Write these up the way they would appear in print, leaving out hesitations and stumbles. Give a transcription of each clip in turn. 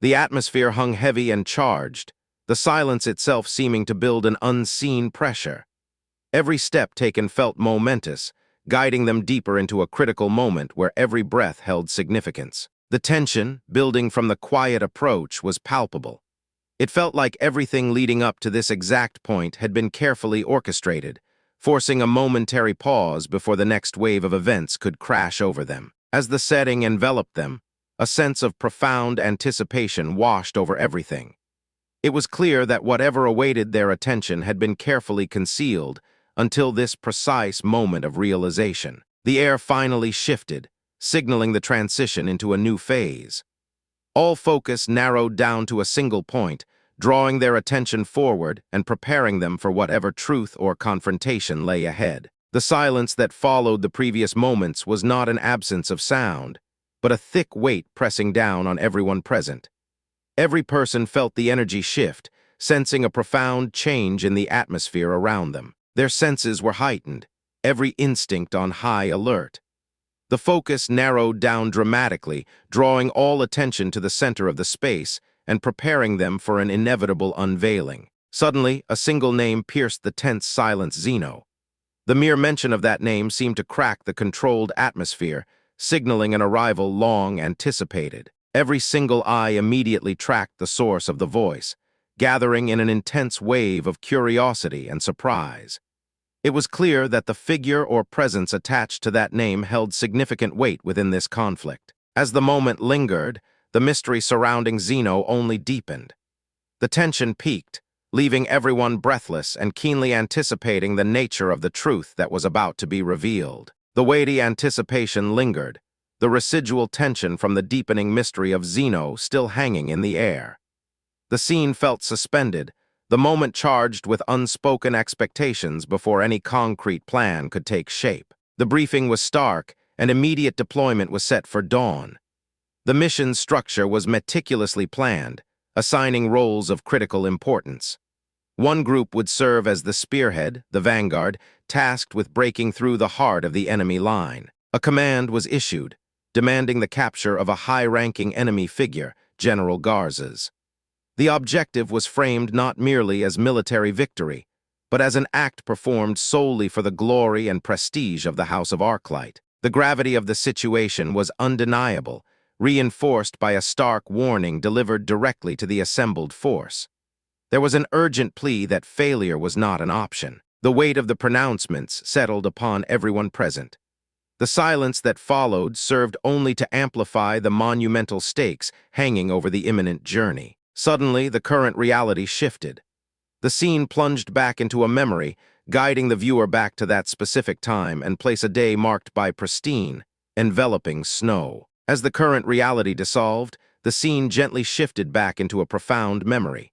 The atmosphere hung heavy and charged, the silence itself seeming to build an unseen pressure. Every step taken felt momentous, guiding them deeper into a critical moment where every breath held significance. The tension, building from the quiet approach, was palpable. It felt like everything leading up to this exact point had been carefully orchestrated, forcing a momentary pause before the next wave of events could crash over them. As the setting enveloped them, a sense of profound anticipation washed over everything. It was clear that whatever awaited their attention had been carefully concealed until this precise moment of realization. The air finally shifted, signaling the transition into a new phase. All focus narrowed down to a single point, drawing their attention forward and preparing them for whatever truth or confrontation lay ahead. The silence that followed the previous moments was not an absence of sound, but a thick weight pressing down on everyone present. Every person felt the energy shift, sensing a profound change in the atmosphere around them. Their senses were heightened, every instinct on high alert. The focus narrowed down dramatically, drawing all attention to the center of the space and preparing them for an inevitable unveiling. Suddenly, a single name pierced the tense silence: Zeno. The mere mention of that name seemed to crack the controlled atmosphere, signaling an arrival long anticipated. Every single eye immediately tracked the source of the voice, gathering in an intense wave of curiosity and surprise. It was clear that the figure or presence attached to that name held significant weight within this conflict. As the moment lingered, the mystery surrounding Zeno only deepened. The tension peaked, leaving everyone breathless and keenly anticipating the nature of the truth that was about to be revealed. The weighty anticipation lingered, the residual tension from the deepening mystery of Zeno still hanging in the air. The scene felt suspended, the moment charged with unspoken expectations before any concrete plan could take shape. The briefing was stark, and immediate deployment was set for dawn. The mission's structure was meticulously planned, assigning roles of critical importance. One group would serve as the spearhead, the vanguard, tasked with breaking through the heart of the enemy line. A command was issued, demanding the capture of a high-ranking enemy figure, General Garza's. The objective was framed not merely as military victory, but as an act performed solely for the glory and prestige of the House of Arclight. The gravity of the situation was undeniable, reinforced by a stark warning delivered directly to the assembled force. There was an urgent plea that failure was not an option. The weight of the pronouncements settled upon everyone present. The silence that followed served only to amplify the monumental stakes hanging over the imminent journey. Suddenly, the current reality shifted. The scene plunged back into a memory, guiding the viewer back to that specific time and place a day marked by pristine, enveloping snow. As the current reality dissolved, the scene gently shifted back into a profound memory.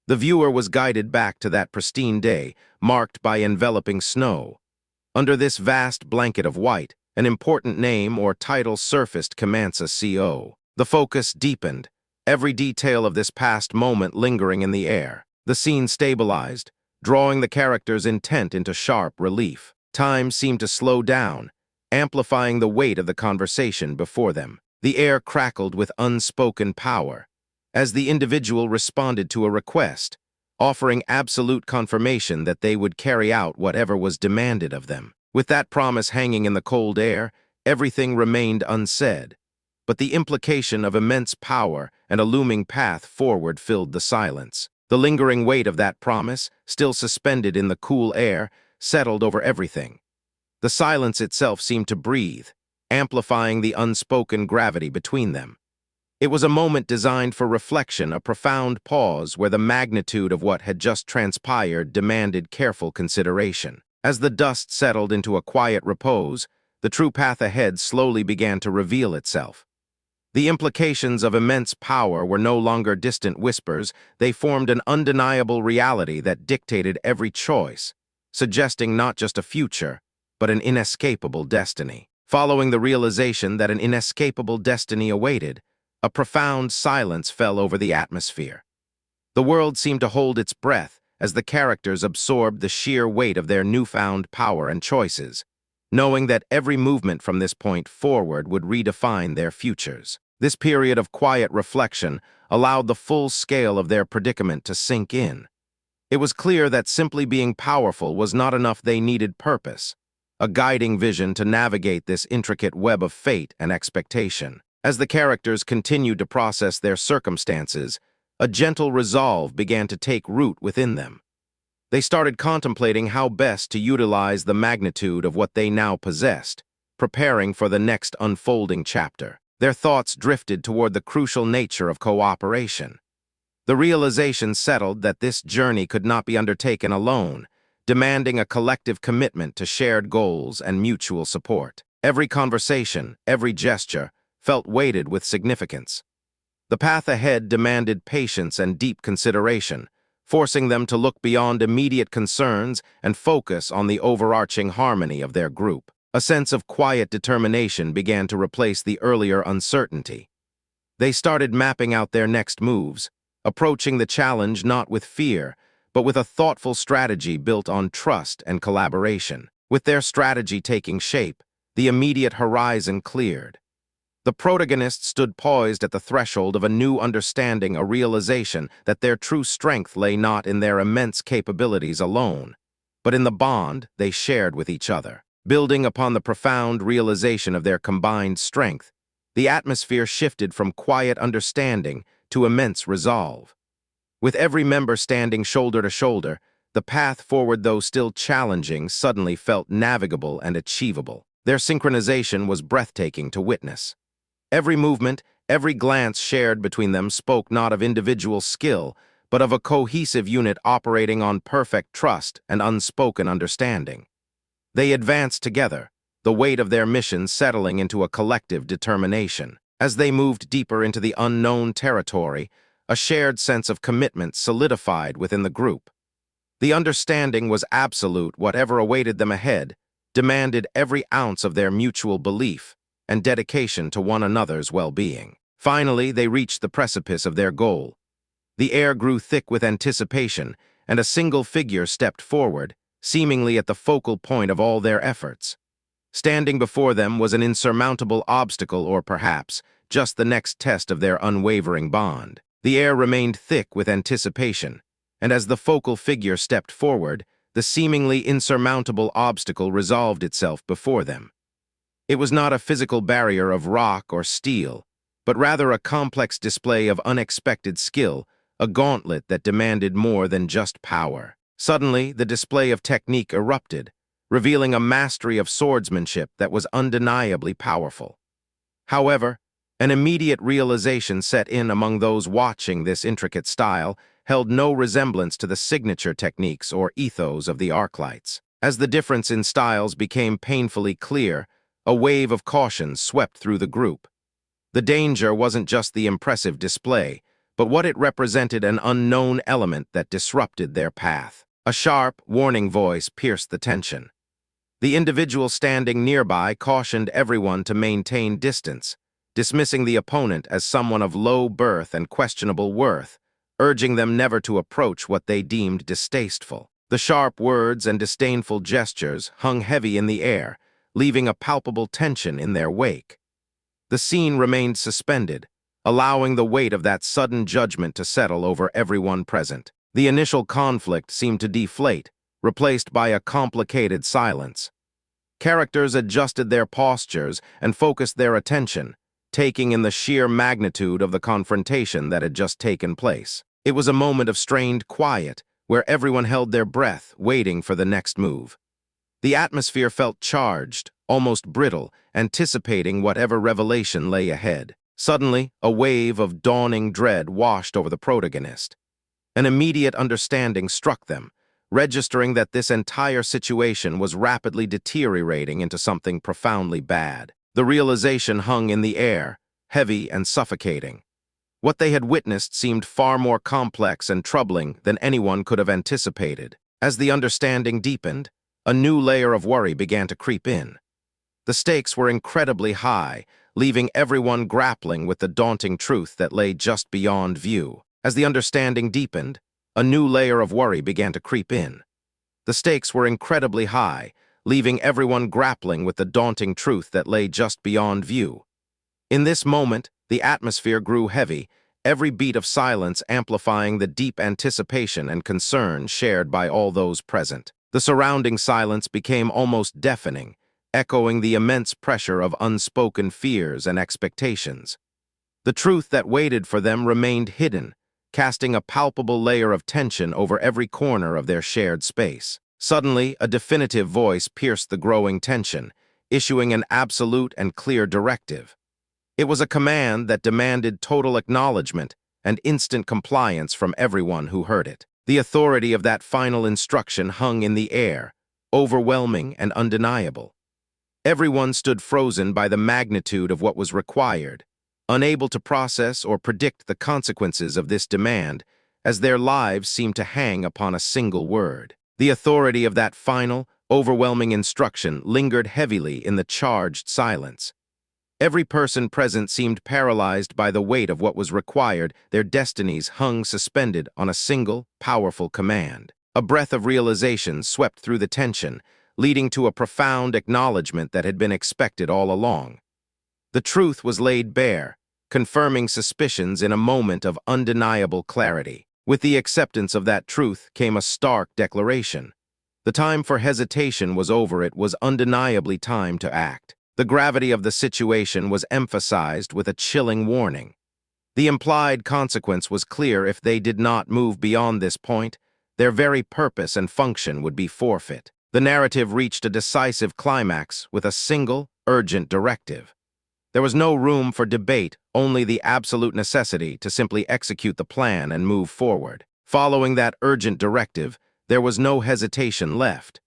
The viewer was guided back to that pristine day, marked by enveloping snow. Under this vast blanket of white, an important name or title surfaced: Comansa CO. The focus deepened, every detail of this past moment lingering in the air. The scene stabilized, drawing the characters' intent into sharp relief. Time seemed to slow down, amplifying the weight of the conversation before them. The air crackled with unspoken power, as the individual responded to a request, offering absolute confirmation that they would carry out whatever was demanded of them. With that promise hanging in the cold air, everything remained unsaid, but the implication of immense power and a looming path forward filled the silence. The lingering weight of that promise, still suspended in the cool air, settled over everything. The silence itself seemed to breathe, amplifying the unspoken gravity between them. It was a moment designed for reflection, a profound pause where the magnitude of what had just transpired demanded careful consideration. As the dust settled into a quiet repose, the true path ahead slowly began to reveal itself. The implications of immense power were no longer distant whispers, they formed an undeniable reality that dictated every choice, suggesting not just a future, but an inescapable destiny. Following the realization that an inescapable destiny awaited, a profound silence fell over the atmosphere. The world seemed to hold its breath as the characters absorbed the sheer weight of their newfound power and choices, knowing that every movement from this point forward would redefine their futures. This period of quiet reflection allowed the full scale of their predicament to sink in. It was clear that simply being powerful was not enough. They needed purpose, a guiding vision to navigate this intricate web of fate and expectation. As the characters continued to process their circumstances, a gentle resolve began to take root within them. They started contemplating how best to utilize the magnitude of what they now possessed, preparing for the next unfolding chapter. Their thoughts drifted toward the crucial nature of cooperation. The realization settled that this journey could not be undertaken alone, demanding a collective commitment to shared goals and mutual support. Every conversation, every gesture, felt weighted with significance. The path ahead demanded patience and deep consideration, forcing them to look beyond immediate concerns and focus on the overarching harmony of their group. A sense of quiet determination began to replace the earlier uncertainty. They started mapping out their next moves, approaching the challenge not with fear, but with a thoughtful strategy built on trust and collaboration. With their strategy taking shape, the immediate horizon cleared. The protagonists stood poised at the threshold of a new understanding, a realization that their true strength lay not in their immense capabilities alone, but in the bond they shared with each other. Building upon the profound realization of their combined strength, the atmosphere shifted from quiet understanding to immense resolve. With every member standing shoulder to shoulder, the path forward, though still challenging, suddenly felt navigable and achievable. Their synchronization was breathtaking to witness. Every movement, every glance shared between them spoke not of individual skill, but of a cohesive unit operating on perfect trust and unspoken understanding. They advanced together, the weight of their mission settling into a collective determination. As they moved deeper into the unknown territory, a shared sense of commitment solidified within the group. The understanding was absolute. Whatever awaited them ahead demanded every ounce of their mutual belief and dedication to one another's well-being. Finally, they reached the precipice of their goal. The air grew thick with anticipation, and a single figure stepped forward, seemingly at the focal point of all their efforts. Standing before them was an insurmountable obstacle, or perhaps just the next test of their unwavering bond. The air remained thick with anticipation, and as the focal figure stepped forward, the seemingly insurmountable obstacle resolved itself before them. It was not a physical barrier of rock or steel, but rather a complex display of unexpected skill, a gauntlet that demanded more than just power. Suddenly, the display of technique erupted, revealing a mastery of swordsmanship that was undeniably powerful. However, an immediate realization set in among those watching. This intricate style held no resemblance to the signature techniques or ethos of the Arclights. As the difference in styles became painfully clear, a wave of caution swept through the group. The danger wasn't just the impressive display, but what it represented: an unknown element that disrupted their path. A sharp, warning voice pierced the tension. The individual standing nearby cautioned everyone to maintain distance, dismissing the opponent as someone of low birth and questionable worth, urging them never to approach what they deemed distasteful. The sharp words and disdainful gestures hung heavy in the air, leaving a palpable tension in their wake. The scene remained suspended, allowing the weight of that sudden judgment to settle over everyone present. The initial conflict seemed to deflate, replaced by a complicated silence. Characters adjusted their postures and focused their attention, taking in the sheer magnitude of the confrontation that had just taken place. It was a moment of strained quiet, where everyone held their breath, waiting for the next move. The atmosphere felt charged, almost brittle, anticipating whatever revelation lay ahead. Suddenly, a wave of dawning dread washed over the protagonist. An immediate understanding struck them, registering that this entire situation was rapidly deteriorating into something profoundly bad. The realization hung in the air, heavy and suffocating. What they had witnessed seemed far more complex and troubling than anyone could have anticipated. As the understanding deepened, a new layer of worry began to creep in. The stakes were incredibly high, leaving everyone grappling with the daunting truth that lay just beyond view. As the understanding deepened, a new layer of worry began to creep in. The stakes were incredibly high, leaving everyone grappling with the daunting truth that lay just beyond view. In this moment, The atmosphere grew heavy, every beat of silence amplifying the deep anticipation and concern shared by all those present. The surrounding silence became almost deafening, echoing the immense pressure of unspoken fears and expectations. The truth that waited for them remained hidden, casting a palpable layer of tension over every corner of their shared space. Suddenly, a definitive voice pierced the growing tension, issuing an absolute and clear directive. It was a command that demanded total acknowledgement and instant compliance from everyone who heard it. The authority of that final instruction hung in the air, overwhelming and undeniable. Everyone stood frozen by the magnitude of what was required, unable to process or predict the consequences of this demand, as their lives seemed to hang upon a single word. The authority of that final, overwhelming instruction lingered heavily in the charged silence. Every person present seemed paralyzed by the weight of what was required, their destinies hung suspended on a single, powerful command. A breath of realization swept through the tension, leading to a profound acknowledgement that had been expected all along. The truth was laid bare, confirming suspicions in a moment of undeniable clarity. With the acceptance of that truth came a stark declaration. The time for hesitation was over. It was undeniably time to act. The gravity of the situation was emphasized with a chilling warning. The implied consequence was clear: if they did not move beyond this point, their very purpose and function would be forfeit. The narrative reached a decisive climax with a single, urgent directive. There was no room for debate, only the absolute necessity to simply execute the plan and move forward. Following that urgent directive, there was no hesitation left.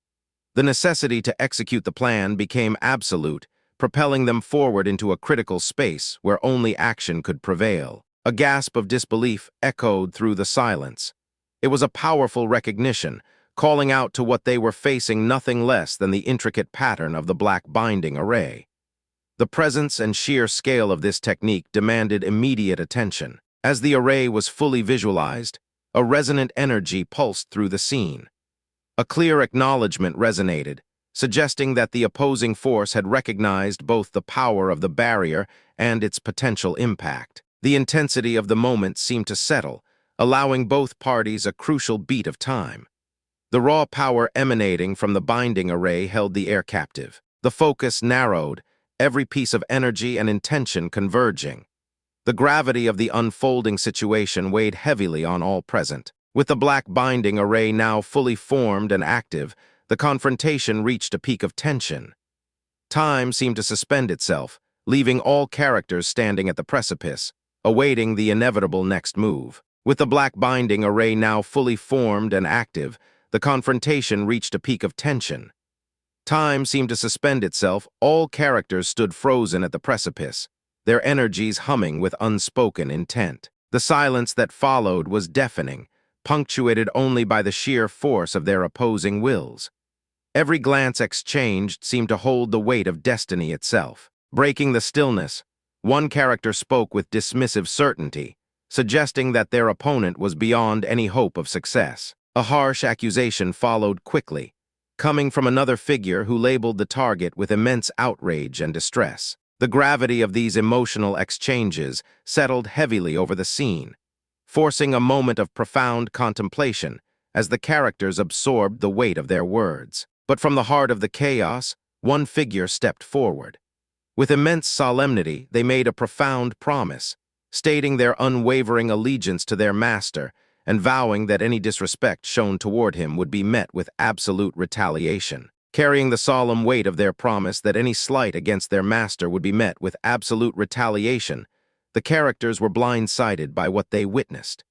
The necessity to execute the plan became absolute, propelling them forward into a critical space where only action could prevail. A gasp of disbelief echoed through the silence. It was a powerful recognition, calling out to what they were facing nothing less than the intricate pattern of the black binding array. The presence and sheer scale of this technique demanded immediate attention. As the array was fully visualized, a resonant energy pulsed through the scene. A clear acknowledgement resonated, suggesting that the opposing force had recognized both the power of the barrier and its potential impact. The intensity of the moment seemed to settle, allowing both parties a crucial beat of time. The raw power emanating from the binding array held the air captive. The focus narrowed, every piece of energy and intention converging. The gravity of the unfolding situation weighed heavily on all present. With the black binding array now fully formed and active, the confrontation reached a peak of tension. Time seemed to suspend itself, leaving all characters standing at the precipice, awaiting the inevitable next move. With the black binding array now fully formed and active, the confrontation reached a peak of tension. Time seemed to suspend itself, all characters stood frozen at the precipice, their energies humming with unspoken intent. The silence that followed was deafening, punctuated only by the sheer force of their opposing wills. Every glance exchanged seemed to hold the weight of destiny itself. Breaking the stillness, one character spoke with dismissive certainty, suggesting that their opponent was beyond any hope of success. A harsh accusation followed quickly, coming from another figure who labeled the target with immense outrage and distress. The gravity of these emotional exchanges settled heavily over the scene, forcing a moment of profound contemplation as the characters absorbed the weight of their words. But from the heart of the chaos, one figure stepped forward. With immense solemnity, they made a profound promise, stating their unwavering allegiance to their master and vowing that any disrespect shown toward him would be met with absolute retaliation. Carrying the solemn weight of their promise that any slight against their master would be met with absolute retaliation, the characters were blindsided by what they witnessed.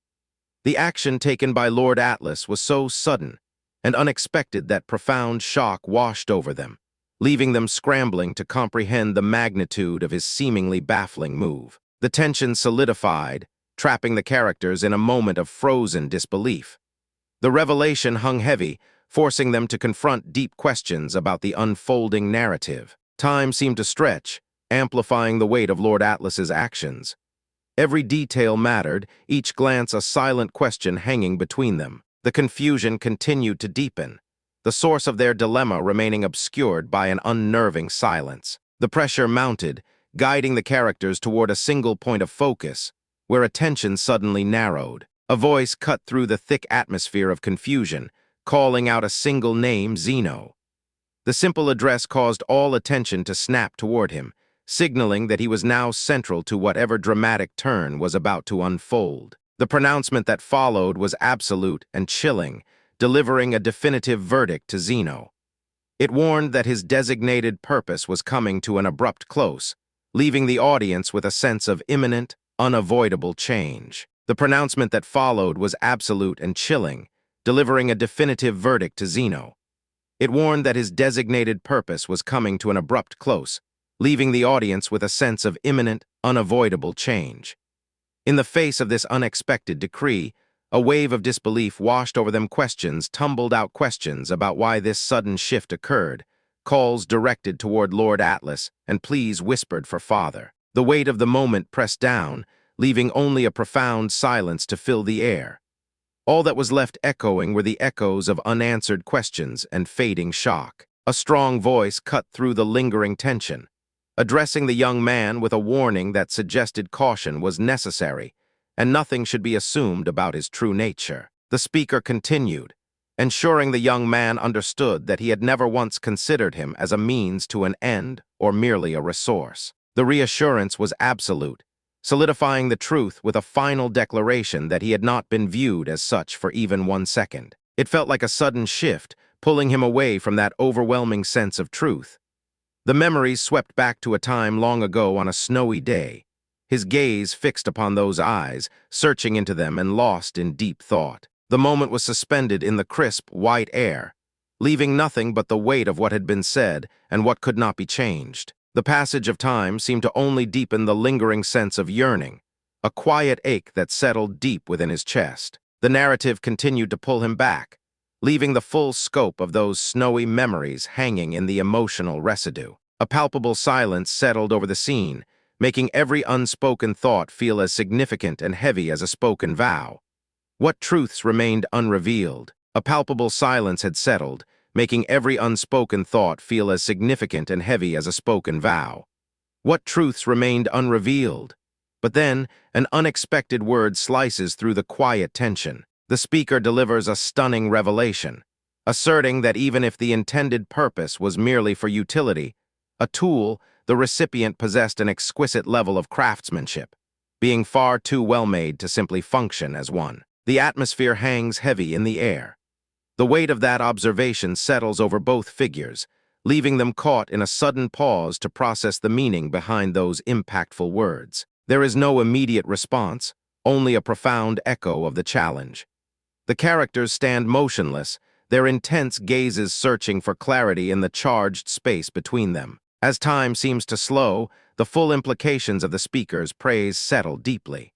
The action taken by Lord Atlas was so sudden and unexpected that profound shock washed over them, leaving them scrambling to comprehend the magnitude of his seemingly baffling move. The tension solidified, trapping the characters in a moment of frozen disbelief. The revelation hung heavy, forcing them to confront deep questions about the unfolding narrative. Time seemed to stretch, amplifying the weight of Lord Atlas's actions. Every detail mattered, each glance a silent question hanging between them. The confusion continued to deepen, the source of their dilemma remaining obscured by an unnerving silence. The pressure mounted, guiding the characters toward a single point of focus, where attention suddenly narrowed. A voice cut through the thick atmosphere of confusion, calling out a single name, Zeno. The simple address caused all attention to snap toward him, signaling that he was now central to whatever dramatic turn was about to unfold. The pronouncement that followed was absolute and chilling, delivering a definitive verdict to Zeno. It warned that his designated purpose was coming to an abrupt close, leaving the audience with a sense of imminent, unavoidable change. The pronouncement that followed was absolute and chilling, delivering a definitive verdict to Zeno. It warned that his designated purpose was coming to an abrupt close, leaving the audience with a sense of imminent, unavoidable change. In the face of this unexpected decree, a wave of disbelief washed over them. Questions tumbled out, questions about why this sudden shift occurred, calls directed toward Lord Atlas, and pleas whispered for Father. The weight of the moment pressed down, leaving only a profound silence to fill the air. All that was left echoing were the echoes of unanswered questions and fading shock. A strong voice cut through the lingering tension, addressing the young man with a warning that suggested caution was necessary, and nothing should be assumed about his true nature. The speaker continued, ensuring the young man understood that he had never once considered him as a means to an end or merely a resource. The reassurance was absolute, solidifying the truth with a final declaration that he had not been viewed as such for even 1 second. It felt like a sudden shift, pulling him away from that overwhelming sense of truth. The memories swept back to a time long ago on a snowy day, his gaze fixed upon those eyes, searching into them and lost in deep thought. The moment was suspended in the crisp, white air, leaving nothing but the weight of what had been said and what could not be changed. The passage of time seemed to only deepen the lingering sense of yearning, a quiet ache that settled deep within his chest. The narrative continued to pull him back, leaving the full scope of those snowy memories hanging in the emotional residue. A palpable silence settled over the scene, making every unspoken thought feel as significant and heavy as a spoken vow. What truths remained unrevealed? A palpable silence had settled, making every unspoken thought feel as significant and heavy as a spoken vow. What truths remained unrevealed? But then, an unexpected word slices through the quiet tension. The speaker delivers a stunning revelation, asserting that even if the intended purpose was merely for utility, a tool, the recipient possessed an exquisite level of craftsmanship, being far too well-made to simply function as one. The atmosphere hangs heavy in the air. The weight of that observation settles over both figures, leaving them caught in a sudden pause to process the meaning behind those impactful words. There is no immediate response, only a profound echo of the challenge. The characters stand motionless, their intense gazes searching for clarity in the charged space between them. As time seems to slow, the full implications of the speaker's praise settle deeply.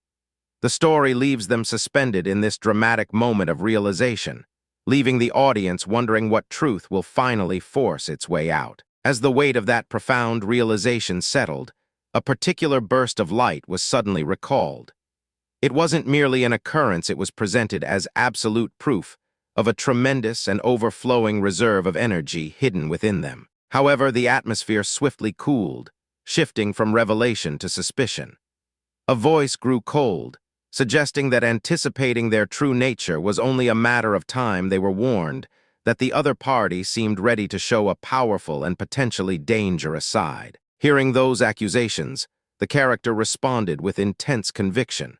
The story leaves them suspended in this dramatic moment of realization, leaving the audience wondering what truth will finally force its way out. As the weight of that profound realization settled, a particular burst of light was suddenly recalled. It wasn't merely an occurrence, it was presented as absolute proof of a tremendous and overflowing reserve of energy hidden within them. However, the atmosphere swiftly cooled, shifting from revelation to suspicion. A voice grew cold, suggesting that anticipating their true nature was only a matter of time. They were warned that the other party seemed ready to show a powerful and potentially dangerous side. Hearing those accusations, the character responded with intense conviction.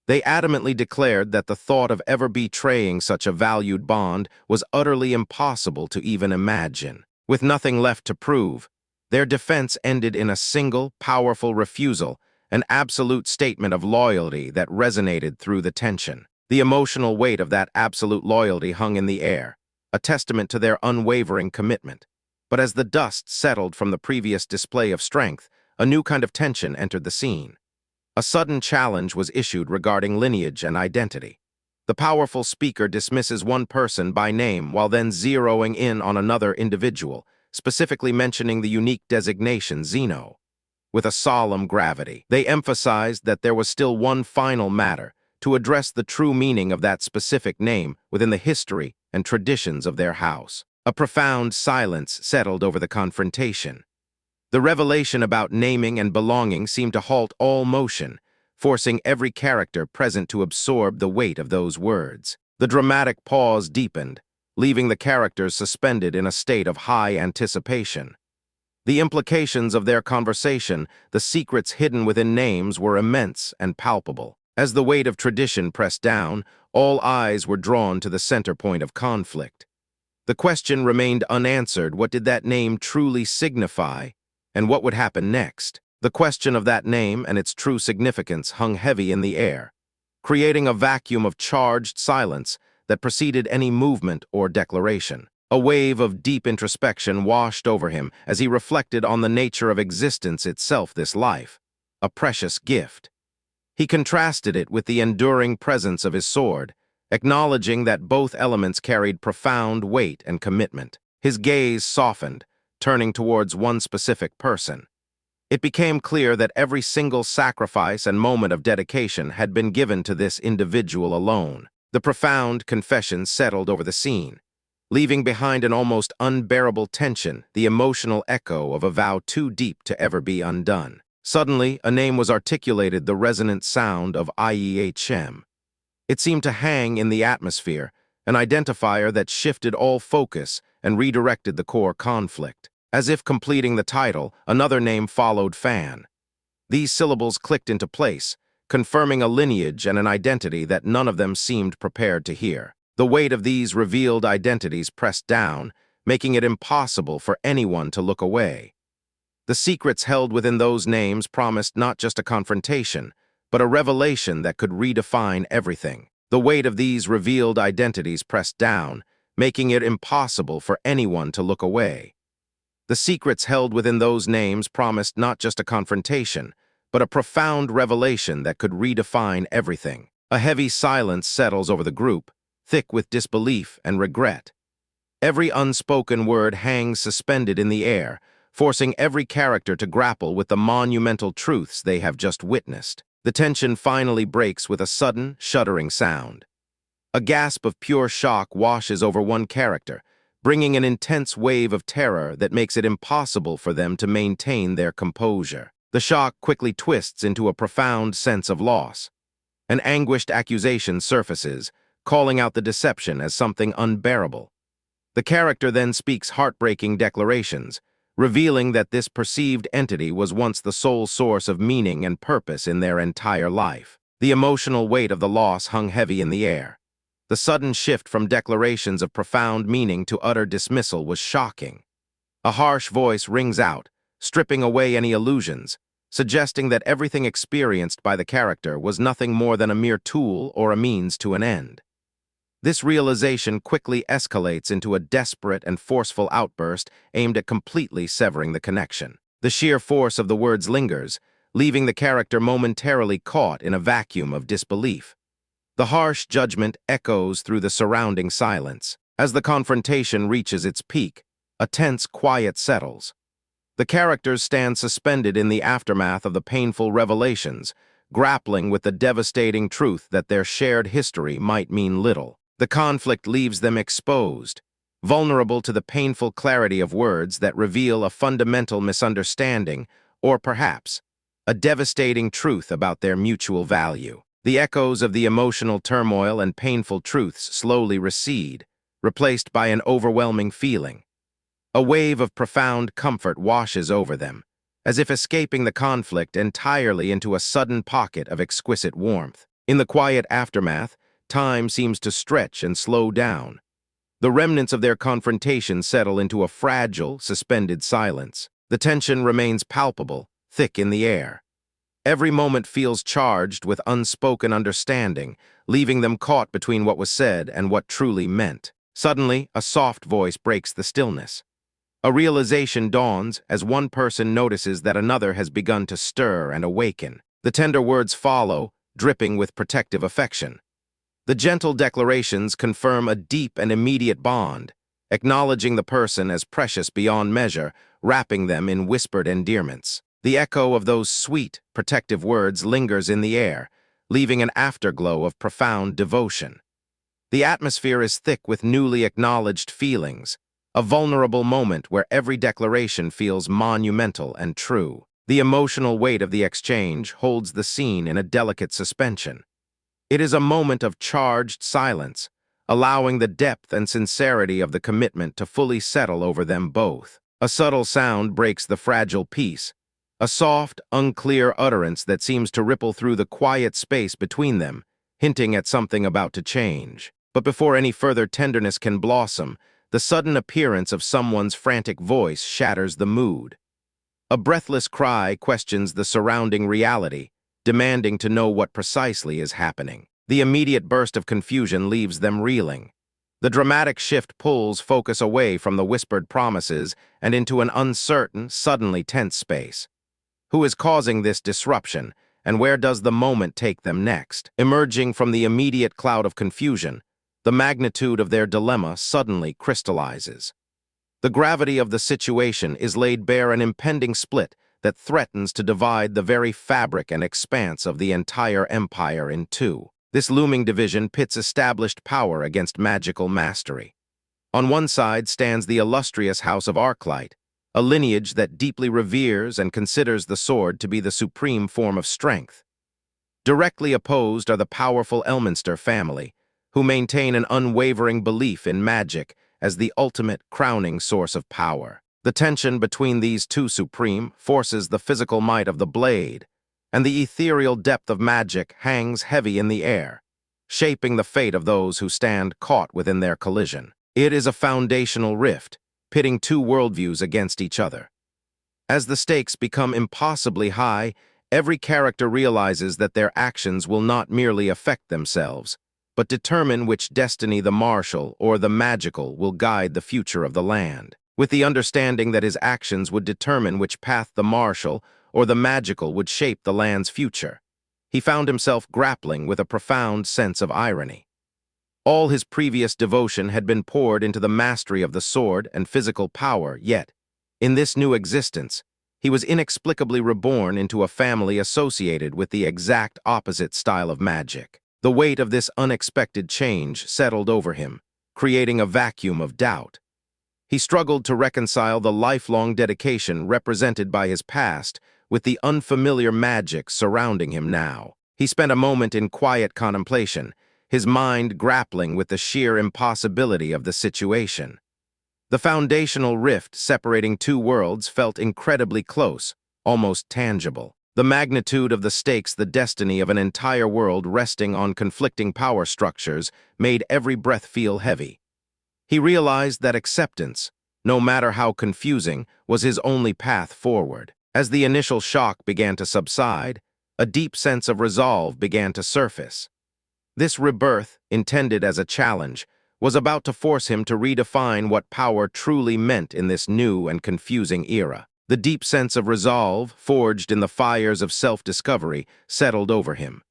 They adamantly declared that the thought of ever betraying such a valued bond was utterly impossible to even imagine. With nothing left to prove, their defense ended in a single, powerful refusal, an absolute statement of loyalty that resonated through the tension. The emotional weight of that absolute loyalty hung in the air, a testament to their unwavering commitment. But as the dust settled from the previous display of strength, a new kind of tension entered the scene. A sudden challenge was issued regarding lineage and identity. The powerful speaker dismisses one person by name while then zeroing in on another individual, specifically mentioning the unique designation Zeno. With a solemn gravity, they emphasized that there was still one final matter, to address the true meaning of that specific name within the history and traditions of their house. A profound silence settled over the confrontation. The revelation about naming and belonging seemed to halt all motion, forcing every character present to absorb the weight of those words. The dramatic pause deepened, leaving the characters suspended in a state of high anticipation. The implications of their conversation, the secrets hidden within names, were immense and palpable. As the weight of tradition pressed down, all eyes were drawn to the center point of conflict. The question remained unanswered: what did that name truly signify, and what would happen next? The question of that name and its true significance hung heavy in the air, creating a vacuum of charged silence that preceded any movement or declaration. A wave of deep introspection washed over him as he reflected on the nature of existence itself, this life, a precious gift. He contrasted it with the enduring presence of his sword, acknowledging that both elements carried profound weight and commitment. His gaze softened, turning towards one specific person. It became clear that every single sacrifice and moment of dedication had been given to this individual alone. The profound confession settled over the scene, leaving behind an almost unbearable tension, the emotional echo of a vow too deep to ever be undone. Suddenly, a name was articulated, the resonant sound of IEHM. It seemed to hang in the atmosphere, an identifier that shifted all focus and redirected the core conflict. As if completing the title, another name followed: Fan. These syllables clicked into place, confirming a lineage and an identity that none of them seemed prepared to hear. The weight of these revealed identities pressed down, making it impossible for anyone to look away. The secrets held within those names promised not just a confrontation, but a revelation that could redefine everything. The weight of these revealed identities pressed down, making it impossible for anyone to look away. The secrets held within those names promised not just a confrontation, but a profound revelation that could redefine everything. A heavy silence settles over the group, thick with disbelief and regret. Every unspoken word hangs suspended in the air, forcing every character to grapple with the monumental truths they have just witnessed. The tension finally breaks with a sudden, shuddering sound. A gasp of pure shock washes over one character, bringing an intense wave of terror that makes it impossible for them to maintain their composure. The shock quickly twists into a profound sense of loss. An anguished accusation surfaces, calling out the deception as something unbearable. The character then speaks heartbreaking declarations, revealing that this perceived entity was once the sole source of meaning and purpose in their entire life. The emotional weight of the loss hung heavy in the air. The sudden shift from declarations of profound meaning to utter dismissal was shocking. A harsh voice rings out, stripping away any illusions, suggesting that everything experienced by the character was nothing more than a mere tool or a means to an end. This realization quickly escalates into a desperate and forceful outburst aimed at completely severing the connection. The sheer force of the words lingers, leaving the character momentarily caught in a vacuum of disbelief. The harsh judgment echoes through the surrounding silence. As the confrontation reaches its peak, a tense quiet settles. The characters stand suspended in the aftermath of the painful revelations, grappling with the devastating truth that their shared history might mean little. The conflict leaves them exposed, vulnerable to the painful clarity of words that reveal a fundamental misunderstanding, or perhaps a devastating truth about their mutual value. The echoes of the emotional turmoil and painful truths slowly recede, replaced by an overwhelming feeling. A wave of profound comfort washes over them, as if escaping the conflict entirely into a sudden pocket of exquisite warmth. In the quiet aftermath, time seems to stretch and slow down. The remnants of their confrontation settle into a fragile, suspended silence. The tension remains palpable, thick in the air. Every moment feels charged with unspoken understanding, leaving them caught between what was said and what truly meant. Suddenly, a soft voice breaks the stillness. A realization dawns as one person notices that another has begun to stir and awaken. The tender words follow, dripping with protective affection. The gentle declarations confirm a deep and immediate bond, acknowledging the person as precious beyond measure, wrapping them in whispered endearments. The echo of those sweet, protective words lingers in the air, leaving an afterglow of profound devotion. The atmosphere is thick with newly acknowledged feelings, a vulnerable moment where every declaration feels monumental and true. The emotional weight of the exchange holds the scene in a delicate suspension. It is a moment of charged silence, allowing the depth and sincerity of the commitment to fully settle over them both. A subtle sound breaks the fragile peace, a soft, unclear utterance that seems to ripple through the quiet space between them, hinting at something about to change. But before any further tenderness can blossom, the sudden appearance of someone's frantic voice shatters the mood. A breathless cry questions the surrounding reality, demanding to know what precisely is happening. The immediate burst of confusion leaves them reeling. The dramatic shift pulls focus away from the whispered promises and into an uncertain, suddenly tense space. Who is causing this disruption, and where does the moment take them next? Emerging from the immediate cloud of confusion, the magnitude of their dilemma suddenly crystallizes. The gravity of the situation is laid bare, an impending split that threatens to divide the very fabric and expanse of the entire empire in two. This looming division pits established power against magical mastery. On one side stands the illustrious House of Arclight, a lineage that deeply reveres and considers the sword to be the supreme form of strength. Directly opposed are the powerful Elminster family, who maintain an unwavering belief in magic as the ultimate crowning source of power. The tension between these two supreme forces the physical might of the blade, and the ethereal depth of magic hangs heavy in the air, shaping the fate of those who stand caught within their collision. It is a foundational rift, pitting two worldviews against each other. As the stakes become impossibly high, every character realizes that their actions will not merely affect themselves, but determine which destiny the martial or the magical will guide the future of the land. With the understanding that his actions would determine which path the martial or the magical would shape the land's future, he found himself grappling with a profound sense of irony. All his previous devotion had been poured into the mastery of the sword and physical power, yet, in this new existence, he was inexplicably reborn into a family associated with the exact opposite style of magic. The weight of this unexpected change settled over him, creating a vacuum of doubt. He struggled to reconcile the lifelong dedication represented by his past with the unfamiliar magic surrounding him now. He spent a moment in quiet contemplation, his mind grappling with the sheer impossibility of the situation. The foundational rift separating two worlds felt incredibly close, almost tangible. The magnitude of the stakes, the destiny of an entire world resting on conflicting power structures, made every breath feel heavy. He realized that acceptance, no matter how confusing, was his only path forward. As the initial shock began to subside, a deep sense of resolve began to surface. This rebirth, intended as a challenge, was about to force him to redefine what power truly meant in this new and confusing era. The deep sense of resolve, forged in the fires of self-discovery, settled over him.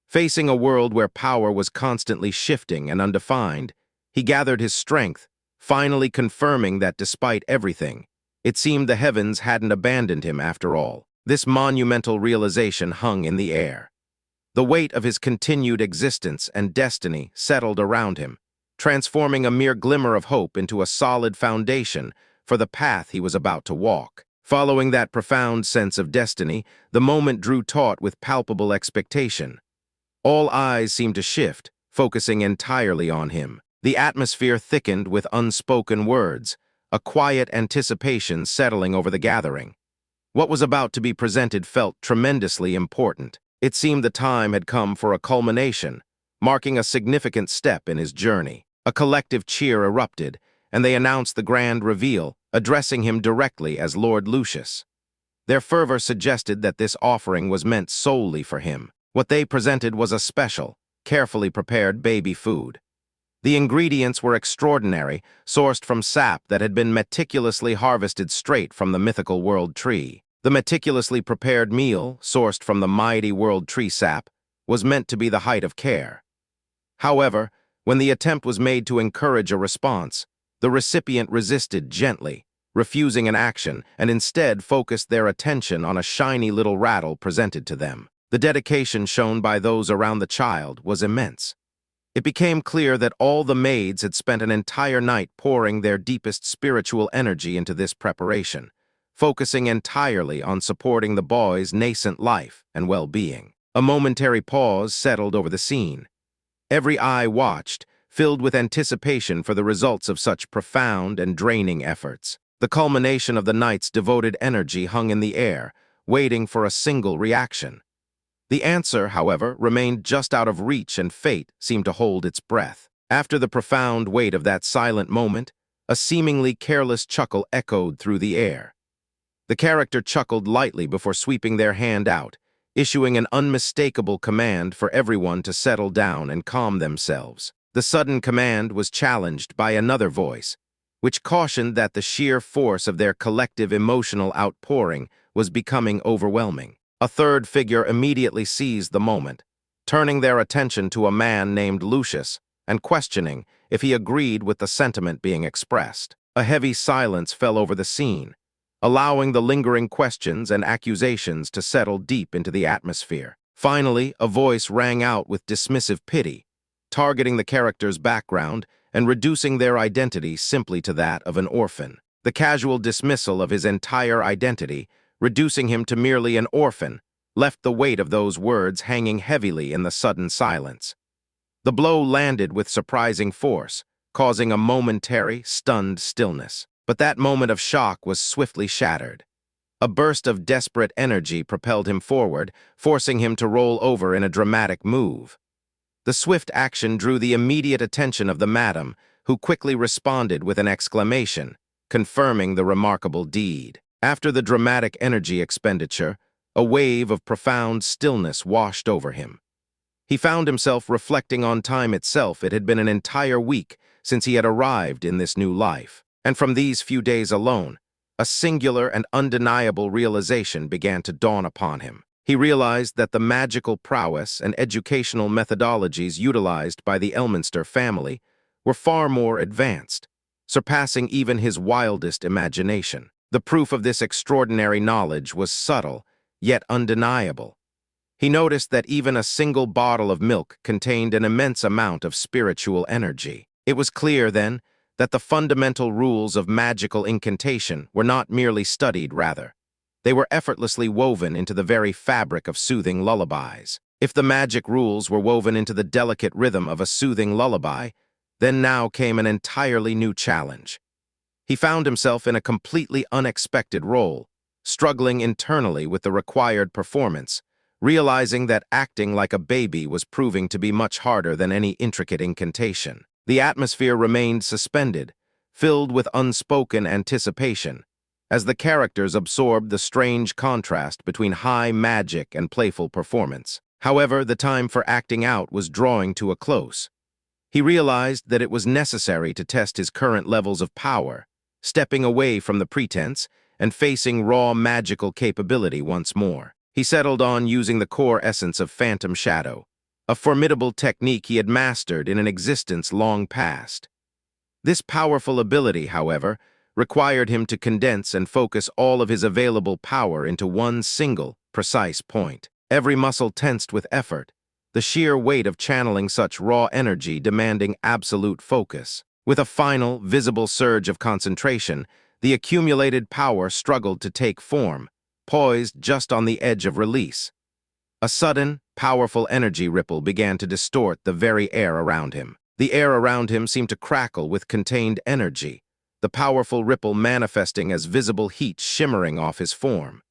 Facing a world where power was constantly shifting and undefined, he gathered his strength, finally confirming that despite everything, it seemed the heavens hadn't abandoned him after all. This monumental realization hung in the air. The weight of his continued existence and destiny settled around him, transforming a mere glimmer of hope into a solid foundation for the path he was about to walk. Following that profound sense of destiny, the moment drew taut with palpable expectation. All eyes seemed to shift, focusing entirely on him. The atmosphere thickened with unspoken words, a quiet anticipation settling over the gathering. What was about to be presented felt tremendously important. It seemed the time had come for a culmination, marking a significant step in his journey. A collective cheer erupted, and they announced the grand reveal, addressing him directly as Lord Lucius. Their fervor suggested that this offering was meant solely for him. What they presented was a special, carefully prepared baby food. The ingredients were extraordinary, sourced from sap that had been meticulously harvested straight from the mythical world tree. The meticulously prepared meal, sourced from the mighty world tree sap, was meant to be the height of care. However, when the attempt was made to encourage a response, the recipient resisted gently, refusing an action, and instead focused their attention on a shiny little rattle presented to them. The dedication shown by those around the child was immense. It became clear that all the maids had spent an entire night pouring their deepest spiritual energy into this preparation, focusing entirely on supporting the boy's nascent life and well-being. A momentary pause settled over the scene. Every eye watched, filled with anticipation for the results of such profound and draining efforts. The culmination of the night's devoted energy hung in the air, waiting for a single reaction. The answer, however, remained just out of reach, and fate seemed to hold its breath. After the profound wait of that silent moment, a seemingly careless chuckle echoed through the air. The character chuckled lightly before sweeping their hand out, issuing an unmistakable command for everyone to settle down and calm themselves. The sudden command was challenged by another voice, which cautioned that the sheer force of their collective emotional outpouring was becoming overwhelming. A third figure immediately seized the moment, turning their attention to a man named Lucius and questioning if he agreed with the sentiment being expressed. A heavy silence fell over the scene, allowing the lingering questions and accusations to settle deep into the atmosphere. Finally, a voice rang out with dismissive pity, targeting the character's background and reducing their identity simply to that of an orphan. The casual dismissal of his entire identity, reducing him to merely an orphan, left the weight of those words hanging heavily in the sudden silence. The blow landed with surprising force, causing a momentary, stunned stillness. But that moment of shock was swiftly shattered. A burst of desperate energy propelled him forward, forcing him to roll over in a dramatic move. The swift action drew the immediate attention of the madam, who quickly responded with an exclamation, confirming the remarkable deed. After the dramatic energy expenditure, a wave of profound stillness washed over him. He found himself reflecting on time itself. It had been an entire week since he had arrived in this new life. And from these few days alone, a singular and undeniable realization began to dawn upon him. He realized that the magical prowess and educational methodologies utilized by the Elminster family were far more advanced, surpassing even his wildest imagination. The proof of this extraordinary knowledge was subtle, yet undeniable. He noticed that even a single bottle of milk contained an immense amount of spiritual energy. It was clear, then, that the fundamental rules of magical incantation were not merely studied, rather. They were effortlessly woven into the very fabric of soothing lullabies. If the magic rules were woven into the delicate rhythm of a soothing lullaby, then now came an entirely new challenge. He found himself in a completely unexpected role, struggling internally with the required performance, realizing that acting like a baby was proving to be much harder than any intricate incantation. The atmosphere remained suspended, filled with unspoken anticipation, as the characters absorbed the strange contrast between high magic and playful performance. However, the time for acting out was drawing to a close. He realized that it was necessary to test his current levels of power, stepping away from the pretense and facing raw magical capability once more. He settled on using the core essence of Phantom Shadow, a formidable technique he had mastered in an existence long past. This powerful ability, however, required him to condense and focus all of his available power into one single, precise point. Every muscle tensed with effort, the sheer weight of channeling such raw energy demanding absolute focus. With a final, visible surge of concentration, the accumulated power struggled to take form, poised just on the edge of release. A sudden, powerful energy ripple began to distort the very air around him. The air around him seemed to crackle with contained energy, the powerful ripple manifesting as visible heat shimmering off his form.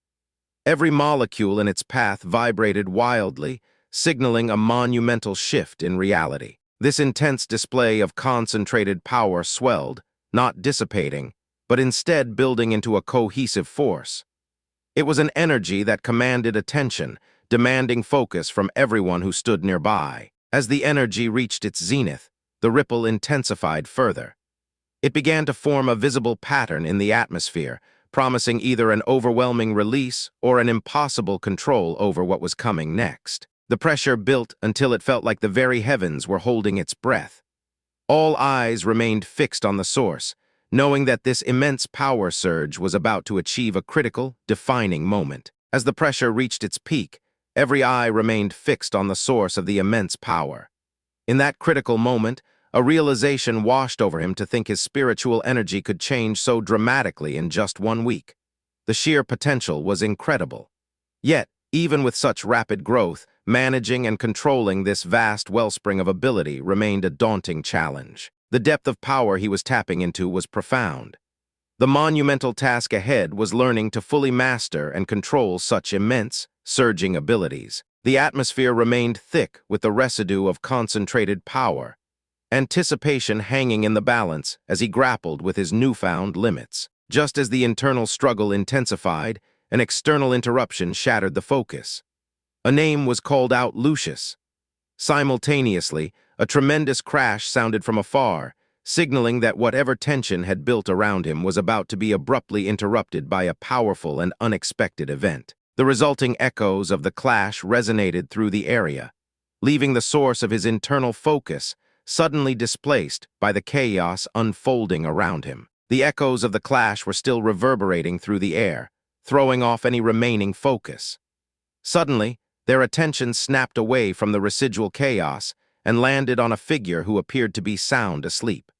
Every molecule in its path vibrated wildly, signaling a monumental shift in reality. This intense display of concentrated power swelled, not dissipating, but instead building into a cohesive force. It was an energy that commanded attention, demanding focus from everyone who stood nearby. As the energy reached its zenith, the ripple intensified further. It began to form a visible pattern in the atmosphere, promising either an overwhelming release or an impossible control over what was coming next. The pressure built until it felt like the very heavens were holding its breath. All eyes remained fixed on the source, knowing that this immense power surge was about to achieve a critical, defining moment. As the pressure reached its peak, every eye remained fixed on the source of the immense power. In that critical moment, a realization washed over him to think his spiritual energy could change so dramatically in just 1 week. The sheer potential was incredible. Yet, even with such rapid growth, managing and controlling this vast wellspring of ability remained a daunting challenge. The depth of power he was tapping into was profound. The monumental task ahead was learning to fully master and control such immense, surging abilities. The atmosphere remained thick with the residue of concentrated power, anticipation hanging in the balance as he grappled with his newfound limits. Just as the internal struggle intensified, an external interruption shattered the focus. A name was called out: Lucius. Simultaneously, a tremendous crash sounded from afar, signaling that whatever tension had built around him was about to be abruptly interrupted by a powerful and unexpected event. The resulting echoes of the clash resonated through the area, leaving the source of his internal focus suddenly displaced by the chaos unfolding around him. The echoes of the clash were still reverberating through the air, throwing off any remaining focus. Suddenly, their attention snapped away from the residual chaos and landed on a figure who appeared to be sound asleep.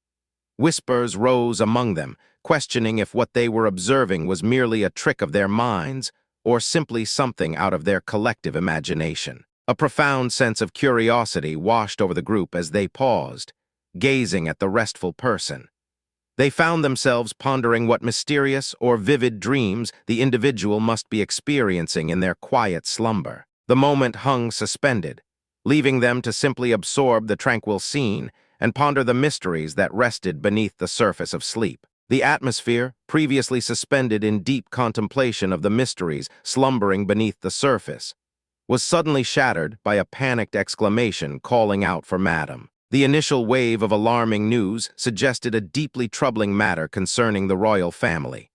Whispers rose among them, questioning if what they were observing was merely a trick of their minds or simply something out of their collective imagination. A profound sense of curiosity washed over the group as they paused, gazing at the restful person. They found themselves pondering what mysterious or vivid dreams the individual must be experiencing in their quiet slumber. The moment hung suspended, leaving them to simply absorb the tranquil scene and ponder the mysteries that rested beneath the surface of sleep. The atmosphere, previously suspended in deep contemplation of the mysteries slumbering beneath the surface, was suddenly shattered by a panicked exclamation calling out for Madam. The initial wave of alarming news suggested a deeply troubling matter concerning the royal family.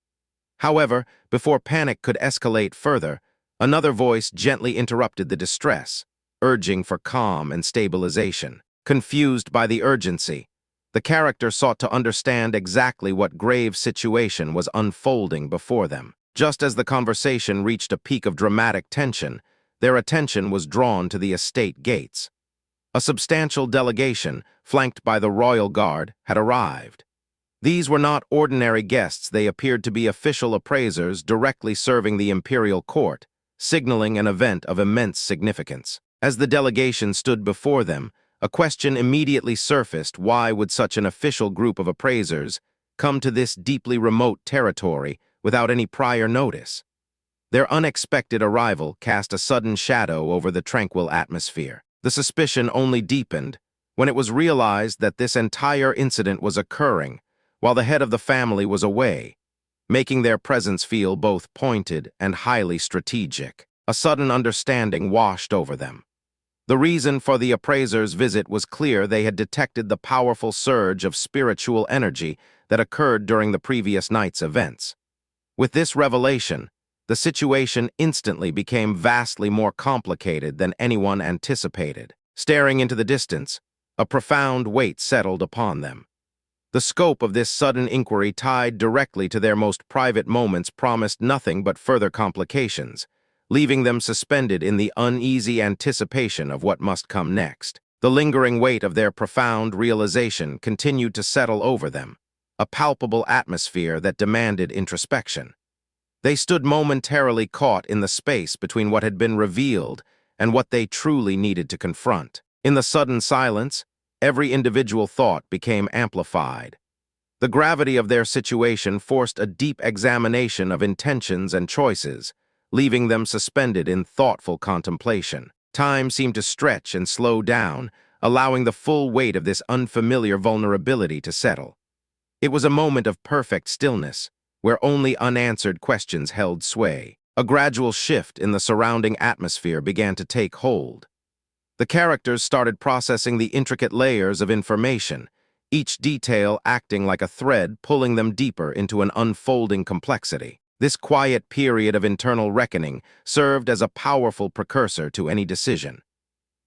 However, before panic could escalate further, another voice gently interrupted the distress, urging for calm and stabilization. Confused by the urgency, the character sought to understand exactly what grave situation was unfolding before them. Just as the conversation reached a peak of dramatic tension, their attention was drawn to the estate gates. A substantial delegation, flanked by the royal guard, had arrived. These were not ordinary guests. They appeared to be official appraisers directly serving the imperial court, signaling an event of immense significance. As the delegation stood before them, a question immediately surfaced: why would such an official group of appraisers come to this deeply remote territory without any prior notice? Their unexpected arrival cast a sudden shadow over the tranquil atmosphere. The suspicion only deepened when it was realized that this entire incident was occurring while the head of the family was away, making their presence feel both pointed and highly strategic. A sudden understanding washed over them. The reason for the appraiser's visit was clear. They had detected the powerful surge of spiritual energy that occurred during the previous night's events. With this revelation, the situation instantly became vastly more complicated than anyone anticipated. Staring into the distance, a profound weight settled upon them. The scope of this sudden inquiry, tied directly to their most private moments, promised nothing but further complications, leaving them suspended in the uneasy anticipation of what must come next. The lingering weight of their profound realization continued to settle over them, a palpable atmosphere that demanded introspection. They stood momentarily caught in the space between what had been revealed and what they truly needed to confront. In the sudden silence, every individual thought became amplified. The gravity of their situation forced a deep examination of intentions and choices, leaving them suspended in thoughtful contemplation. Time seemed to stretch and slow down, allowing the full weight of this unfamiliar vulnerability to settle. It was a moment of perfect stillness, where only unanswered questions held sway. A gradual shift in the surrounding atmosphere began to take hold. The characters started processing the intricate layers of information, each detail acting like a thread pulling them deeper into an unfolding complexity. This quiet period of internal reckoning served as a powerful precursor to any decision.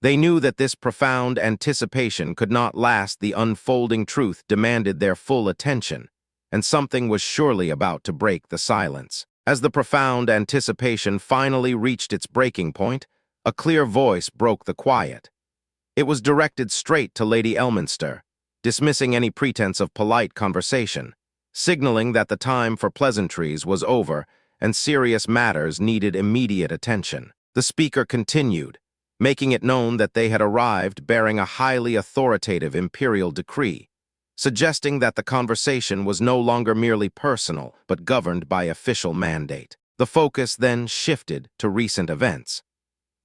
They knew that this profound anticipation could not last. The unfolding truth demanded their full attention, and something was surely about to break the silence. As the profound anticipation finally reached its breaking point, a clear voice broke the quiet. It was directed straight to Lady Elminster, dismissing any pretense of polite conversation, signaling that the time for pleasantries was over and serious matters needed immediate attention. The speaker continued, making it known that they had arrived bearing a highly authoritative imperial decree, suggesting that the conversation was no longer merely personal but governed by official mandate. The focus then shifted to recent events.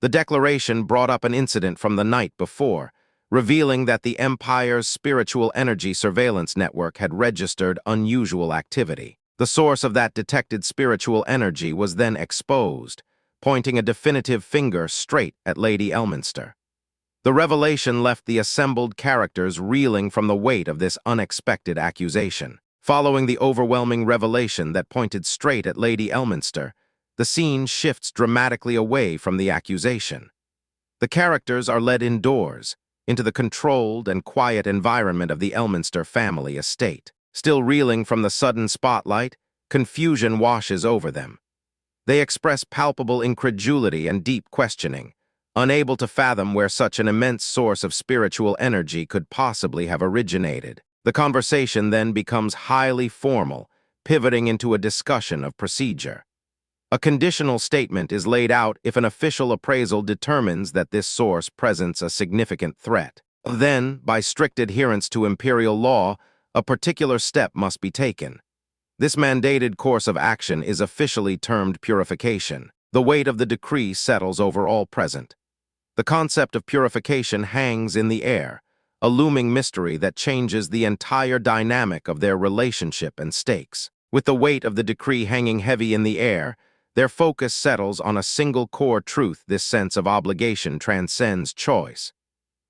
The declaration brought up an incident from the night before, revealing that the Empire's spiritual energy surveillance network had registered unusual activity. The source of that detected spiritual energy was then exposed, pointing a definitive finger straight at Lady Elminster. The revelation left the assembled characters reeling from the weight of this unexpected accusation. Following the overwhelming revelation that pointed straight at Lady Elminster, the scene shifts dramatically away from the accusation. The characters are led indoors, into the controlled and quiet environment of the Elminster family estate. Still reeling from the sudden spotlight, confusion washes over them. They express palpable incredulity and deep questioning, unable to fathom where such an immense source of spiritual energy could possibly have originated. The conversation then becomes highly formal, pivoting into a discussion of procedure. A conditional statement is laid out if an official appraisal determines that this source presents a significant threat. Then, by strict adherence to imperial law, a particular step must be taken. This mandated course of action is officially termed purification. The weight of the decree settles over all present. The concept of purification hangs in the air, a looming mystery that changes the entire dynamic of their relationship and stakes. With the weight of the decree hanging heavy in the air, their focus settles on a single core truth. This sense of obligation transcends choice.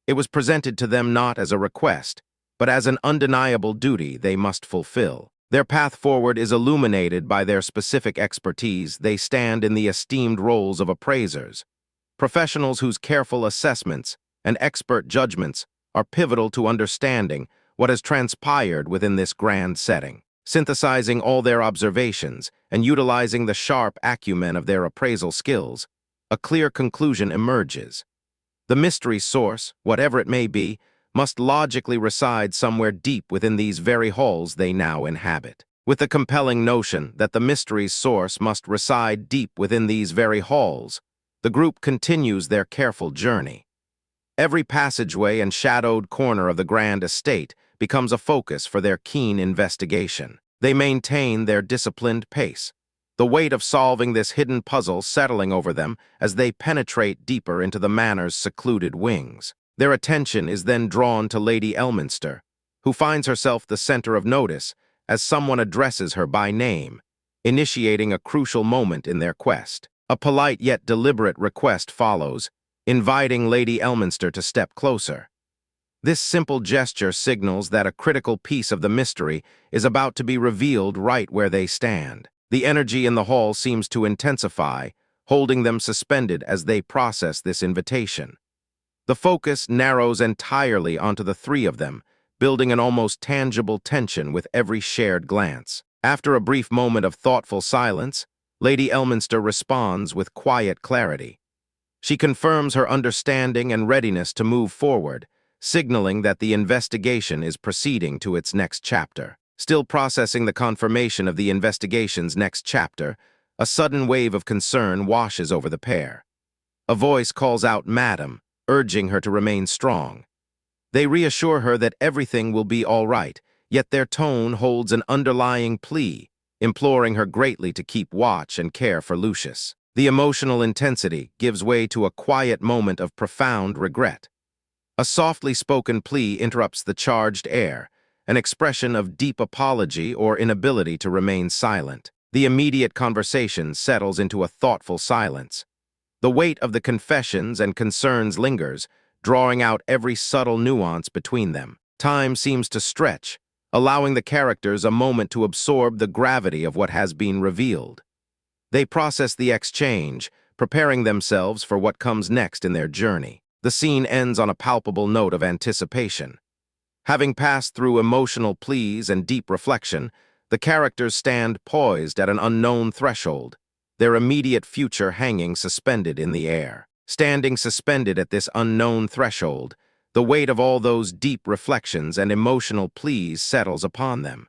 It was presented to them not as a request, but as an undeniable duty they must fulfill. Their path forward is illuminated by their specific expertise. They stand in the esteemed roles of appraisers, professionals whose careful assessments and expert judgments are pivotal to understanding what has transpired within this grand setting. Synthesizing all their observations and utilizing the sharp acumen of their appraisal skills, a clear conclusion emerges. The mystery source, whatever it may be, must logically reside somewhere deep within these very halls they now inhabit. With the compelling notion that the mystery's source must reside deep within these very halls, the group continues their careful journey. Every passageway and shadowed corner of the grand estate becomes a focus for their keen investigation. They maintain their disciplined pace, the weight of solving this hidden puzzle settling over them as they penetrate deeper into the manor's secluded wings. Their attention is then drawn to Lady Elminster, who finds herself the center of notice as someone addresses her by name, initiating a crucial moment in their quest. A polite yet deliberate request follows, inviting Lady Elminster to step closer. This simple gesture signals that a critical piece of the mystery is about to be revealed right where they stand. The energy in the hall seems to intensify, holding them suspended as they process this invitation. The focus narrows entirely onto the three of them, building an almost tangible tension with every shared glance. After a brief moment of thoughtful silence, Lady Elminster responds with quiet clarity. She confirms her understanding and readiness to move forward, signaling that the investigation is proceeding to its next chapter. Still processing the confirmation of the investigation's next chapter, a sudden wave of concern washes over the pair. A voice calls out "Madam," urging her to remain strong. They reassure her that everything will be all right, yet their tone holds an underlying plea, imploring her greatly to keep watch and care for Lucius. The emotional intensity gives way to a quiet moment of profound regret. A softly spoken plea interrupts the charged air, an expression of deep apology or inability to remain silent. The immediate conversation settles into a thoughtful silence. The weight of the confessions and concerns lingers, drawing out every subtle nuance between them. Time seems to stretch, allowing the characters a moment to absorb the gravity of what has been revealed. They process the exchange, preparing themselves for what comes next in their journey. The scene ends on a palpable note of anticipation. Having passed through emotional pleas and deep reflection, the characters stand poised at an unknown threshold, their immediate future hanging suspended in the air. Standing suspended at this unknown threshold, The weight of all those deep reflections and emotional pleas settles upon them.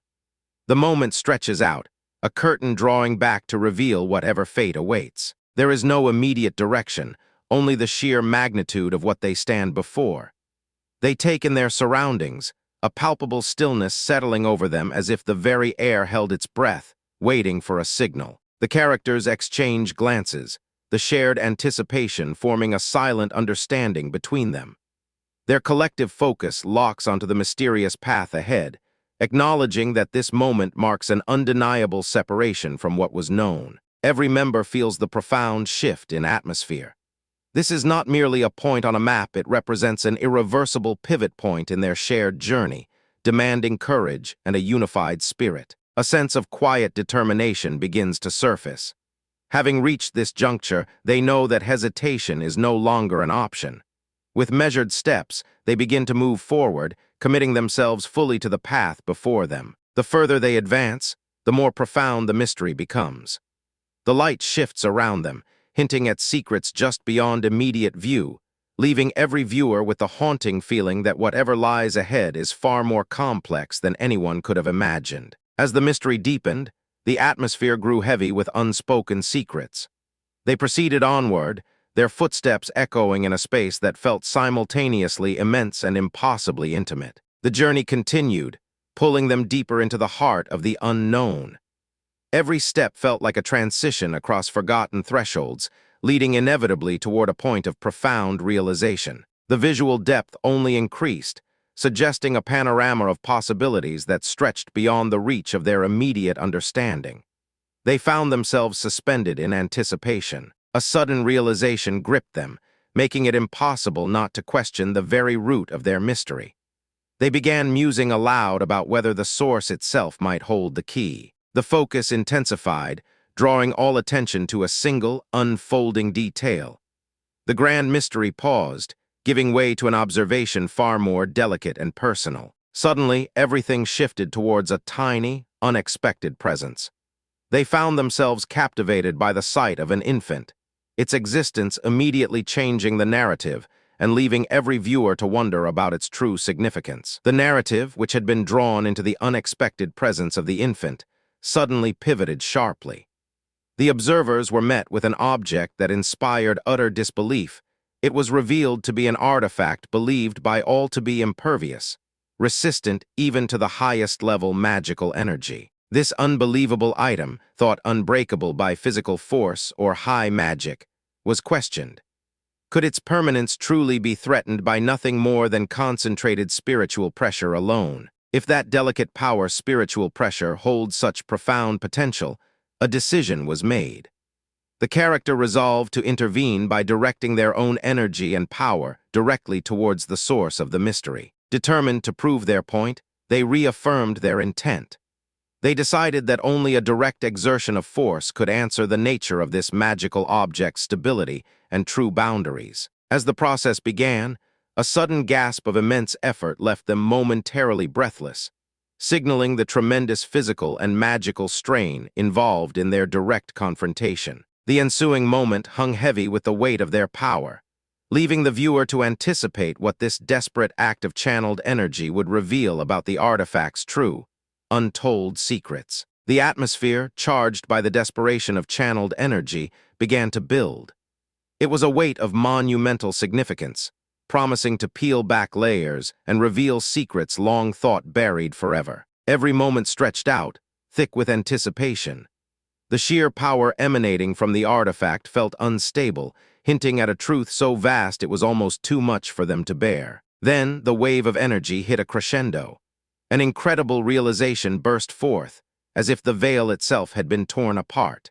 The moment stretches out, a curtain drawing back to reveal whatever fate awaits. There is no immediate direction, only the sheer magnitude of what they stand before. They take in their surroundings, a palpable stillness settling over them as if the very air held its breath, waiting for a signal. The characters exchange glances, the shared anticipation forming a silent understanding between them. Their collective focus locks onto the mysterious path ahead, acknowledging that this moment marks an undeniable separation from what was known. Every member feels the profound shift in atmosphere. This is not merely a point on a map, it represents an irreversible pivot point in their shared journey, demanding courage and a unified spirit. A sense of quiet determination begins to surface. Having reached this juncture, they know that hesitation is no longer an option. With measured steps, they begin to move forward, committing themselves fully to the path before them. The further they advance, the more profound the mystery becomes. The light shifts around them, hinting at secrets just beyond immediate view, leaving every viewer with the haunting feeling that whatever lies ahead is far more complex than anyone could have imagined. As the mystery deepened, the atmosphere grew heavy with unspoken secrets. They proceeded onward, their footsteps echoing in a space that felt simultaneously immense and impossibly intimate. The journey continued, pulling them deeper into the heart of the unknown. Every step felt like a transition across forgotten thresholds, leading inevitably toward a point of profound realization. The visual depth only increased, suggesting a panorama of possibilities that stretched beyond the reach of their immediate understanding. They found themselves suspended in anticipation. A sudden realization gripped them, making it impossible not to question the very root of their mystery. They began musing aloud about whether the source itself might hold the key. The focus intensified, drawing all attention to a single, unfolding detail. The grand mystery paused, giving way to an observation far more delicate and personal. Suddenly, everything shifted towards a tiny, unexpected presence. They found themselves captivated by the sight of an infant, its existence immediately changing the narrative and leaving every viewer to wonder about its true significance. The narrative, which had been drawn into the unexpected presence of the infant, suddenly pivoted sharply. The observers were met with an object that inspired utter disbelief. It was revealed to be an artifact believed by all to be impervious, resistant even to the highest-level magical energy. This unbelievable item, thought unbreakable by physical force or high magic, was questioned. Could its permanence truly be threatened by nothing more than concentrated spiritual pressure alone? If that delicate power, spiritual pressure, holds such profound potential, a decision was made. The character resolved to intervene by directing their own energy and power directly towards the source of the mystery. Determined to prove their point, they reaffirmed their intent. They decided that only a direct exertion of force could answer the nature of this magical object's stability and true boundaries. As the process began, a sudden gasp of immense effort left them momentarily breathless, signaling the tremendous physical and magical strain involved in their direct confrontation. The ensuing moment hung heavy with the weight of their power, leaving the viewer to anticipate what this desperate act of channeled energy would reveal about the artifact's true, untold secrets. The atmosphere, charged by the desperation of channeled energy, began to build. It was a weight of monumental significance, promising to peel back layers and reveal secrets long thought buried forever. Every moment stretched out, thick with anticipation. The sheer power emanating from the artifact felt unstable, hinting at a truth so vast it was almost too much for them to bear. Then, the wave of energy hit a crescendo. An incredible realization burst forth, as if the veil itself had been torn apart.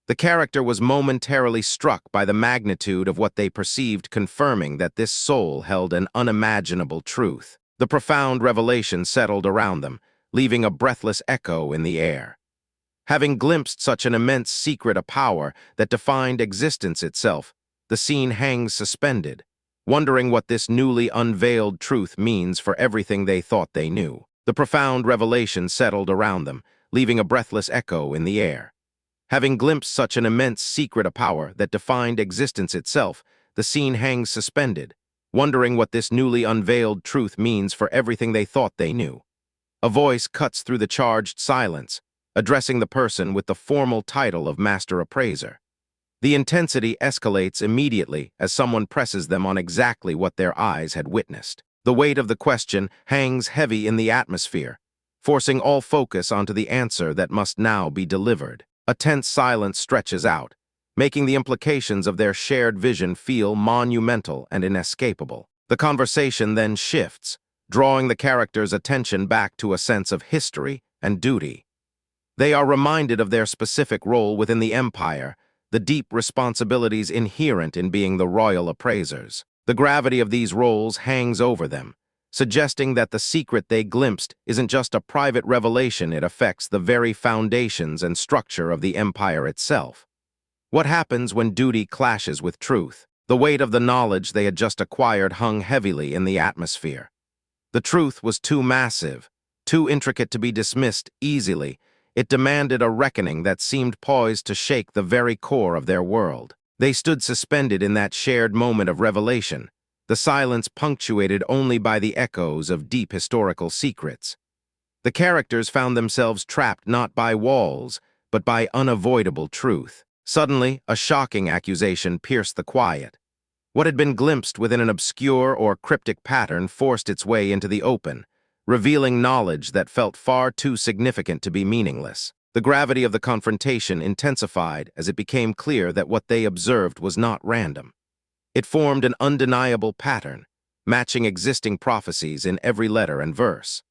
The character was momentarily struck by the magnitude of what they perceived, confirming that this soul held an unimaginable truth. The profound revelation settled around them, leaving a breathless echo in the air. Having glimpsed such an immense secret, a power that defined existence itself, the scene hangs suspended, wondering what this newly unveiled truth means for everything they thought they knew. The profound revelation settled around them, leaving a breathless echo in the air. Having glimpsed such an immense secret, a power that defined existence itself, the scene hangs suspended, wondering what this newly unveiled truth means for everything they thought they knew. A voice cuts through the charged silence, addressing the person with the formal title of Master Appraiser. The intensity escalates immediately as someone presses them on exactly what their eyes had witnessed. The weight of the question hangs heavy in the atmosphere, forcing all focus onto the answer that must now be delivered. A tense silence stretches out, making the implications of their shared vision feel monumental and inescapable. The conversation then shifts, drawing the characters' attention back to a sense of history and duty. They are reminded of their specific role within the Empire, the deep responsibilities inherent in being the royal appraisers. The gravity of these roles hangs over them, suggesting that the secret they glimpsed isn't just a private revelation, it affects the very foundations and structure of the Empire itself. What happens when duty clashes with truth? The weight of the knowledge they had just acquired hung heavily in the atmosphere. The truth was too massive, too intricate to be dismissed easily. It demanded a reckoning that seemed poised to shake the very core of their world. They stood suspended in that shared moment of revelation, the silence punctuated only by the echoes of deep historical secrets. The characters found themselves trapped not by walls, but by unavoidable truth. Suddenly, a shocking accusation pierced the quiet. What had been glimpsed within an obscure or cryptic pattern forced its way into the open, revealing knowledge that felt far too significant to be meaningless. The gravity of the confrontation intensified as it became clear that what they observed was not random. It formed an undeniable pattern, matching existing prophecies in every letter and verse.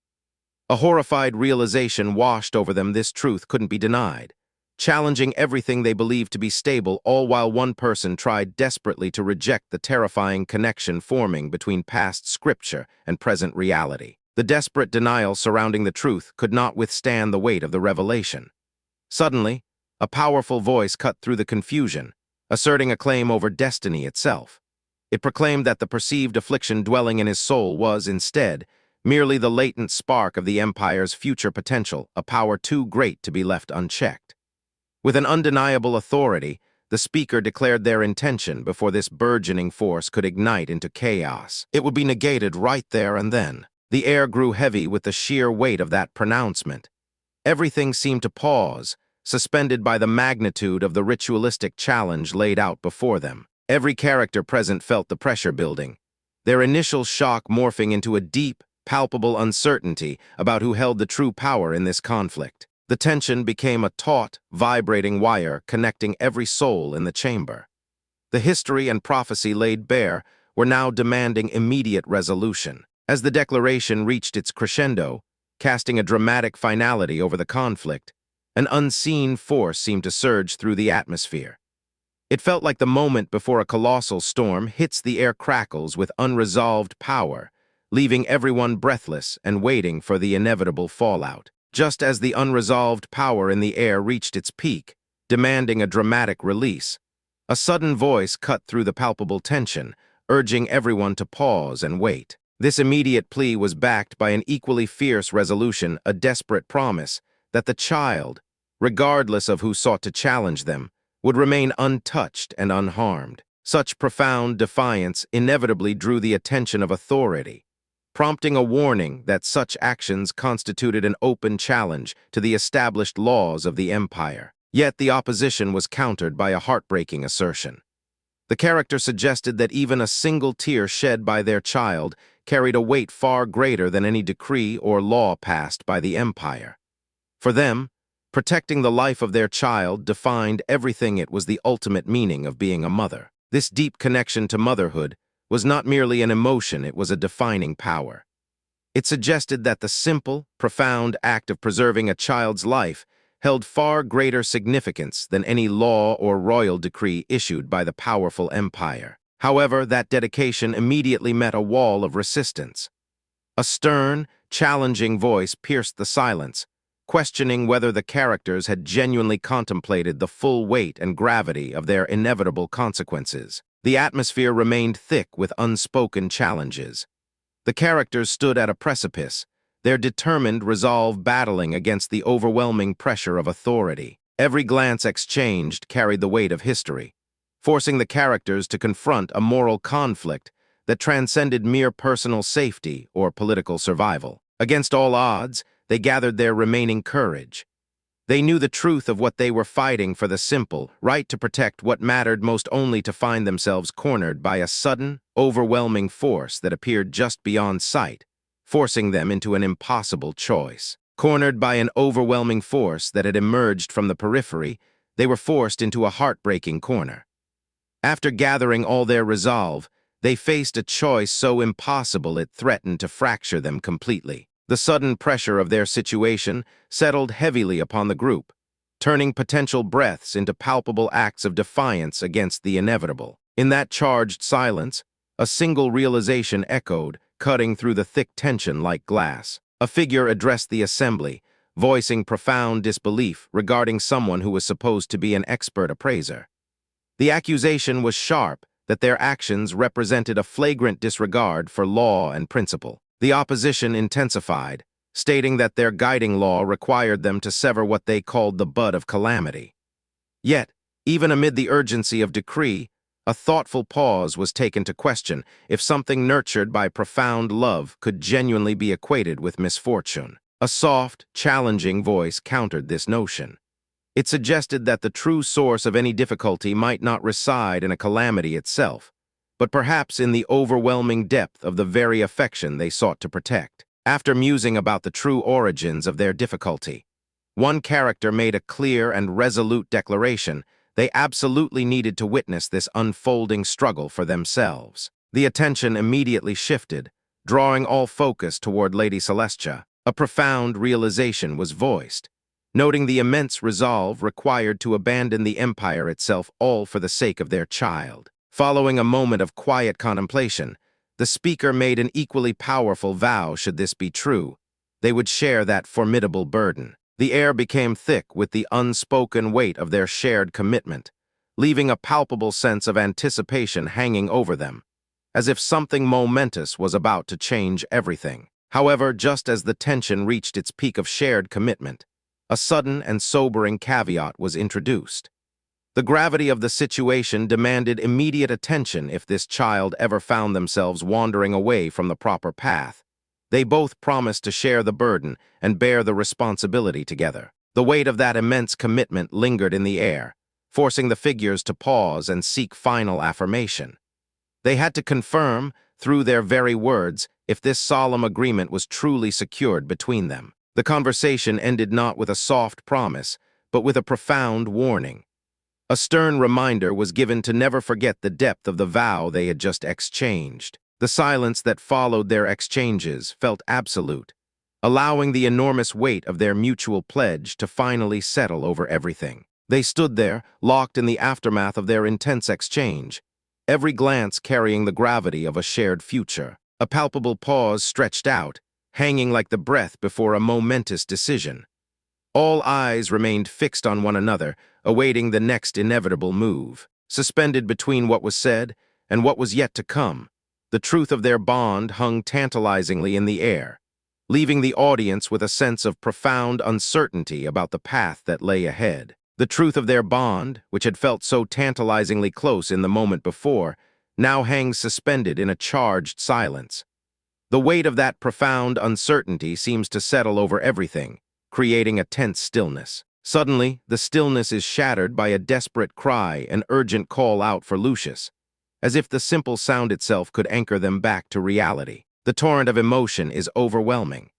A horrified realization washed over them. This truth couldn't be denied, challenging everything they believed to be stable, all while one person tried desperately to reject the terrifying connection forming between past scripture and present reality. The desperate denial surrounding the truth could not withstand the weight of the revelation. Suddenly, a powerful voice cut through the confusion, asserting a claim over destiny itself. It proclaimed that the perceived affliction dwelling in his soul was, instead, merely the latent spark of the Empire's future potential, a power too great to be left unchecked. With an undeniable authority, the speaker declared their intention before this burgeoning force could ignite into chaos. It would be negated right there and then. The air grew heavy with the sheer weight of that pronouncement. Everything seemed to pause, suspended by the magnitude of the ritualistic challenge laid out before them. Every character present felt the pressure building, their initial shock morphing into a deep, palpable uncertainty about who held the true power in this conflict. The tension became a taut, vibrating wire connecting every soul in the chamber. The history and prophecy laid bare were now demanding immediate resolution. As the declaration reached its crescendo, casting a dramatic finality over the conflict, an unseen force seemed to surge through the atmosphere. It felt like the moment before a colossal storm hits the air crackles with unresolved power, leaving everyone breathless and waiting for the inevitable fallout. Just as the unresolved power in the air reached its peak, demanding a dramatic release, a sudden voice cut through the palpable tension, urging everyone to pause and wait. This immediate plea was backed by an equally fierce resolution, a desperate promise that the child, regardless of who sought to challenge them, would remain untouched and unharmed. Such profound defiance inevitably drew the attention of authority, prompting a warning that such actions constituted an open challenge to the established laws of the Empire. Yet the opposition was countered by a heartbreaking assertion. The character suggested that even a single tear shed by their child carried a weight far greater than any decree or law passed by the Empire. For them, protecting the life of their child defined everything. It was the ultimate meaning of being a mother. This deep connection to motherhood was not merely an emotion, it was a defining power. It suggested that the simple, profound act of preserving a child's life held far greater significance than any law or royal decree issued by the powerful Empire. However, that dedication immediately met a wall of resistance. A stern, challenging voice pierced the silence, questioning whether the characters had genuinely contemplated the full weight and gravity of their inevitable consequences. The atmosphere remained thick with unspoken challenges. The characters stood at a precipice, their determined resolve battling against the overwhelming pressure of authority. Every glance exchanged carried the weight of history, forcing the characters to confront a moral conflict that transcended mere personal safety or political survival. Against all odds, they gathered their remaining courage. They knew the truth of what they were fighting for, the simple right to protect what mattered most, only to find themselves cornered by a sudden, overwhelming force that appeared just beyond sight, forcing them into an impossible choice. Cornered by an overwhelming force that had emerged from the periphery, they were forced into a heartbreaking corner. After gathering all their resolve, they faced a choice so impossible it threatened to fracture them completely. The sudden pressure of their situation settled heavily upon the group, turning potential breaths into palpable acts of defiance against the inevitable. In that charged silence, a single realization echoed, cutting through the thick tension like glass. A figure addressed the assembly, voicing profound disbelief regarding someone who was supposed to be an expert appraiser. The accusation was sharp that their actions represented a flagrant disregard for law and principle. The opposition intensified, stating that their guiding law required them to sever what they called the bud of calamity. Yet, even amid the urgency of decree, a thoughtful pause was taken to question if something nurtured by profound love could genuinely be equated with misfortune. A soft, challenging voice countered this notion. It suggested that the true source of any difficulty might not reside in a calamity itself, but perhaps in the overwhelming depth of the very affection they sought to protect. After musing about the true origins of their difficulty, one character made a clear and resolute declaration: they absolutely needed to witness this unfolding struggle for themselves. The attention immediately shifted, drawing all focus toward Lady Celestia. A profound realization was voiced, noting the immense resolve required to abandon the empire itself, all for the sake of their child. Following a moment of quiet contemplation, the speaker made an equally powerful vow. Should this be true, they would share that formidable burden. The air became thick with the unspoken weight of their shared commitment, leaving a palpable sense of anticipation hanging over them, as if something momentous was about to change everything. However, just as the tension reached its peak of shared commitment, a sudden and sobering caveat was introduced. The gravity of the situation demanded immediate attention if this child ever found themselves wandering away from the proper path. They both promised to share the burden and bear the responsibility together. The weight of that immense commitment lingered in the air, forcing the figures to pause and seek final affirmation. They had to confirm, through their very words, if this solemn agreement was truly secured between them. The conversation ended not with a soft promise, but with a profound warning. A stern reminder was given to never forget the depth of the vow they had just exchanged. The silence that followed their exchanges felt absolute, allowing the enormous weight of their mutual pledge to finally settle over everything. They stood there, locked in the aftermath of their intense exchange, every glance carrying the gravity of a shared future. A palpable pause stretched out, hanging like the breath before a momentous decision. All eyes remained fixed on one another, awaiting the next inevitable move. Suspended between what was said and what was yet to come, the truth of their bond hung tantalizingly in the air, leaving the audience with a sense of profound uncertainty about the path that lay ahead. The truth of their bond, which had felt so tantalizingly close in the moment before, now hangs suspended in a charged silence. The weight of that profound uncertainty seems to settle over everything, creating a tense stillness. Suddenly, the stillness is shattered by a desperate cry, an urgent call out for Lucius, as if the simple sound itself could anchor them back to reality. The torrent of emotion is overwhelming.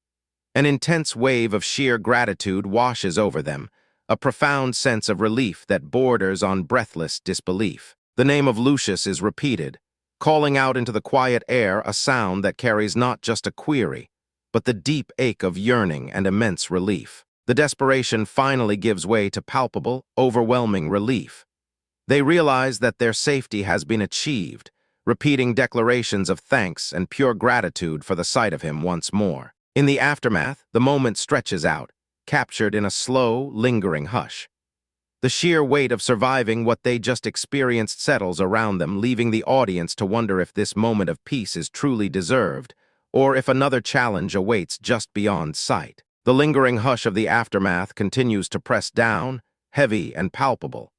An intense wave of sheer gratitude washes over them, a profound sense of relief that borders on breathless disbelief. The name of Lucius is repeated, calling out into the quiet air a sound that carries not just a query, but the deep ache of yearning and immense relief. The desperation finally gives way to palpable, overwhelming relief. They realize that their safety has been achieved, repeating declarations of thanks and pure gratitude for the sight of him once more. In the aftermath, the moment stretches out, captured in a slow, lingering hush. The sheer weight of surviving what they just experienced settles around them, leaving the audience to wonder if this moment of peace is truly deserved, or if another challenge awaits just beyond sight. The lingering hush of the aftermath continues to press down, heavy and palpable.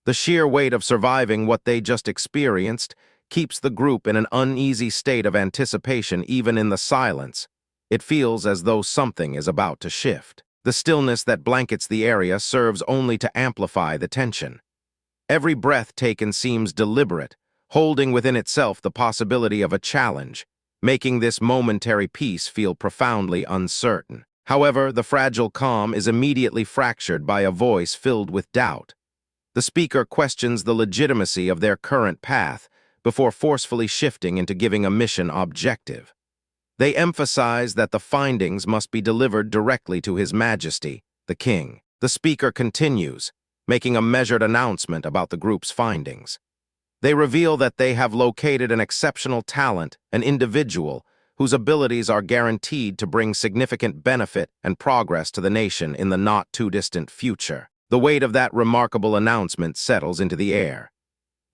The sheer weight of surviving what they just experienced keeps the group in an uneasy state of anticipation even in the silence. It feels as though something is about to shift. The stillness that blankets the area serves only to amplify the tension. Every breath taken seems deliberate, holding within itself the possibility of a challenge, making this momentary peace feel profoundly uncertain. However, the fragile calm is immediately fractured by a voice filled with doubt. The speaker questions the legitimacy of their current path before forcefully shifting into giving a mission objective. They emphasize that the findings must be delivered directly to His Majesty, the King. The speaker continues, making a measured announcement about the group's findings. They reveal that they have located an exceptional talent, an individual, whose abilities are guaranteed to bring significant benefit and progress to the nation in the not-too-distant future. The weight of that remarkable announcement settles into the air.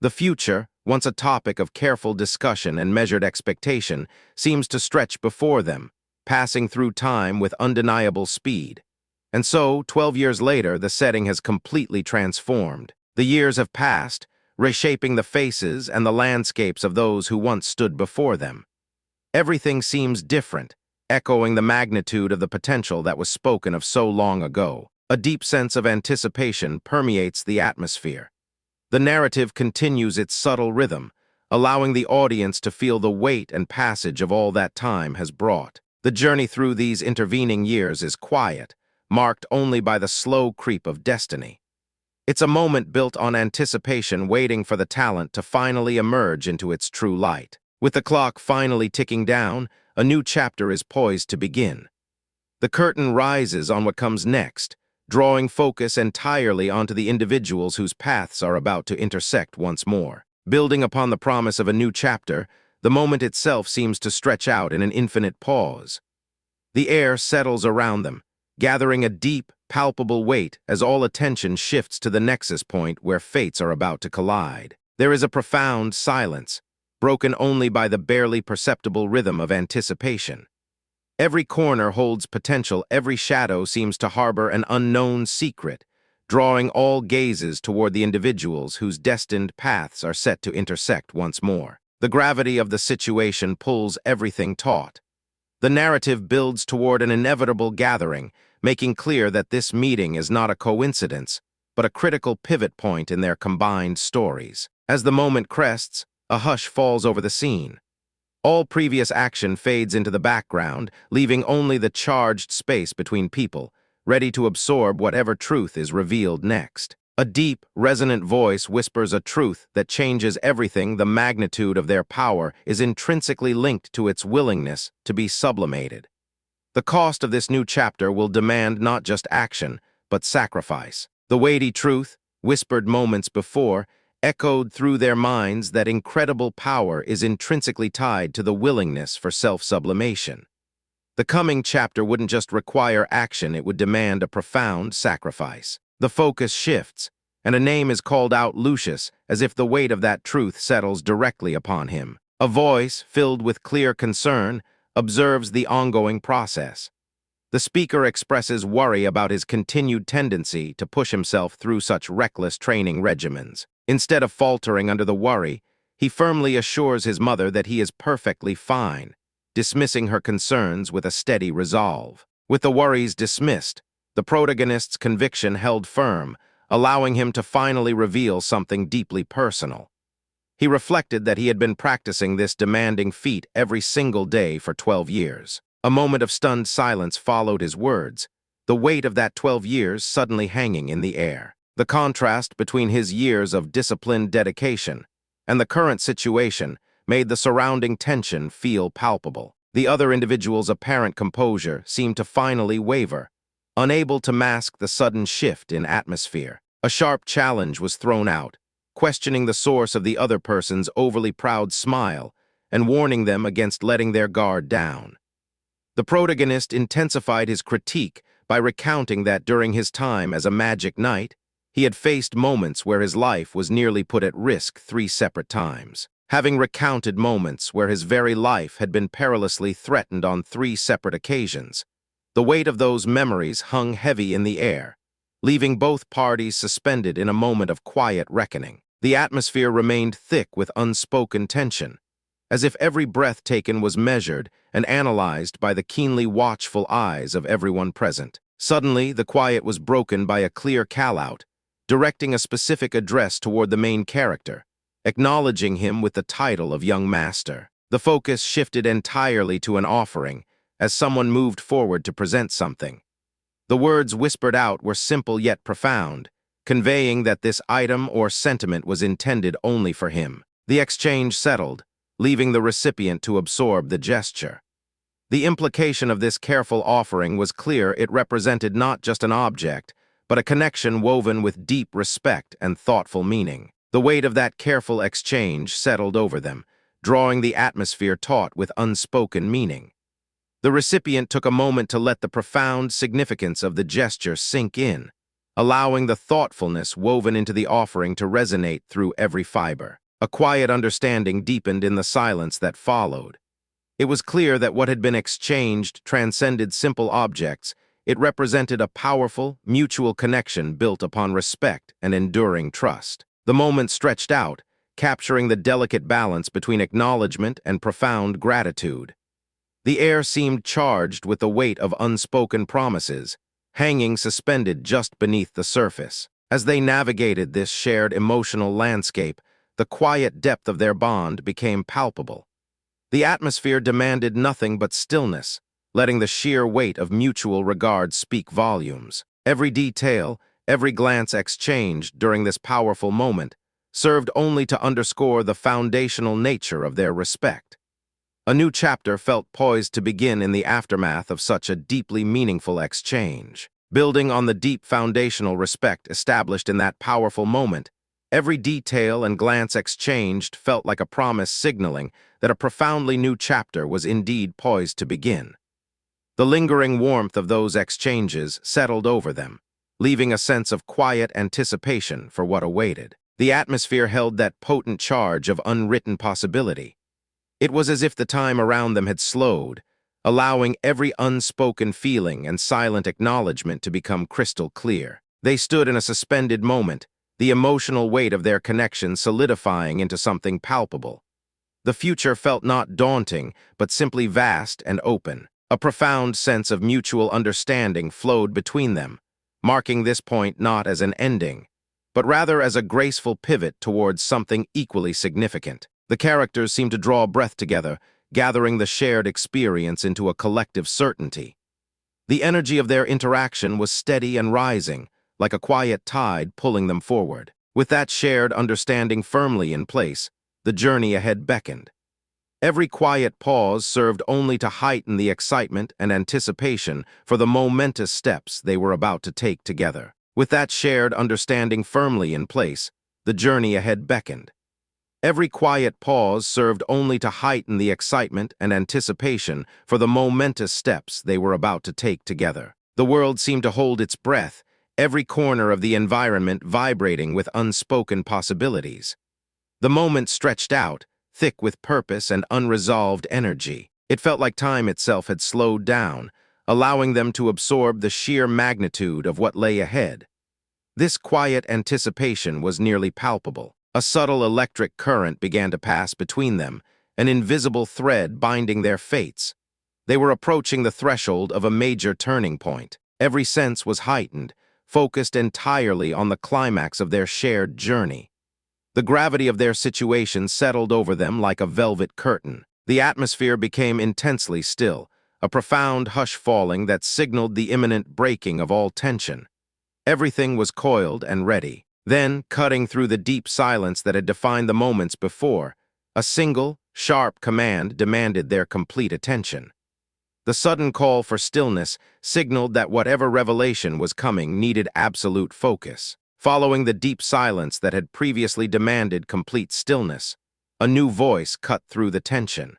The future, once a topic of careful discussion and measured expectation, seems to stretch before them, passing through time with undeniable speed. And so, 12 years later, the setting has completely transformed. The years have passed, reshaping the faces and the landscapes of those who once stood before them. Everything seems different, echoing the magnitude of the potential that was spoken of so long ago. A deep sense of anticipation permeates the atmosphere. The narrative continues its subtle rhythm, allowing the audience to feel the weight and passage of all that time has brought. The journey through these intervening years is quiet, marked only by the slow creep of destiny. It's a moment built on anticipation, waiting for the talent to finally emerge into its true light. With the clock finally ticking down, a new chapter is poised to begin. The curtain rises on what comes next, drawing focus entirely onto the individuals whose paths are about to intersect once more. Building upon the promise of a new chapter, the moment itself seems to stretch out in an infinite pause. The air settles around them, gathering a deep, palpable weight as all attention shifts to the nexus point where fates are about to collide. There is a profound silence, broken only by the barely perceptible rhythm of anticipation. Every corner holds potential, every shadow seems to harbor an unknown secret, drawing all gazes toward the individuals whose destined paths are set to intersect once more. The gravity of the situation pulls everything taut. The narrative builds toward an inevitable gathering, making clear that this meeting is not a coincidence, but a critical pivot point in their combined stories. As the moment crests, a hush falls over the scene. All previous action fades into the background, leaving only the charged space between people, ready to absorb whatever truth is revealed next. A deep, resonant voice whispers a truth that changes everything. The magnitude of their power is intrinsically linked to its willingness to be sublimated. The cost of this new chapter will demand not just action, but sacrifice. The weighty truth, whispered moments before, echoed through their minds that incredible power is intrinsically tied to the willingness for self-sublimation. The coming chapter wouldn't just require action, it would demand a profound sacrifice. The focus shifts, and a name is called out: Lucius, as if the weight of that truth settles directly upon him. A voice, filled with clear concern, observes the ongoing process. The speaker expresses worry about his continued tendency to push himself through such reckless training regimens. Instead of faltering under the worry, he firmly assures his mother that he is perfectly fine, dismissing her concerns with a steady resolve. With the worries dismissed, the protagonist's conviction held firm, allowing him to finally reveal something deeply personal. He reflected that he had been practicing this demanding feat every single day for 12 years. A moment of stunned silence followed his words, the weight of that 12 years suddenly hanging in the air. The contrast between his years of disciplined dedication and the current situation made the surrounding tension feel palpable. The other individual's apparent composure seemed to finally waver, unable to mask the sudden shift in atmosphere. A sharp challenge was thrown out, questioning the source of the other person's overly proud smile and warning them against letting their guard down. The protagonist intensified his critique by recounting that during his time as a magic knight, he had faced moments where his life was nearly put at risk 3 separate times. Having recounted moments where his very life had been perilously threatened on 3 separate occasions, the weight of those memories hung heavy in the air, leaving both parties suspended in a moment of quiet reckoning. The atmosphere remained thick with unspoken tension, as if every breath taken was measured and analyzed by the keenly watchful eyes of everyone present. Suddenly, the quiet was broken by a clear call-out, directing a specific address toward the main character, acknowledging him with the title of Young Master. The focus shifted entirely to an offering, as someone moved forward to present something. The words whispered out were simple yet profound, conveying that this item or sentiment was intended only for him. The exchange settled, leaving the recipient to absorb the gesture. The implication of this careful offering was clear. It represented not just an object, but a connection woven with deep respect and thoughtful meaning. The weight of that careful exchange settled over them, drawing the atmosphere taut with unspoken meaning. The recipient took a moment to let the profound significance of the gesture sink in, allowing the thoughtfulness woven into the offering to resonate through every fiber. A quiet understanding deepened in the silence that followed. It was clear that what had been exchanged transcended simple objects. It represented a powerful, mutual connection built upon respect and enduring trust. The moment stretched out, capturing the delicate balance between acknowledgement and profound gratitude. The air seemed charged with the weight of unspoken promises, hanging suspended just beneath the surface. As they navigated this shared emotional landscape, the quiet depth of their bond became palpable. The atmosphere demanded nothing but stillness, letting the sheer weight of mutual regard speak volumes. Every detail, every glance exchanged during this powerful moment served only to underscore the foundational nature of their respect. A new chapter felt poised to begin in the aftermath of such a deeply meaningful exchange. Building on the deep foundational respect established in that powerful moment, every detail and glance exchanged felt like a promise signaling that a profoundly new chapter was indeed poised to begin. The lingering warmth of those exchanges settled over them, leaving a sense of quiet anticipation for what awaited. The atmosphere held that potent charge of unwritten possibility. It was as if the time around them had slowed, allowing every unspoken feeling and silent acknowledgement to become crystal clear. They stood in a suspended moment, the emotional weight of their connection solidifying into something palpable. The future felt not daunting, but simply vast and open. A profound sense of mutual understanding flowed between them, marking this point not as an ending, but rather as a graceful pivot towards something equally significant. The characters seemed to draw breath together, gathering the shared experience into a collective certainty. The energy of their interaction was steady and rising, like a quiet tide pulling them forward. With that shared understanding firmly in place, the journey ahead beckoned. Every quiet pause served only to heighten the excitement and anticipation for the momentous steps they were about to take together. With that shared understanding firmly in place, the journey ahead beckoned. Every quiet pause served only to heighten the excitement and anticipation for the momentous steps they were about to take together. The world seemed to hold its breath, every corner of the environment vibrating with unspoken possibilities. The moment stretched out, thick with purpose and unresolved energy. It felt like time itself had slowed down, allowing them to absorb the sheer magnitude of what lay ahead. This quiet anticipation was nearly palpable. A subtle electric current began to pass between them, an invisible thread binding their fates. They were approaching the threshold of a major turning point. Every sense was heightened, focused entirely on the climax of their shared journey. The gravity of their situation settled over them like a velvet curtain. The atmosphere became intensely still, a profound hush falling that signaled the imminent breaking of all tension. Everything was coiled and ready. Then, cutting through the deep silence that had defined the moments before, a single, sharp command demanded their complete attention. The sudden call for stillness signaled that whatever revelation was coming needed absolute focus. Following the deep silence that had previously demanded complete stillness, a new voice cut through the tension.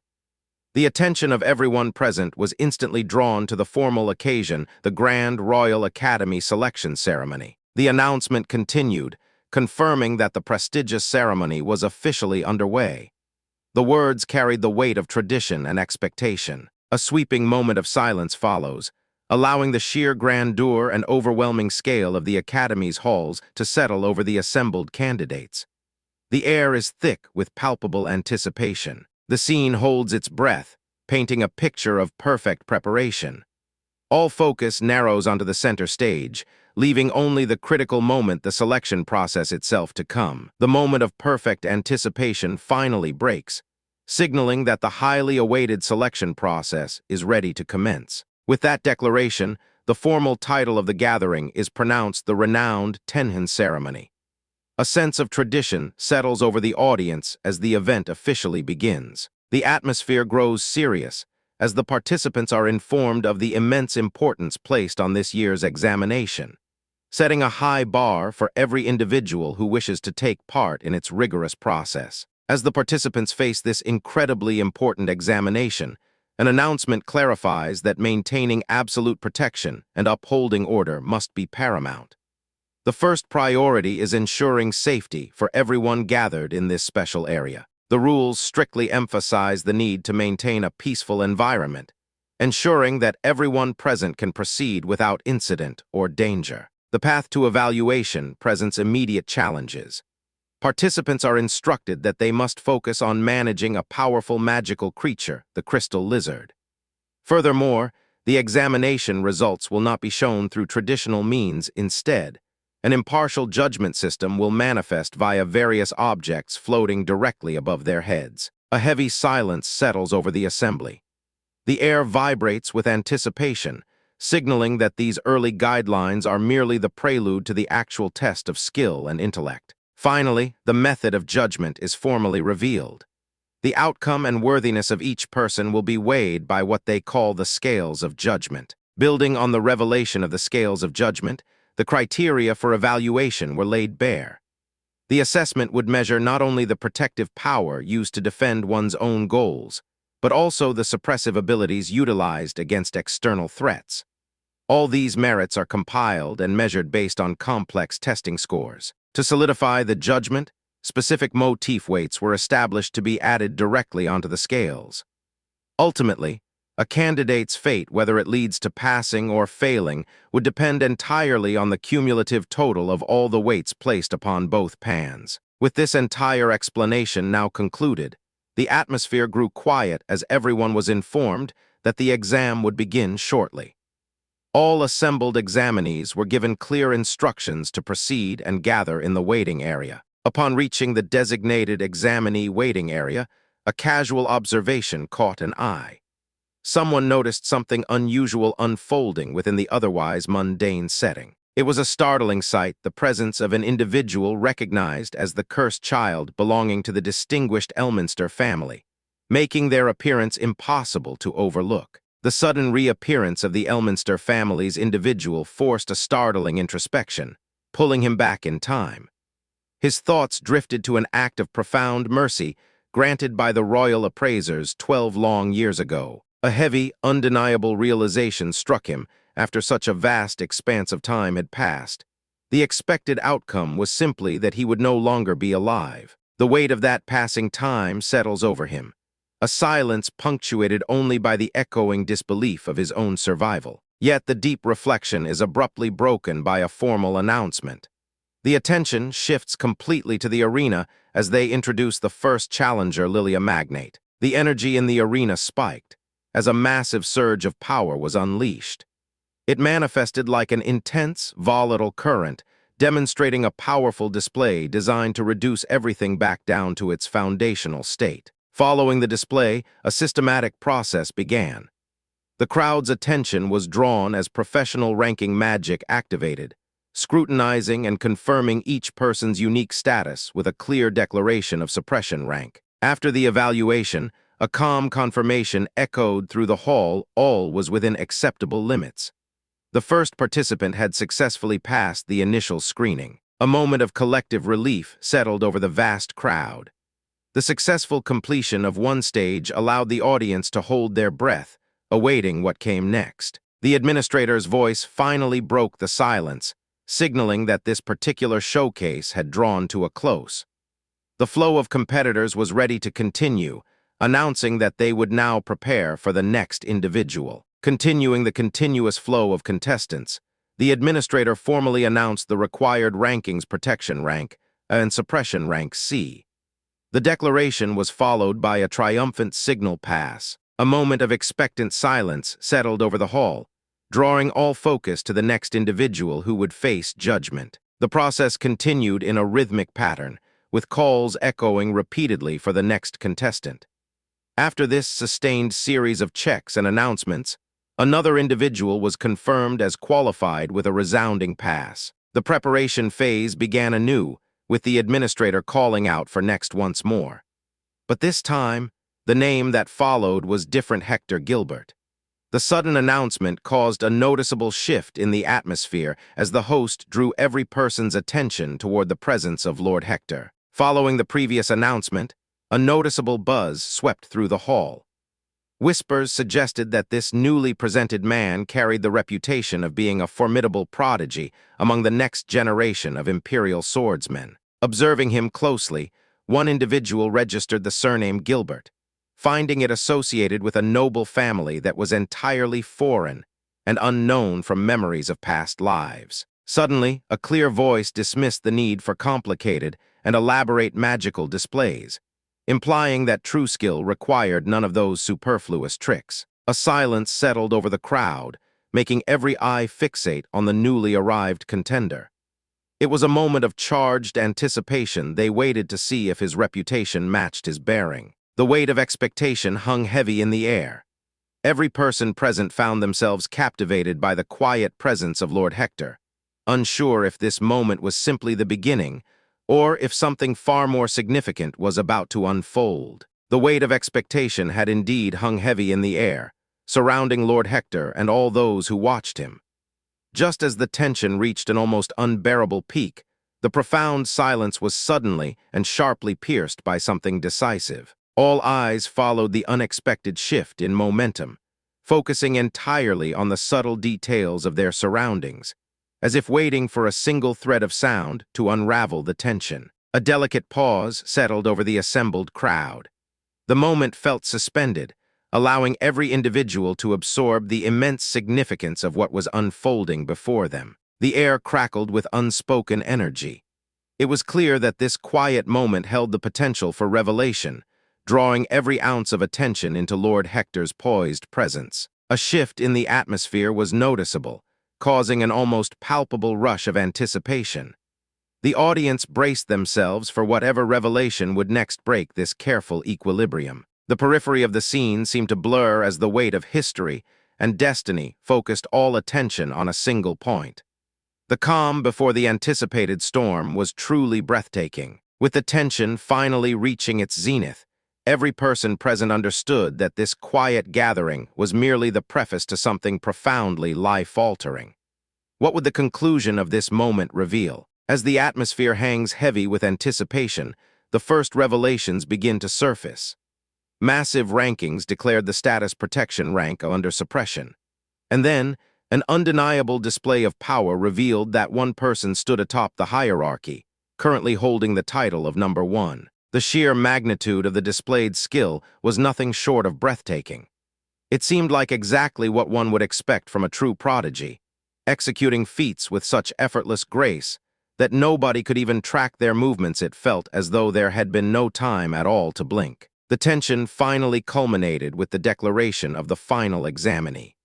The attention of everyone present was instantly drawn to the formal occasion, the Grand Royal Academy selection ceremony. The announcement continued, confirming that the prestigious ceremony was officially underway. The words carried the weight of tradition and expectation. A sweeping moment of silence follows, allowing the sheer grandeur and overwhelming scale of the Academy's halls to settle over the assembled candidates. The air is thick with palpable anticipation. The scene holds its breath, painting a picture of perfect preparation. All focus narrows onto the center stage, leaving only the critical moment, the selection process itself, to come. The moment of perfect anticipation finally breaks, signaling that the highly awaited selection process is ready to commence. With that declaration, the formal title of the gathering is pronounced the renowned Tenhin ceremony. A sense of tradition settles over the audience as the event officially begins. The atmosphere grows serious as the participants are informed of the immense importance placed on this year's examination, setting a high bar for every individual who wishes to take part in its rigorous process. As the participants face this incredibly important examination, an announcement clarifies that maintaining absolute protection and upholding order must be paramount. The first priority is ensuring safety for everyone gathered in this special area. The rules strictly emphasize the need to maintain a peaceful environment, ensuring that everyone present can proceed without incident or danger. The path to evaluation presents immediate challenges. Participants are instructed that they must focus on managing a powerful magical creature, the crystal lizard. Furthermore, the examination results will not be shown through traditional means. Instead, an impartial judgment system will manifest via various objects floating directly above their heads. A heavy silence settles over the assembly. The air vibrates with anticipation, signaling that these early guidelines are merely the prelude to the actual test of skill and intellect. Finally, the method of judgment is formally revealed. The outcome and worthiness of each person will be weighed by what they call the scales of judgment. Building on the revelation of the scales of judgment, the criteria for evaluation were laid bare. The assessment would measure not only the protective power used to defend one's own goals, but also the suppressive abilities utilized against external threats. All these merits are compiled and measured based on complex testing scores. To solidify the judgment, specific motif weights were established to be added directly onto the scales. Ultimately, a candidate's fate, whether it leads to passing or failing, would depend entirely on the cumulative total of all the weights placed upon both pans. With this entire explanation now concluded, the atmosphere grew quiet as everyone was informed that the exam would begin shortly. All assembled examinees were given clear instructions to proceed and gather in the waiting area. Upon reaching the designated examinee waiting area, a casual observation caught an eye. Someone noticed something unusual unfolding within the otherwise mundane setting. It was a startling sight, the presence of an individual recognized as the cursed child belonging to the distinguished Elminster family, making their appearance impossible to overlook. The sudden reappearance of the Elminster family's individual forced a startling introspection, pulling him back in time. His thoughts drifted to an act of profound mercy granted by the royal appraisers 12 long years ago. A heavy, undeniable realization struck him after such a vast expanse of time had passed. The expected outcome was simply that he would no longer be alive. The weight of that passing time settles over him, a silence punctuated only by the echoing disbelief of his own survival. Yet the deep reflection is abruptly broken by a formal announcement. The attention shifts completely to the arena as they introduce the first challenger, Lilia Magnate. The energy in the arena spiked as a massive surge of power was unleashed. It manifested like an intense, volatile current, demonstrating a powerful display designed to reduce everything back down to its foundational state. Following the display, a systematic process began. The crowd's attention was drawn as professional ranking magic activated, scrutinizing and confirming each person's unique status with a clear declaration of suppression rank. After the evaluation, a calm confirmation echoed through the hall. All was within acceptable limits. The first participant had successfully passed the initial screening. A moment of collective relief settled over the vast crowd. The successful completion of one stage allowed the audience to hold their breath, awaiting what came next. The administrator's voice finally broke the silence, signaling that this particular showcase had drawn to a close. The flow of competitors was ready to continue, announcing that they would now prepare for the next individual. Continuing the continuous flow of contestants, the administrator formally announced the required rankings protection rank, and suppression rank C. The declaration was followed by a triumphant signal pass. A moment of expectant silence settled over the hall, drawing all focus to the next individual who would face judgment. The process continued in a rhythmic pattern, with calls echoing repeatedly for the next contestant. After this sustained series of checks and announcements, another individual was confirmed as qualified with a resounding pass. The preparation phase began anew, with the administrator calling out for next once more. But this time, the name that followed was different Hector Gilbert. The sudden announcement caused a noticeable shift in the atmosphere as the host drew every person's attention toward the presence of Lord Hector. Following the previous announcement, a noticeable buzz swept through the hall. Whispers suggested that this newly presented man carried the reputation of being a formidable prodigy among the next generation of imperial swordsmen. Observing him closely, one individual registered the surname Gilbert, finding it associated with a noble family that was entirely foreign and unknown from memories of past lives. Suddenly, a clear voice dismissed the need for complicated and elaborate magical displays, implying that true skill required none of those superfluous tricks. A silence settled over the crowd, making every eye fixate on the newly arrived contender. It was a moment of charged anticipation. They waited to see if his reputation matched his bearing. The weight of expectation hung heavy in the air. Every person present found themselves captivated by the quiet presence of Lord Hector, unsure if this moment was simply the beginning or if something far more significant was about to unfold. The weight of expectation had indeed hung heavy in the air, surrounding Lord Hector and all those who watched him. Just as the tension reached an almost unbearable peak, the profound silence was suddenly and sharply pierced by something decisive. All eyes followed the unexpected shift in momentum, focusing entirely on the subtle details of their surroundings, as if waiting for a single thread of sound to unravel the tension. A delicate pause settled over the assembled crowd. The moment felt suspended, allowing every individual to absorb the immense significance of what was unfolding before them. The air crackled with unspoken energy. It was clear that this quiet moment held the potential for revelation, drawing every ounce of attention into Lord Hector's poised presence. A shift in the atmosphere was noticeable, causing an almost palpable rush of anticipation. The audience braced themselves for whatever revelation would next break this careful equilibrium. The periphery of the scene seemed to blur as the weight of history and destiny focused all attention on a single point. The calm before the anticipated storm was truly breathtaking. With the tension finally reaching its zenith, every person present understood that this quiet gathering was merely the preface to something profoundly life-altering. What would the conclusion of this moment reveal? As the atmosphere hangs heavy with anticipation, the first revelations begin to surface. Massive rankings declared the status protection rank under suppression. And then, an undeniable display of power revealed that one person stood atop the hierarchy, currently holding the title of number 1. The sheer magnitude of the displayed skill was nothing short of breathtaking. It seemed like exactly what one would expect from a true prodigy, executing feats with such effortless grace that nobody could even track their movements. It felt as though there had been no time at all to blink. The tension finally culminated with the declaration of the final examinee.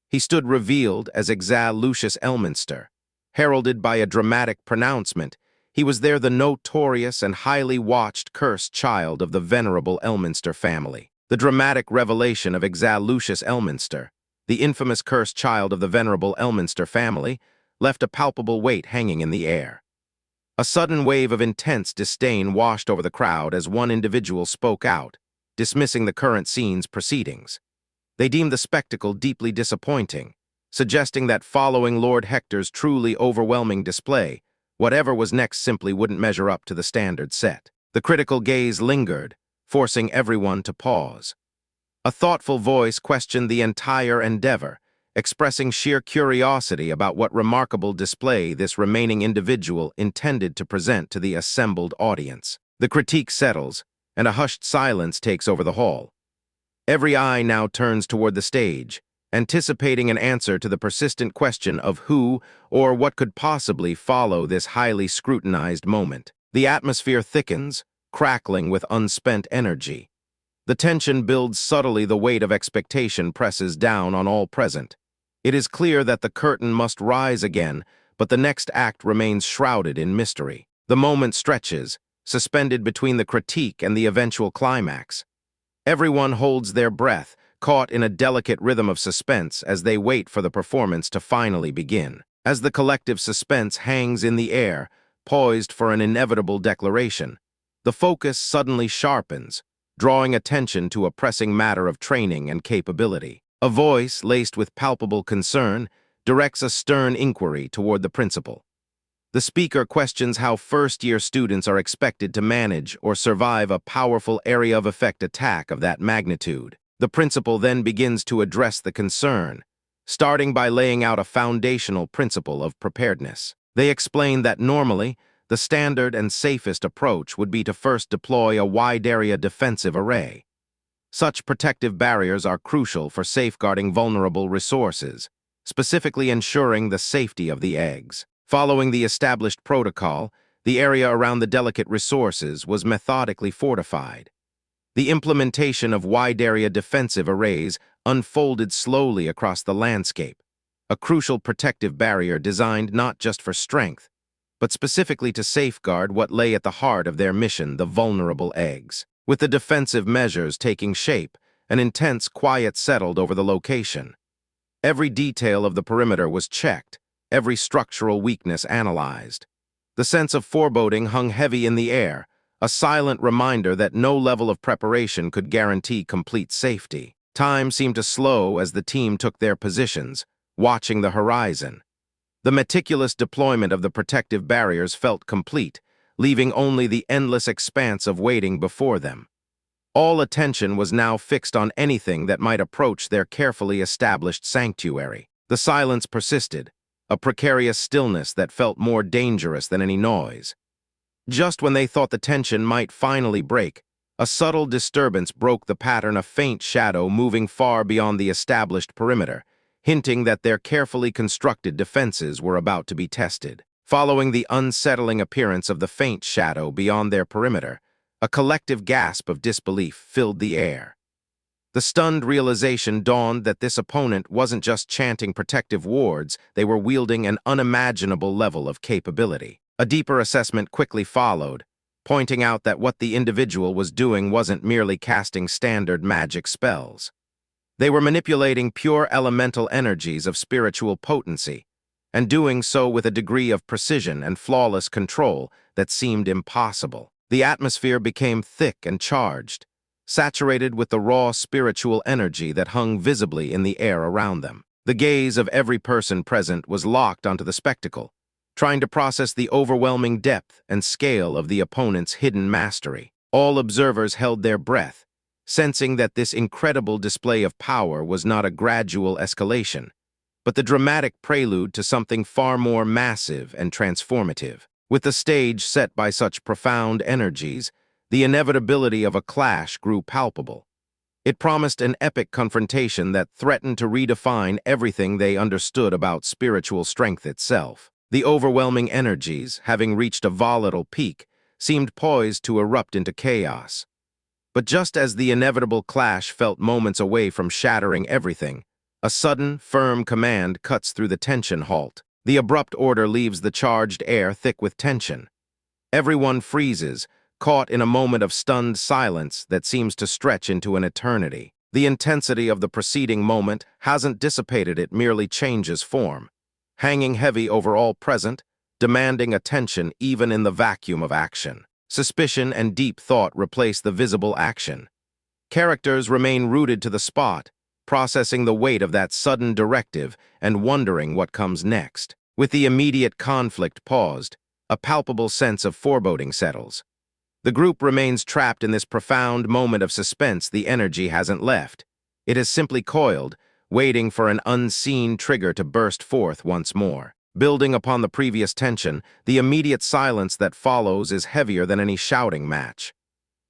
He stood revealed as Exal Lucius Elminster. Heralded by a dramatic pronouncement, he was there the notorious and highly watched cursed child of the venerable Elminster family. The dramatic revelation of Exal Lucius Elminster, the infamous cursed child of the venerable Elminster family, left a palpable weight hanging in the air. A sudden wave of intense disdain washed over the crowd as one individual spoke out, dismissing the current scene's proceedings. They deemed the spectacle deeply disappointing, suggesting that following Lord Hector's truly overwhelming display, whatever was next simply wouldn't measure up to the standard set. The critical gaze lingered, forcing everyone to pause. A thoughtful voice questioned the entire endeavor, expressing sheer curiosity about what remarkable display this remaining individual intended to present to the assembled audience. The critique settles, and a hushed silence takes over the hall. Every eye now turns toward the stage, anticipating an answer to the persistent question of who or what could possibly follow this highly scrutinized moment. The atmosphere thickens, crackling with unspent energy. The tension builds subtly, the weight of expectation presses down on all present. It is clear that the curtain must rise again, but the next act remains shrouded in mystery. The moment stretches, suspended between the critique and the eventual climax. Everyone holds their breath, caught in a delicate rhythm of suspense as they wait for the performance to finally begin. As the collective suspense hangs in the air, poised for an inevitable declaration, the focus suddenly sharpens, drawing attention to a pressing matter of training and capability. A voice, laced with palpable concern, directs a stern inquiry toward the principal. The speaker questions how first-year students are expected to manage or survive a powerful area of effect attack of that magnitude. The principal then begins to address the concern, starting by laying out a foundational principle of preparedness. They explain that normally, the standard and safest approach would be to first deploy a wide-area defensive array. Such protective barriers are crucial for safeguarding vulnerable resources, specifically ensuring the safety of the eggs. Following the established protocol, the area around the delicate resources was methodically fortified. The implementation of wide-area defensive arrays unfolded slowly across the landscape, a crucial protective barrier designed not just for strength, but specifically to safeguard what lay at the heart of their mission, the vulnerable eggs. With the defensive measures taking shape, an intense quiet settled over the location. Every detail of the perimeter was checked, every structural weakness analyzed. The sense of foreboding hung heavy in the air, a silent reminder that no level of preparation could guarantee complete safety. Time seemed to slow as the team took their positions, watching the horizon. The meticulous deployment of the protective barriers felt complete, leaving only the endless expanse of waiting before them. All attention was now fixed on anything that might approach their carefully established sanctuary. The silence persisted, a precarious stillness that felt more dangerous than any noise. Just when they thought the tension might finally break, a subtle disturbance broke the pattern, a faint shadow moving far beyond the established perimeter, hinting that their carefully constructed defenses were about to be tested. Following the unsettling appearance of the faint shadow beyond their perimeter, a collective gasp of disbelief filled the air. The stunned realization dawned that this opponent wasn't just chanting protective wards, they were wielding an unimaginable level of capability. A deeper assessment quickly followed, pointing out that what the individual was doing wasn't merely casting standard magic spells. They were manipulating pure elemental energies of spiritual potency, and doing so with a degree of precision and flawless control that seemed impossible. The atmosphere became thick and charged, saturated with the raw spiritual energy that hung visibly in the air around them. The gaze of every person present was locked onto the spectacle, trying to process the overwhelming depth and scale of the opponent's hidden mastery. All observers held their breath, sensing that this incredible display of power was not a gradual escalation, but the dramatic prelude to something far more massive and transformative. With the stage set by such profound energies, the inevitability of a clash grew palpable. It promised an epic confrontation that threatened to redefine everything they understood about spiritual strength itself. The overwhelming energies, having reached a volatile peak, seemed poised to erupt into chaos. But just as the inevitable clash felt moments away from shattering everything, a sudden, firm command cuts through the tension. Halt. The abrupt order leaves the charged air thick with tension. Everyone freezes, caught in a moment of stunned silence that seems to stretch into an eternity. The intensity of the preceding moment hasn't dissipated, it merely changes form, hanging heavy over all present, demanding attention even in the vacuum of action. Suspicion and deep thought replace the visible action. Characters remain rooted to the spot, processing the weight of that sudden directive and wondering what comes next. With the immediate conflict paused, a palpable sense of foreboding settles. The group remains trapped in this profound moment of suspense. The energy hasn't left. It has simply coiled, waiting for an unseen trigger to burst forth once more. Building upon the previous tension, the immediate silence that follows is heavier than any shouting match.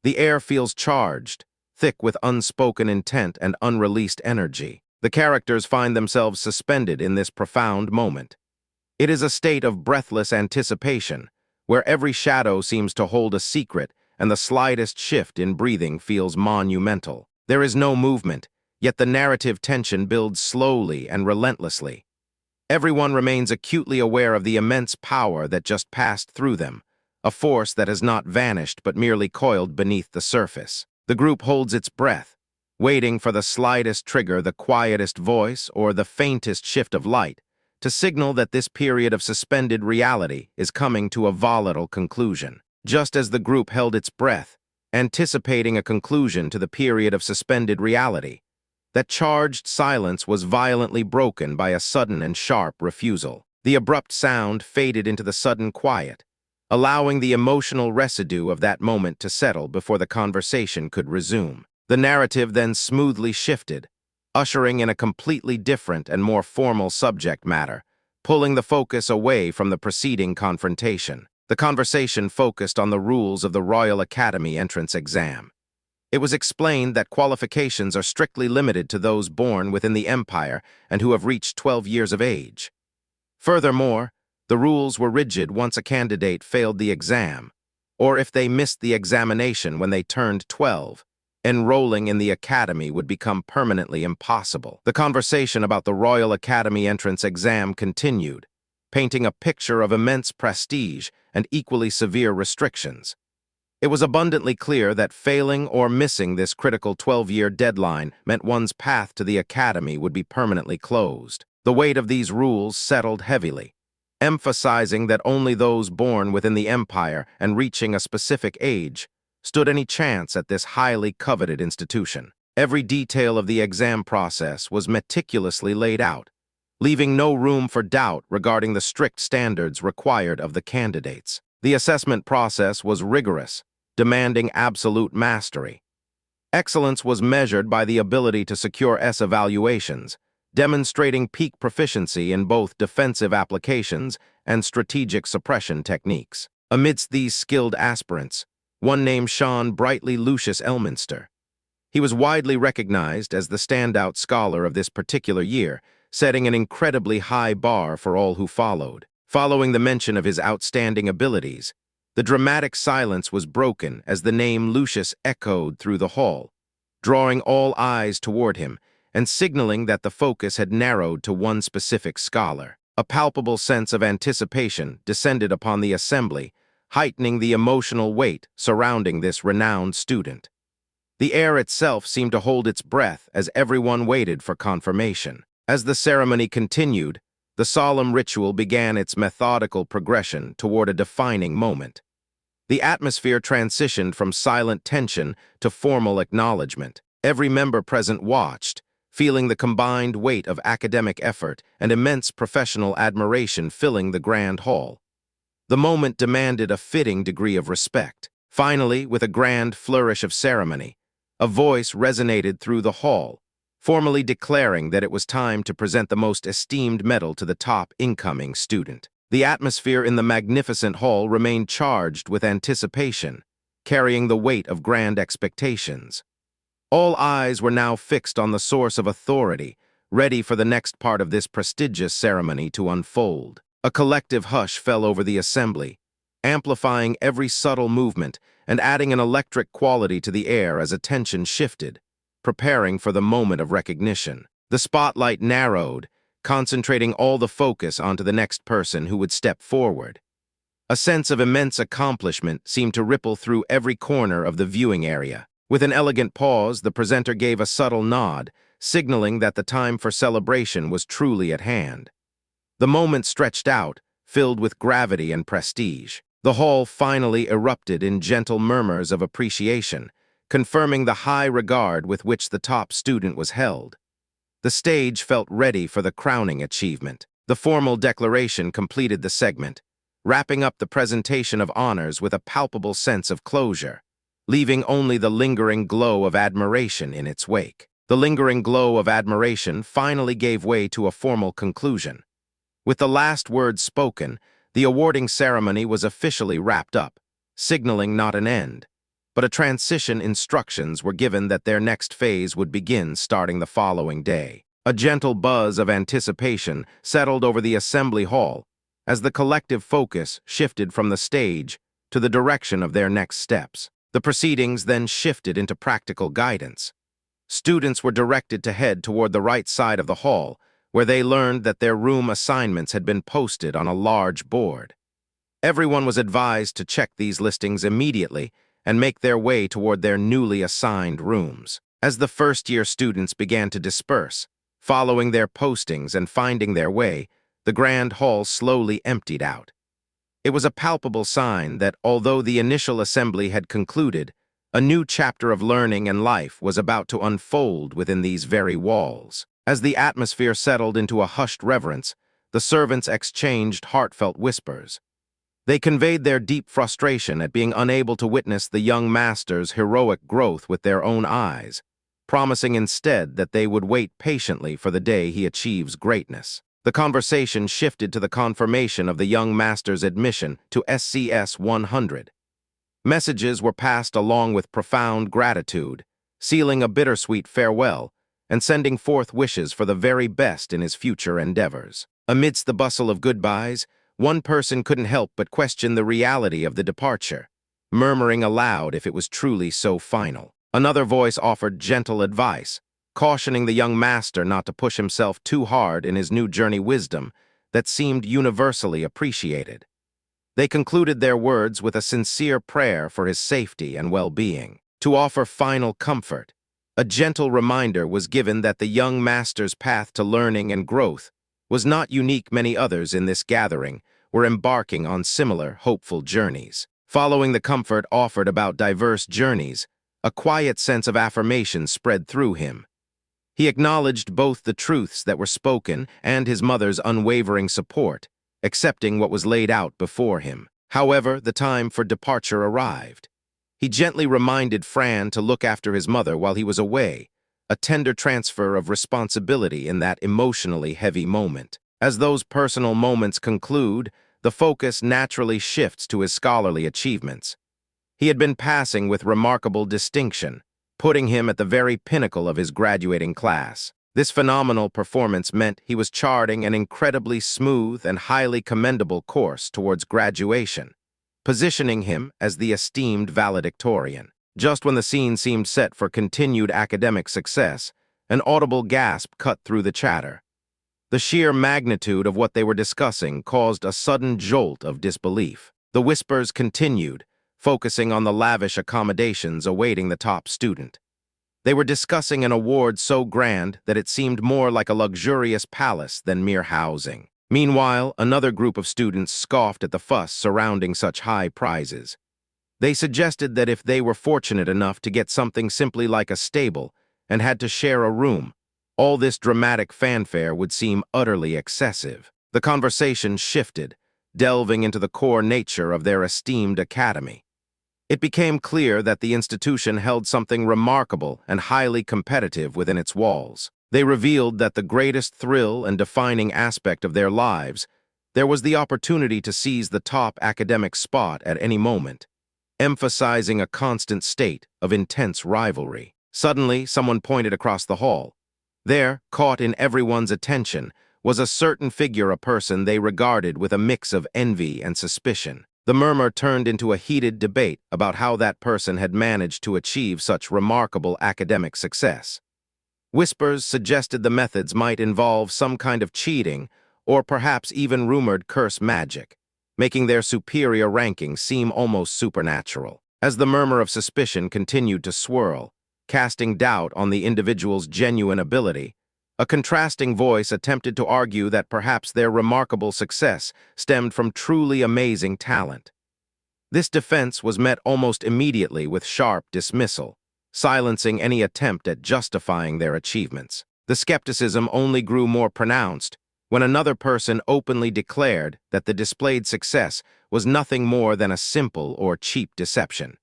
The air feels charged, thick with unspoken intent and unreleased energy. The characters find themselves suspended in this profound moment. It is a state of breathless anticipation, where every shadow seems to hold a secret and the slightest shift in breathing feels monumental. There is no movement, yet the narrative tension builds slowly and relentlessly. Everyone remains acutely aware of the immense power that just passed through them, a force that has not vanished but merely coiled beneath the surface. The group holds its breath, waiting for the slightest trigger, the quietest voice, or the faintest shift of light, to signal that this period of suspended reality is coming to a volatile conclusion. Just as the group held its breath, anticipating a conclusion to the period of suspended reality, that charged silence was violently broken by a sudden and sharp refusal. The abrupt sound faded into the sudden quiet, allowing the emotional residue of that moment to settle before the conversation could resume. The narrative then smoothly shifted, ushering in a completely different and more formal subject matter, pulling the focus away from the preceding confrontation. The conversation focused on the rules of the Royal Academy entrance exam. It was explained that qualifications are strictly limited to those born within the Empire and who have reached 12 years of age. Furthermore, the rules were rigid once a candidate failed the exam, or if they missed the examination when they turned 12, enrolling in the academy would become permanently impossible. The conversation about the Royal Academy entrance exam continued, painting a picture of immense prestige and equally severe restrictions. It was abundantly clear that failing or missing this critical 12-year deadline meant one's path to the academy would be permanently closed. The weight of these rules settled heavily, emphasizing that only those born within the empire and reaching a specific age stood any chance at this highly coveted institution. Every detail of the exam process was meticulously laid out, leaving no room for doubt regarding the strict standards required of the candidates. The assessment process was rigorous, demanding absolute mastery. Excellence was measured by the ability to secure S evaluations, demonstrating peak proficiency in both defensive applications and strategic suppression techniques. Amidst these skilled aspirants, one name shone brightly: Lucius Elminster. He was widely recognized as the standout scholar of this particular year, setting an incredibly high bar for all who followed. Following the mention of his outstanding abilities, the dramatic silence was broken as the name Lucius echoed through the hall, drawing all eyes toward him and signaling that the focus had narrowed to one specific scholar. A palpable sense of anticipation descended upon the assembly, heightening the emotional weight surrounding this renowned student. The air itself seemed to hold its breath as everyone waited for confirmation. As the ceremony continued, the solemn ritual began its methodical progression toward a defining moment. The atmosphere transitioned from silent tension to formal acknowledgement. Every member present watched, feeling the combined weight of academic effort and immense professional admiration filling the grand hall. The moment demanded a fitting degree of respect. Finally, with a grand flourish of ceremony, a voice resonated through the hall, formally declaring that it was time to present the most esteemed medal to the top incoming student. The atmosphere in the magnificent hall remained charged with anticipation, carrying the weight of grand expectations. All eyes were now fixed on the source of authority, ready for the next part of this prestigious ceremony to unfold. A collective hush fell over the assembly, amplifying every subtle movement and adding an electric quality to the air as attention shifted, preparing for the moment of recognition. The spotlight narrowed, concentrating all the focus onto the next person who would step forward. A sense of immense accomplishment seemed to ripple through every corner of the viewing area. With an elegant pause, the presenter gave a subtle nod, signaling that the time for celebration was truly at hand. The moment stretched out, filled with gravity and prestige. The hall finally erupted in gentle murmurs of appreciation, confirming the high regard with which the top student was held. The stage felt ready for the crowning achievement. The formal declaration completed the segment, wrapping up the presentation of honors with a palpable sense of closure, leaving only the lingering glow of admiration in its wake. The lingering glow of admiration finally gave way to a formal conclusion. With the last words spoken, the awarding ceremony was officially wrapped up, signaling not an end, but a transition. Instructions were given that their next phase would begin starting the following day. A gentle buzz of anticipation settled over the assembly hall, as the collective focus shifted from the stage to the direction of their next steps. The proceedings then shifted into practical guidance. Students were directed to head toward the right side of the hall, where they learned that their room assignments had been posted on a large board. Everyone was advised to check these listings immediately and make their way toward their newly assigned rooms. As the first-year students began to disperse, following their postings and finding their way, the grand hall slowly emptied out. It was a palpable sign that, although the initial assembly had concluded, a new chapter of learning and life was about to unfold within these very walls. As the atmosphere settled into a hushed reverence, the servants exchanged heartfelt whispers. They conveyed their deep frustration at being unable to witness the young master's heroic growth with their own eyes, promising instead that they would wait patiently for the day he achieves greatness. The conversation shifted to the confirmation of the young master's admission to SCS 100. Messages were passed along with profound gratitude, sealing a bittersweet farewell and sending forth wishes for the very best in his future endeavors. Amidst the bustle of goodbyes, one person couldn't help but question the reality of the departure, murmuring aloud if it was truly so final. Another voice offered gentle advice, cautioning the young master not to push himself too hard in his new journey wisdom that seemed universally appreciated. They concluded their words with a sincere prayer for his safety and well-being. To offer final comfort, a gentle reminder was given that the young master's path to learning and growth was not unique. Many others in this gathering were embarking on similar hopeful journeys. Following the comfort offered about diverse journeys, a quiet sense of affirmation spread through him. He acknowledged both the truths that were spoken and his mother's unwavering support, accepting what was laid out before him. However, the time for departure arrived. He gently reminded Fran to look after his mother while he was away, a tender transfer of responsibility in that emotionally heavy moment. As those personal moments conclude, the focus naturally shifts to his scholarly achievements. He had been passing with remarkable distinction, putting him at the very pinnacle of his graduating class. This phenomenal performance meant he was charting an incredibly smooth and highly commendable course towards graduation, positioning him as the esteemed valedictorian. Just when the scene seemed set for continued academic success, an audible gasp cut through the chatter. The sheer magnitude of what they were discussing caused a sudden jolt of disbelief. The whispers continued, focusing on the lavish accommodations awaiting the top student. They were discussing an award so grand that it seemed more like a luxurious palace than mere housing. Meanwhile, another group of students scoffed at the fuss surrounding such high prizes. They suggested that if they were fortunate enough to get something simply like a stable and had to share a room, all this dramatic fanfare would seem utterly excessive. The conversation shifted, delving into the core nature of their esteemed academy. It became clear that the institution held something remarkable and highly competitive within its walls. They revealed that the greatest thrill and defining aspect of their lives, there was the opportunity to seize the top academic spot at any moment, emphasizing a constant state of intense rivalry. Suddenly, someone pointed across the hall. There, caught in everyone's attention, was a certain figure, a person they regarded with a mix of envy and suspicion. The murmur turned into a heated debate about how that person had managed to achieve such remarkable academic success. Whispers suggested the methods might involve some kind of cheating or perhaps even rumored curse magic, making their superior ranking seem almost supernatural. As the murmur of suspicion continued to swirl, casting doubt on the individual's genuine ability, a contrasting voice attempted to argue that perhaps their remarkable success stemmed from truly amazing talent. This defense was met almost immediately with sharp dismissal, silencing any attempt at justifying their achievements. The skepticism only grew more pronounced when another person openly declared that the displayed success was nothing more than a simple or cheap deception,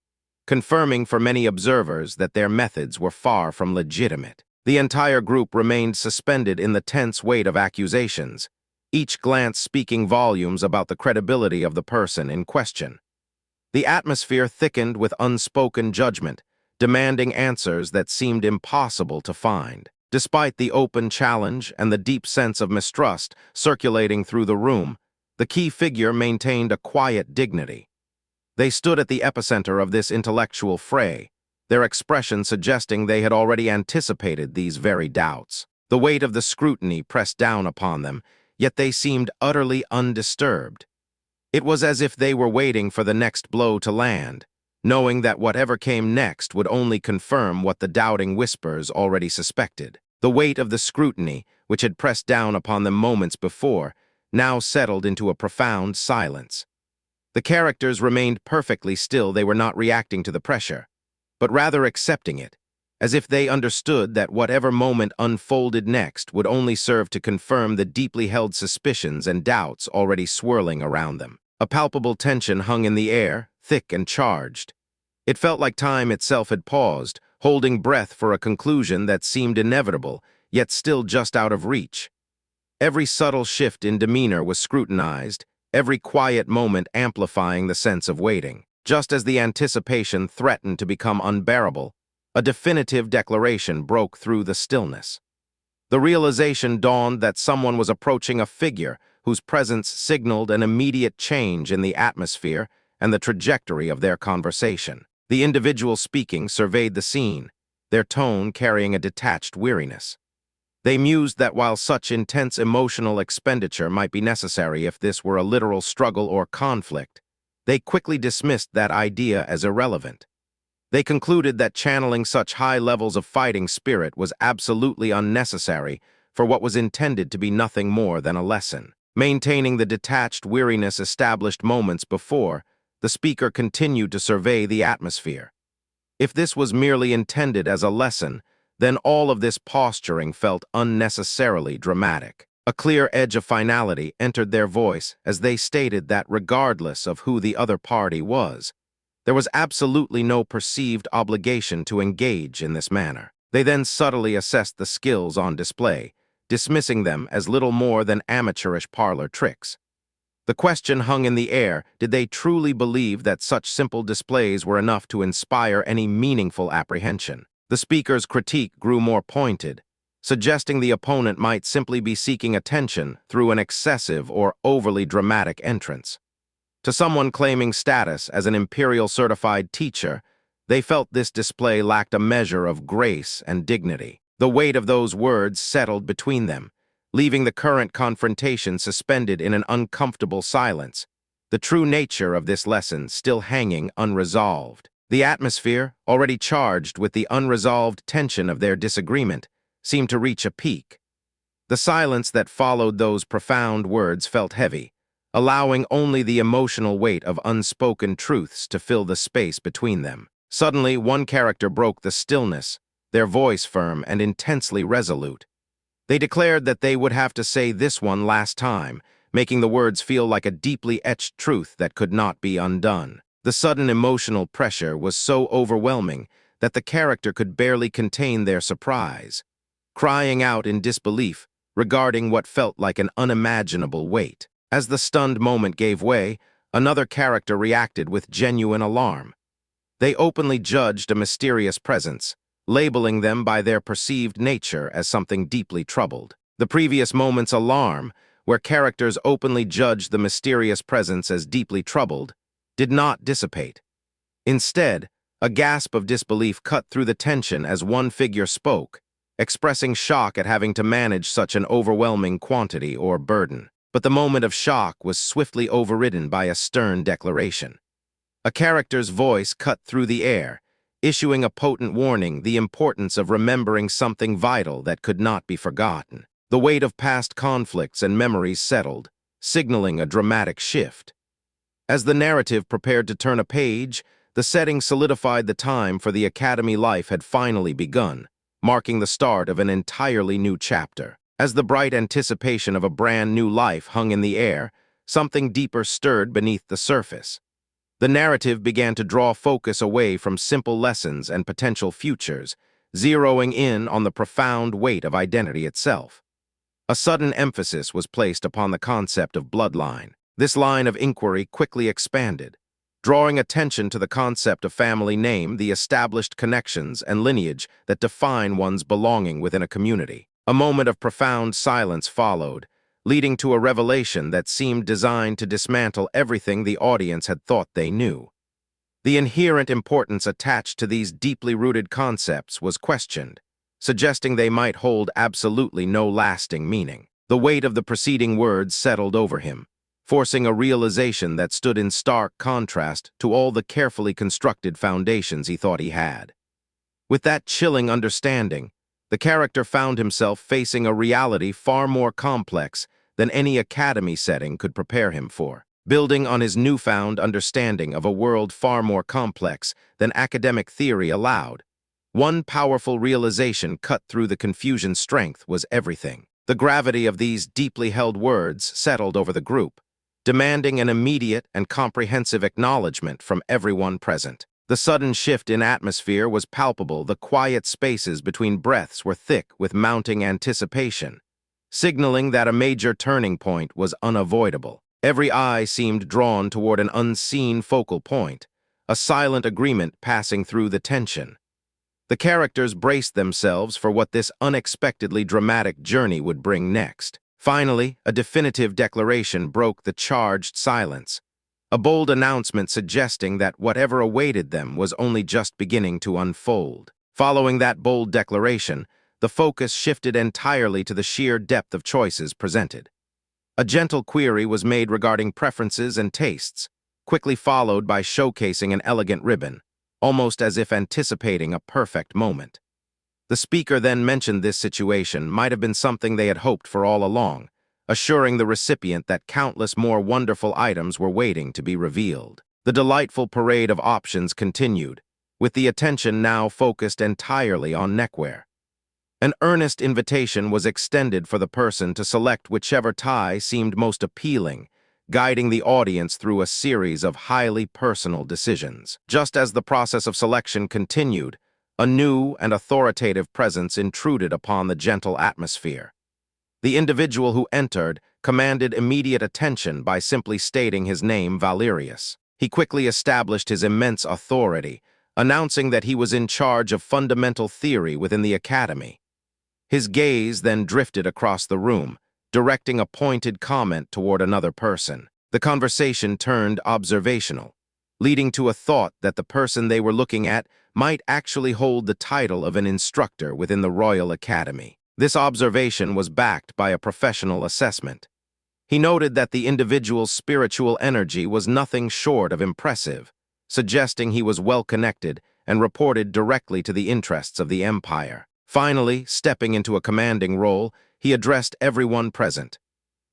confirming for many observers that their methods were far from legitimate. The entire group remained suspended in the tense weight of accusations, each glance speaking volumes about the credibility of the person in question. The atmosphere thickened with unspoken judgment, demanding answers that seemed impossible to find. Despite the open challenge and the deep sense of mistrust circulating through the room, The key figure maintained a quiet dignity. They stood at the epicenter of this intellectual fray, their expression suggesting they had already anticipated these very doubts. The weight of the scrutiny pressed down upon them, yet they seemed utterly undisturbed. It was as if they were waiting for the next blow to land, knowing that whatever came next would only confirm what the doubting whispers already suspected. The weight of the scrutiny, which had pressed down upon them moments before, now settled into a profound silence. The characters remained perfectly still. They were not reacting to the pressure, but rather accepting it, as if they understood that whatever moment unfolded next would only serve to confirm the deeply held suspicions and doubts already swirling around them. A palpable tension hung in the air, thick and charged. It felt like time itself had paused, holding breath for a conclusion that seemed inevitable, yet still just out of reach. Every subtle shift in demeanor was scrutinized, every quiet moment amplifying the sense of waiting. Just as the anticipation threatened to become unbearable, a definitive declaration broke through the stillness. The realization dawned that someone was approaching a figure whose presence signaled an immediate change in the atmosphere and the trajectory of their conversation. The individual speaking surveyed the scene, their tone carrying a detached weariness. They mused that while such intense emotional expenditure might be necessary if this were a literal struggle or conflict, they quickly dismissed that idea as irrelevant. They concluded that channeling such high levels of fighting spirit was absolutely unnecessary for what was intended to be nothing more than a lesson. Maintaining the detached weariness established moments before, the speaker continued to survey the atmosphere. If this was merely intended as a lesson, then all of this posturing felt unnecessarily dramatic. A clear edge of finality entered their voice as they stated that regardless of who the other party was, there was absolutely no perceived obligation to engage in this manner. They then subtly assessed the skills on display, dismissing them as little more than amateurish parlor tricks. The question hung in the air: did they truly believe that such simple displays were enough to inspire any meaningful apprehension? The speaker's critique grew more pointed, suggesting the opponent might simply be seeking attention through an excessive or overly dramatic entrance. To someone claiming status as an imperial certified teacher, they felt this display lacked a measure of grace and dignity. The weight of those words settled between them, leaving the current confrontation suspended in an uncomfortable silence, the true nature of this lesson still hanging unresolved. The atmosphere, already charged with the unresolved tension of their disagreement, seemed to reach a peak. The silence that followed those profound words felt heavy, allowing only the emotional weight of unspoken truths to fill the space between them. Suddenly, one character broke the stillness, their voice firm and intensely resolute. They declared that they would have to say this one last time, making the words feel like a deeply etched truth that could not be undone. The sudden emotional pressure was so overwhelming that the character could barely contain their surprise, crying out in disbelief regarding what felt like an unimaginable weight. As the stunned moment gave way, another character reacted with genuine alarm. They openly judged a mysterious presence, labeling them by their perceived nature as something deeply troubled. The previous moment's alarm, where characters openly judged the mysterious presence as deeply troubled, did not dissipate. Instead, a gasp of disbelief cut through the tension as one figure spoke, expressing shock at having to manage such an overwhelming quantity or burden. But the moment of shock was swiftly overridden by a stern declaration. A character's voice cut through the air, issuing a potent warning: the importance of remembering something vital that could not be forgotten. The weight of past conflicts and memories settled, signaling a dramatic shift. As the narrative prepared to turn a page, the setting solidified the time for the academy life had finally begun, marking the start of an entirely new chapter. As the bright anticipation of a brand new life hung in the air, something deeper stirred beneath the surface. The narrative began to draw focus away from simple lessons and potential futures, zeroing in on the profound weight of identity itself. A sudden emphasis was placed upon the concept of bloodline. This line of inquiry quickly expanded, drawing attention to the concept of family name, the established connections and lineage that define one's belonging within a community. A moment of profound silence followed, leading to a revelation that seemed designed to dismantle everything the audience had thought they knew. The inherent importance attached to these deeply rooted concepts was questioned, suggesting they might hold absolutely no lasting meaning. The weight of the preceding words settled over him, forcing a realization that stood in stark contrast to all the carefully constructed foundations he thought he had. With that chilling understanding, the character found himself facing a reality far more complex than any academy setting could prepare him for. Building on his newfound understanding of a world far more complex than academic theory allowed, one powerful realization cut through the confusion's strength was everything. The gravity of these deeply held words settled over the group, demanding an immediate and comprehensive acknowledgement from everyone present. The sudden shift in atmosphere was palpable. The quiet spaces between breaths were thick with mounting anticipation, signaling that a major turning point was unavoidable. Every eye seemed drawn toward an unseen focal point, a silent agreement passing through the tension. The characters braced themselves for what this unexpectedly dramatic journey would bring next. Finally, a definitive declaration broke the charged silence, a bold announcement suggesting that whatever awaited them was only just beginning to unfold. Following that bold declaration, the focus shifted entirely to the sheer depth of choices presented. A gentle query was made regarding preferences and tastes, quickly followed by showcasing an elegant ribbon, almost as if anticipating a perfect moment. The speaker then mentioned this situation might have been something they had hoped for all along, assuring the recipient that countless more wonderful items were waiting to be revealed. The delightful parade of options continued, with the attention now focused entirely on neckwear. An earnest invitation was extended for the person to select whichever tie seemed most appealing, guiding the audience through a series of highly personal decisions. Just as the process of selection continued, a new and authoritative presence intruded upon the gentle atmosphere. The individual who entered commanded immediate attention by simply stating his name, Valerius. He quickly established his immense authority, announcing that he was in charge of fundamental theory within the academy. His gaze then drifted across the room, directing a pointed comment toward another person. The conversation turned observational, leading to a thought that the person they were looking at might actually hold the title of an instructor within the Royal Academy. This observation was backed by a professional assessment. He noted that the individual's spiritual energy was nothing short of impressive, suggesting he was well-connected and reported directly to the interests of the empire. Finally, stepping into a commanding role, he addressed everyone present.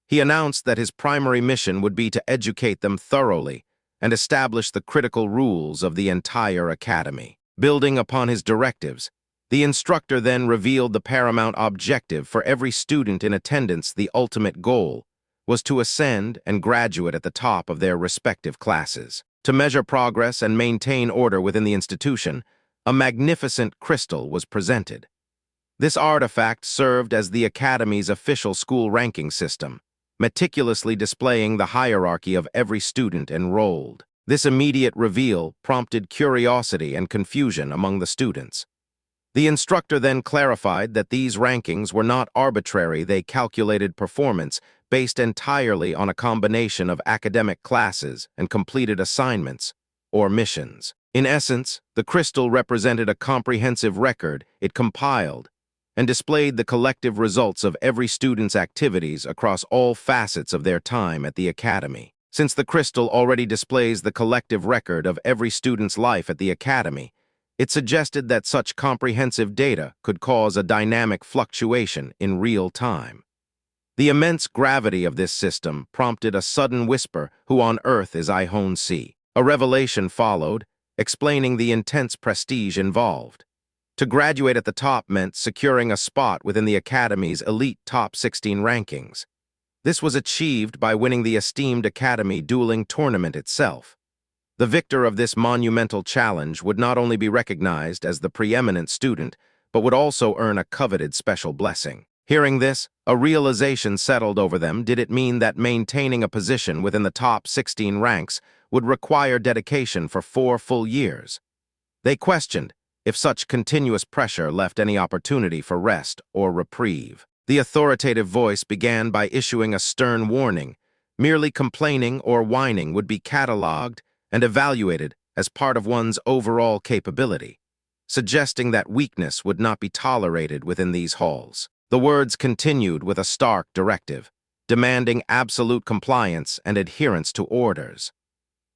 He announced that his primary mission would be to educate them thoroughly and establish the critical rules of the entire academy. Building upon his directives, the instructor then revealed the paramount objective for every student in attendance. The ultimate goal was to ascend and graduate at the top of their respective classes. To measure progress and maintain order within the institution, a magnificent crystal was presented. This artifact served as the Academy's official school ranking system, meticulously displaying the hierarchy of every student enrolled. This immediate reveal prompted curiosity and confusion among the students. The instructor then clarified that these rankings were not arbitrary. They calculated performance based entirely on a combination of academic classes and completed assignments, or missions. In essence, the crystal represented a comprehensive record it compiled and displayed the collective results of every student's activities across all facets of their time at the academy. Since the crystal already displays the collective record of every student's life at the academy, it suggested that such comprehensive data could cause a dynamic fluctuation in real time. The immense gravity of this system prompted a sudden whisper, "Who on earth is I-Hon-Si?" A revelation followed, explaining the intense prestige involved. To graduate at the top meant securing a spot within the Academy's elite top 16 rankings. This was achieved by winning the esteemed Academy dueling tournament itself. The victor of this monumental challenge would not only be recognized as the preeminent student, but would also earn a coveted special blessing. Hearing this, a realization settled over them. Did it mean that maintaining a position within the top 16 ranks would require dedication for 4 full years? They questioned if such continuous pressure left any opportunity for rest or reprieve. The authoritative voice began by issuing a stern warning. Merely complaining or whining would be catalogued and evaluated as part of one's overall capability, suggesting that weakness would not be tolerated within these halls. The words continued with a stark directive, demanding absolute compliance and adherence to orders.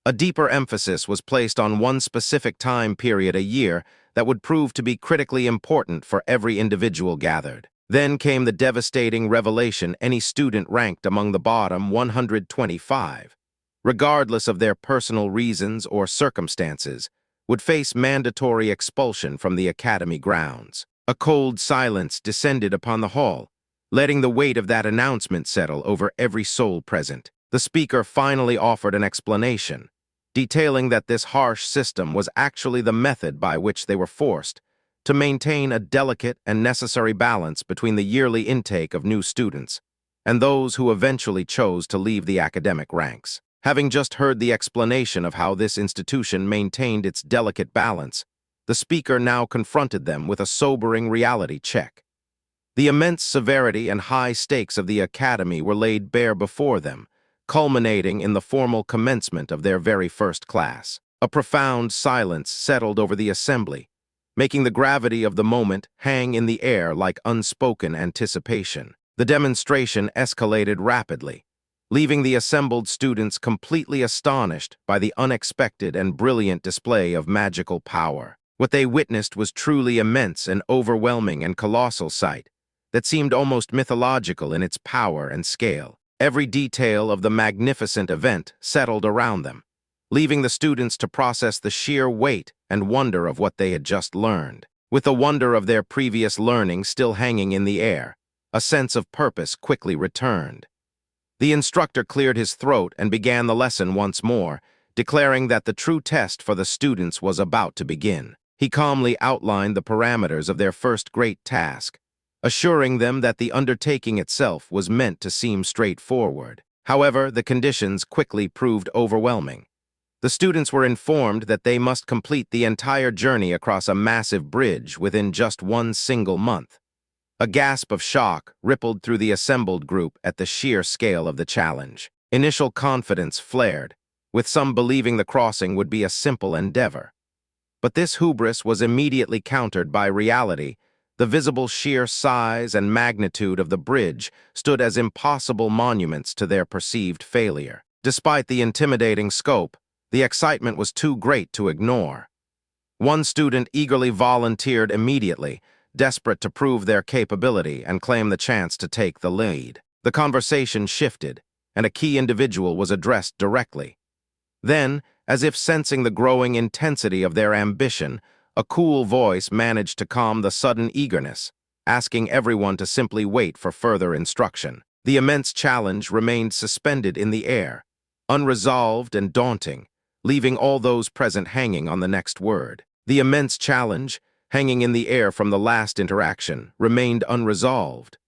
A deeper emphasis was placed on one specific time period a year that would prove to be critically important for every individual gathered. Then came the devastating revelation: any student ranked among the bottom 125, regardless of their personal reasons or circumstances, would face mandatory expulsion from the academy grounds. A cold silence descended upon the hall, letting the weight of that announcement settle over every soul present. The speaker finally offered an explanation, detailing that this harsh system was actually the method by which they were forced to maintain a delicate and necessary balance between the yearly intake of new students and those who eventually chose to leave the academic ranks. Having just heard the explanation of how this institution maintained its delicate balance, the speaker now confronted them with a sobering reality check. The immense severity and high stakes of the academy were laid bare before them, culminating in the formal commencement of their very first class. A profound silence settled over the assembly, making the gravity of the moment hang in the air like unspoken anticipation. The demonstration escalated rapidly, leaving the assembled students completely astonished by the unexpected and brilliant display of magical power. What they witnessed was truly immense, an overwhelming and colossal sight that seemed almost mythological in its power and scale. Every detail of the magnificent event settled around them, leaving the students to process the sheer weight and wonder of what they had just learned. With the wonder of their previous learning still hanging in the air, a sense of purpose quickly returned. The instructor cleared his throat and began the lesson once more, declaring that the true test for the students was about to begin. He calmly outlined the parameters of their first great task, assuring them that the undertaking itself was meant to seem straightforward. However, the conditions quickly proved overwhelming. The students were informed that they must complete the entire journey across a massive bridge within just one single month. A gasp of shock rippled through the assembled group at the sheer scale of the challenge. Initial confidence flared, with some believing the crossing would be a simple endeavor. But this hubris was immediately countered by reality. The visible sheer size and magnitude of the bridge stood as impossible monuments to their perceived failure. Despite the intimidating scope, the excitement was too great to ignore. One student eagerly volunteered immediately, desperate to prove their capability and claim the chance to take the lead. The conversation shifted, and a key individual was addressed directly. Then, as if sensing the growing intensity of their ambition, a cool voice managed to calm the sudden eagerness, asking everyone to simply wait for further instruction. The immense challenge remained suspended in the air, unresolved and daunting, leaving all those present hanging on the next word. The immense challenge, hanging in the air from the last interaction, remained unresolved.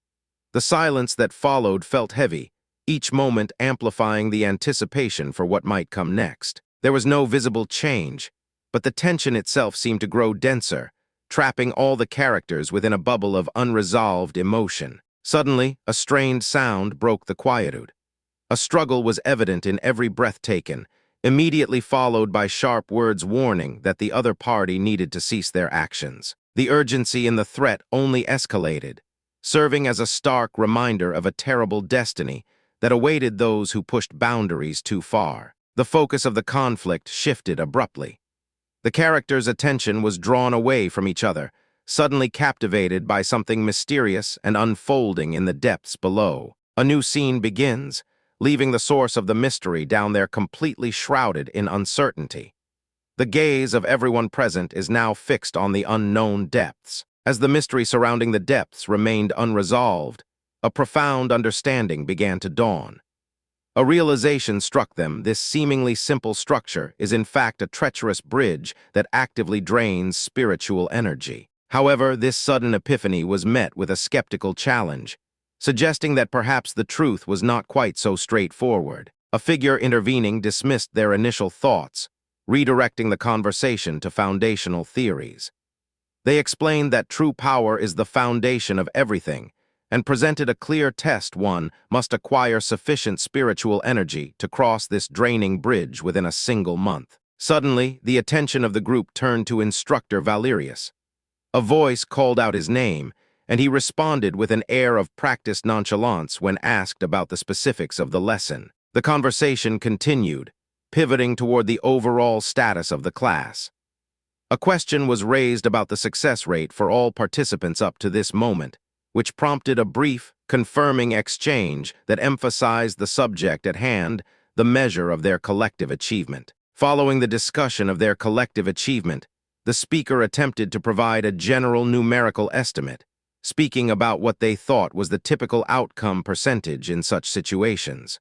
The silence that followed felt heavy, each moment amplifying the anticipation for what might come next. There was no visible change, but the tension itself seemed to grow denser, trapping all the characters within a bubble of unresolved emotion. Suddenly, a strained sound broke the quietude. A struggle was evident in every breath taken, immediately followed by sharp words warning that the other party needed to cease their actions. The urgency in the threat only escalated, serving as a stark reminder of a terrible destiny that awaited those who pushed boundaries too far. The focus of the conflict shifted abruptly. The characters' attention was drawn away from each other, suddenly captivated by something mysterious and unfolding in the depths below. A new scene begins, leaving the source of the mystery down there completely shrouded in uncertainty. The gaze of everyone present is now fixed on the unknown depths. As the mystery surrounding the depths remained unresolved, a profound understanding began to dawn. A realization struck them: this seemingly simple structure is in fact a treacherous bridge that actively drains spiritual energy. However, this sudden epiphany was met with a skeptical challenge, suggesting that perhaps the truth was not quite so straightforward. A figure intervening dismissed their initial thoughts, redirecting the conversation to foundational theories. They explained that true power is the foundation of everything, and presented a clear test: one must acquire sufficient spiritual energy to cross this draining bridge within a single month. Suddenly, the attention of the group turned to instructor Valerius. A voice called out his name, and he responded with an air of practiced nonchalance when asked about the specifics of the lesson. The conversation continued, pivoting toward the overall status of the class. A question was raised about the success rate for all participants up to this moment, which prompted a brief, confirming exchange that emphasized the subject at hand, the measure of their collective achievement. Following the discussion of their collective achievement, the speaker attempted to provide a general numerical estimate, speaking about what they thought was the typical outcome percentage in such situations.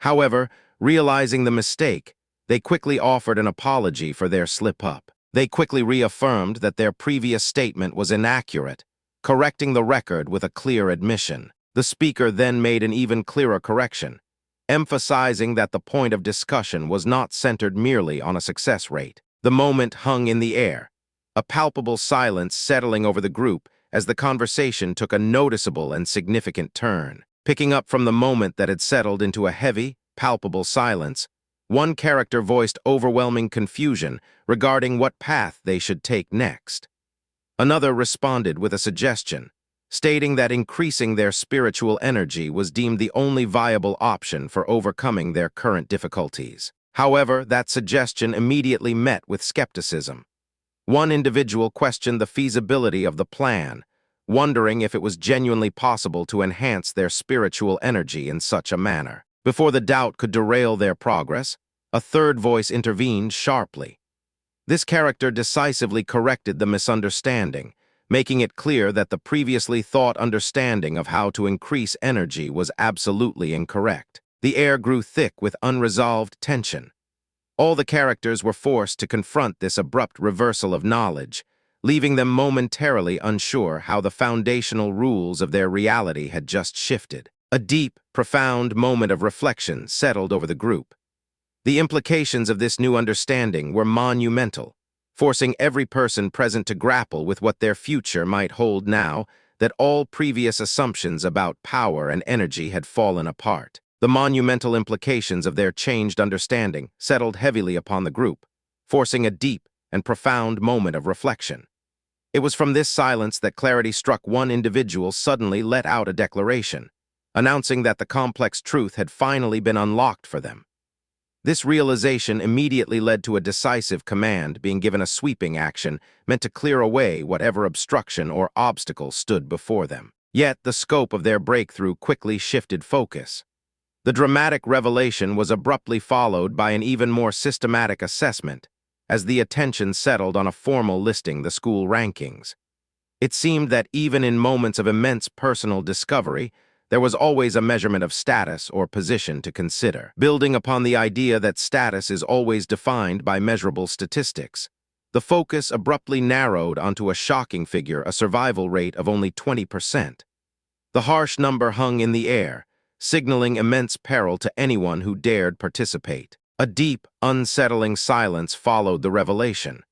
However, realizing the mistake, they quickly offered an apology for their slip-up. They quickly reaffirmed that their previous statement was inaccurate, correcting the record with a clear admission. The speaker then made an even clearer correction, emphasizing that the point of discussion was not centered merely on a success rate. The moment hung in the air, a palpable silence settling over the group as the conversation took a noticeable and significant turn. Picking up from the moment that had settled into a heavy, palpable silence, one character voiced overwhelming confusion regarding what path they should take next. Another responded with a suggestion, stating that increasing their spiritual energy was deemed the only viable option for overcoming their current difficulties. However, that suggestion immediately met with skepticism. One individual questioned the feasibility of the plan, wondering if it was genuinely possible to enhance their spiritual energy in such a manner. Before the doubt could derail their progress, a third voice intervened sharply. This character decisively corrected the misunderstanding, making it clear that the previously thought understanding of how to increase energy was absolutely incorrect. The air grew thick with unresolved tension. All the characters were forced to confront this abrupt reversal of knowledge, leaving them momentarily unsure how the foundational rules of their reality had just shifted. A deep, profound moment of reflection settled over the group. The implications of this new understanding were monumental, forcing every person present to grapple with what their future might hold now that all previous assumptions about power and energy had fallen apart. The monumental implications of their changed understanding settled heavily upon the group, forcing a deep and profound moment of reflection. It was from this silence that clarity struck. One individual suddenly let out a declaration, announcing that the complex truth had finally been unlocked for them. This realization immediately led to a decisive command being given, a sweeping action meant to clear away whatever obstruction or obstacle stood before them. Yet the scope of their breakthrough quickly shifted focus. The dramatic revelation was abruptly followed by an even more systematic assessment, as the attention settled on a formal listing the school rankings. It seemed that even in moments of immense personal discovery, there was always a measurement of status or position to consider. Building upon the idea that status is always defined by measurable statistics, the focus abruptly narrowed onto a shocking figure: a survival rate of only 20%. The harsh number hung in the air, signaling immense peril to anyone who dared participate. A deep, unsettling silence followed the revelation.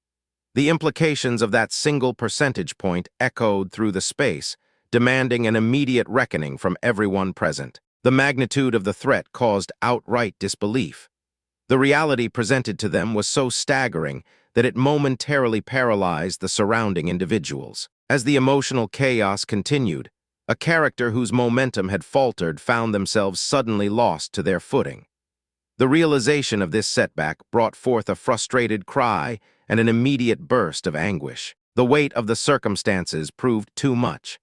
The implications of that single percentage point echoed through the space, demanding an immediate reckoning from everyone present. The magnitude of the threat caused outright disbelief. The reality presented to them was so staggering that it momentarily paralyzed the surrounding individuals. As the emotional chaos continued, a character whose momentum had faltered found themselves suddenly lost to their footing. The realization of this setback brought forth a frustrated cry and an immediate burst of anguish. The weight of the circumstances proved too much.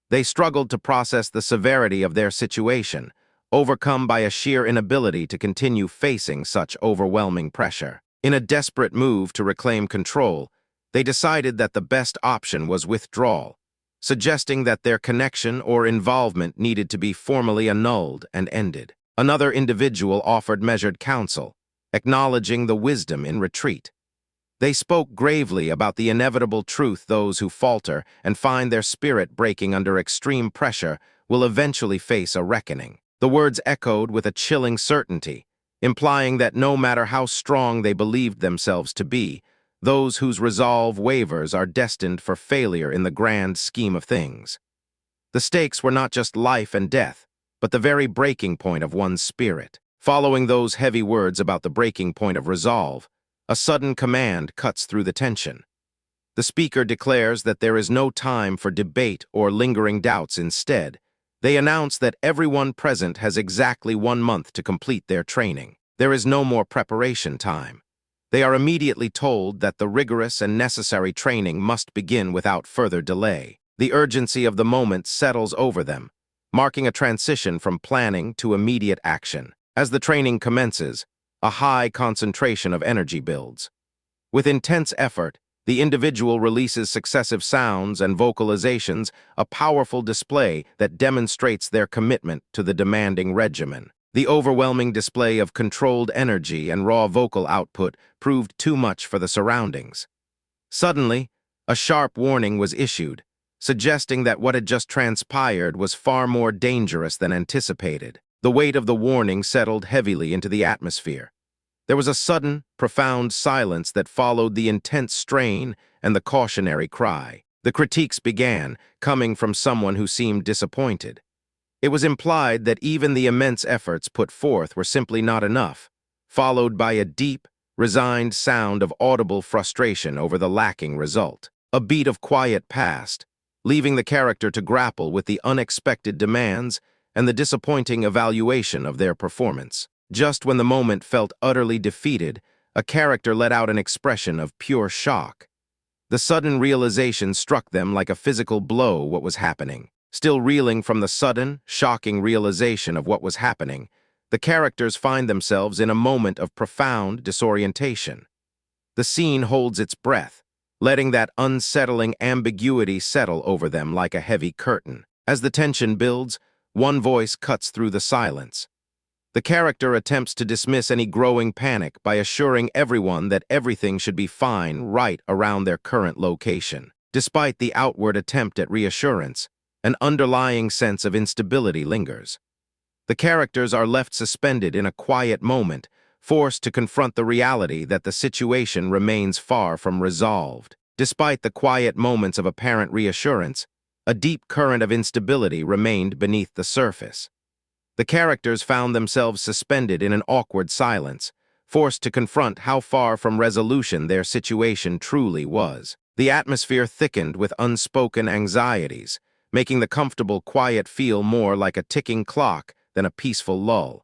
They struggled to process the severity of their situation, overcome by a sheer inability to continue facing such overwhelming pressure. In a desperate move to reclaim control, they decided that the best option was withdrawal, suggesting that their connection or involvement needed to be formally annulled and ended. Another individual offered measured counsel, acknowledging the wisdom in retreat. They spoke gravely about the inevitable truth: those who falter and find their spirit breaking under extreme pressure will eventually face a reckoning. The words echoed with a chilling certainty, implying that no matter how strong they believed themselves to be, those whose resolve wavers are destined for failure in the grand scheme of things. The stakes were not just life and death, but the very breaking point of one's spirit. Following those heavy words about the breaking point of resolve, a sudden command cuts through the tension. The speaker declares that there is no time for debate or lingering doubts. Instead, they announce that everyone present has exactly 1 month to complete their training. There is no more preparation time. They are immediately told that the rigorous and necessary training must begin without further delay. The urgency of the moment settles over them, marking a transition from planning to immediate action. As the training commences, a high concentration of energy builds. With intense effort, the individual releases successive sounds and vocalizations, a powerful display that demonstrates their commitment to the demanding regimen. The overwhelming display of controlled energy and raw vocal output proved too much for the surroundings. Suddenly, a sharp warning was issued, suggesting that what had just transpired was far more dangerous than anticipated. The weight of the warning settled heavily into the atmosphere. There was a sudden, profound silence that followed the intense strain and the cautionary cry. The critiques began, coming from someone who seemed disappointed. It was implied that even the immense efforts put forth were simply not enough, followed by a deep, resigned sound of audible frustration over the lacking result. A beat of quiet passed, leaving the character to grapple with the unexpected demands and the disappointing evaluation of their performance. Just when the moment felt utterly defeated, a character let out an expression of pure shock. The sudden realization struck them like a physical blow. What was happening? Still reeling from the sudden, shocking realization of what was happening, the characters find themselves in a moment of profound disorientation. The scene holds its breath, letting that unsettling ambiguity settle over them like a heavy curtain. As the tension builds, one voice cuts through the silence. The character attempts to dismiss any growing panic by assuring everyone that everything should be fine right around their current location. Despite the outward attempt at reassurance, an underlying sense of instability lingers. The characters are left suspended in a quiet moment, forced to confront the reality that the situation remains far from resolved. Despite the quiet moments of apparent reassurance, a deep current of instability remained beneath the surface. The characters found themselves suspended in an awkward silence, forced to confront how far from resolution their situation truly was. The atmosphere thickened with unspoken anxieties, making the comfortable quiet feel more like a ticking clock than a peaceful lull.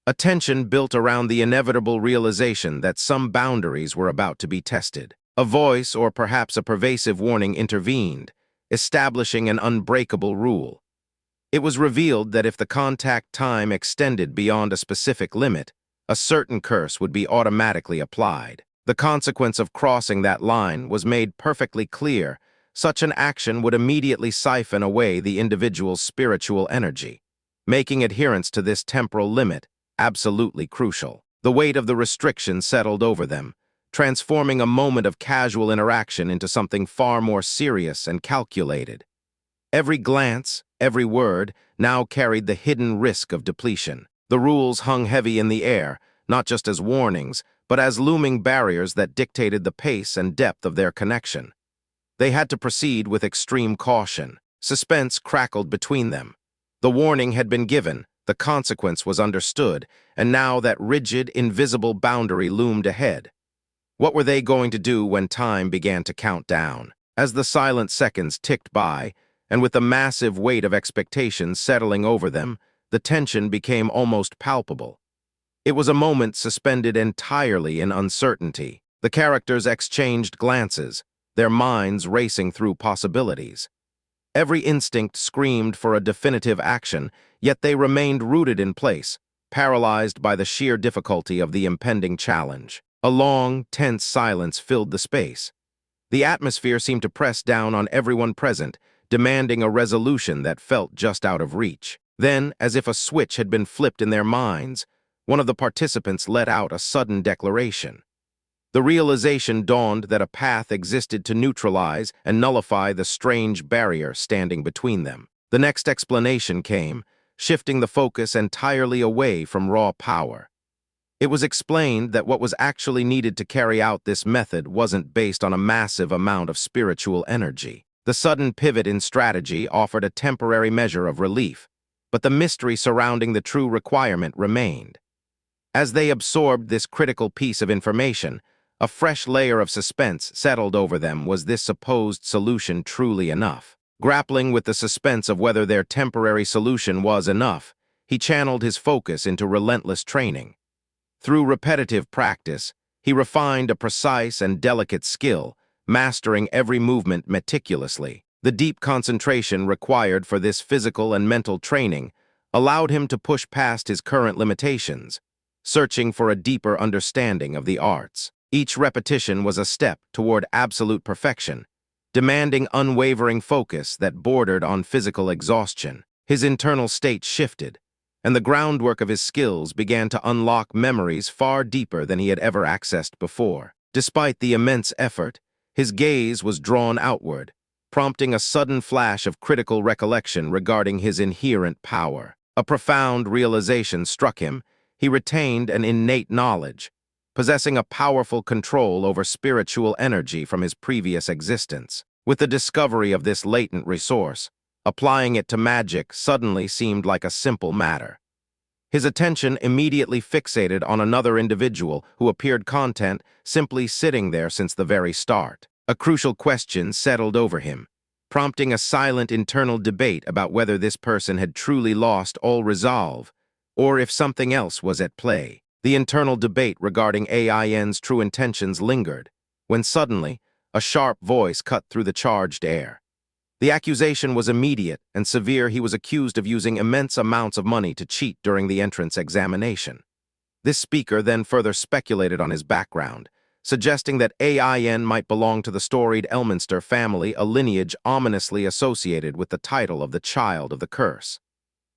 A tension built around the inevitable realization that some boundaries were about to be tested. A voice, or perhaps a pervasive warning, intervened, establishing an unbreakable rule. It was revealed that if the contact time extended beyond a specific limit, a certain curse would be automatically applied. The consequence of crossing that line was made perfectly clear. Such an action would immediately siphon away the individual's spiritual energy, making adherence to this temporal limit absolutely crucial. The weight of the restriction settled over them, transforming a moment of casual interaction into something far more serious and calculated. Every glance, every word, now carried the hidden risk of depletion. The rules hung heavy in the air, not just as warnings, but as looming barriers that dictated the pace and depth of their connection. They had to proceed with extreme caution. Suspense crackled between them. The warning had been given, the consequence was understood, and now that rigid, invisible boundary loomed ahead. What were they going to do when time began to count down? As the silent seconds ticked by, and with the massive weight of expectations settling over them, the tension became almost palpable. It was a moment suspended entirely in uncertainty. The characters exchanged glances, their minds racing through possibilities. Every instinct screamed for a definitive action, yet they remained rooted in place, paralyzed by the sheer difficulty of the impending challenge. A long, tense silence filled the space. The atmosphere seemed to press down on everyone present, demanding a resolution that felt just out of reach. Then, as if a switch had been flipped in their minds, one of the participants let out a sudden declaration. The realization dawned that a path existed to neutralize and nullify the strange barrier standing between them. The next explanation came, shifting the focus entirely away from raw power. It was explained that what was actually needed to carry out this method wasn't based on a massive amount of spiritual energy. The sudden pivot in strategy offered a temporary measure of relief, but the mystery surrounding the true requirement remained. As they absorbed this critical piece of information, a fresh layer of suspense settled over them. Was this supposed solution truly enough? Grappling with the suspense of whether their temporary solution was enough, he channeled his focus into relentless training. Through repetitive practice, he refined a precise and delicate skill, mastering every movement meticulously. The deep concentration required for this physical and mental training allowed him to push past his current limitations, searching for a deeper understanding of the arts. Each repetition was a step toward absolute perfection, demanding unwavering focus that bordered on physical exhaustion. His internal state shifted, and the groundwork of his skills began to unlock memories far deeper than he had ever accessed before. Despite the immense effort, his gaze was drawn outward, prompting a sudden flash of critical recollection regarding his inherent power. A profound realization struck him. He retained an innate knowledge, possessing a powerful control over spiritual energy from his previous existence. With the discovery of this latent resource, applying it to magic suddenly seemed like a simple matter. His attention immediately fixated on another individual who appeared content simply sitting there since the very start. A crucial question settled over him, prompting a silent internal debate about whether this person had truly lost all resolve or if something else was at play. The internal debate regarding AIN's true intentions lingered, when suddenly, a sharp voice cut through the charged air. The accusation was immediate and severe. He was accused of using immense amounts of money to cheat during the entrance examination. This speaker then further speculated on his background, suggesting that AIN might belong to the storied Elminster family, a lineage ominously associated with the title of the Child of the Curse.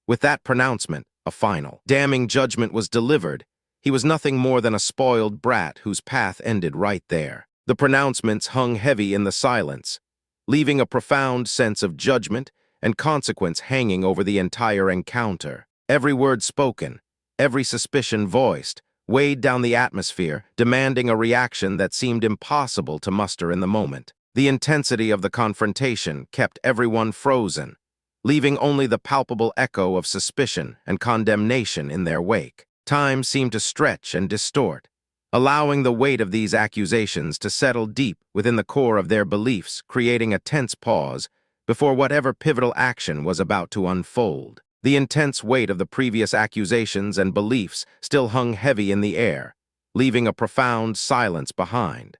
With that pronouncement, a final, damning judgment was delivered. He was nothing more than a spoiled brat whose path ended right there. The pronouncements hung heavy in the silence, leaving a profound sense of judgment and consequence hanging over the entire encounter. Every word spoken, every suspicion voiced, weighed down the atmosphere, demanding a reaction that seemed impossible to muster in the moment. The intensity of the confrontation kept everyone frozen, leaving only the palpable echo of suspicion and condemnation in their wake. Time seemed to stretch and distort, allowing the weight of these accusations to settle deep within the core of their beliefs, creating a tense pause before whatever pivotal action was about to unfold. The intense weight of the previous accusations and beliefs still hung heavy in the air, leaving a profound silence behind.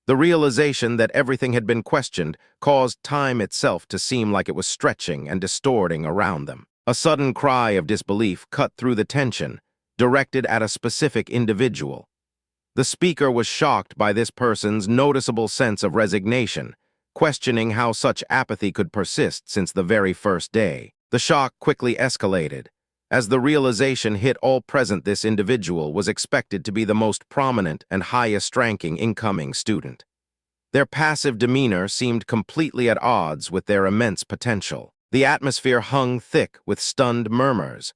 The realization that everything had been questioned caused time itself to seem like it was stretching and distorting around them. A sudden cry of disbelief cut through the tension, directed at a specific individual. The speaker was shocked by this person's noticeable sense of resignation, questioning how such apathy could persist since the very first day. The shock quickly escalated, as the realization hit all present. This individual was expected to be the most prominent and highest-ranking incoming student. Their passive demeanor seemed completely at odds with their immense potential. The atmosphere hung thick with stunned murmurs,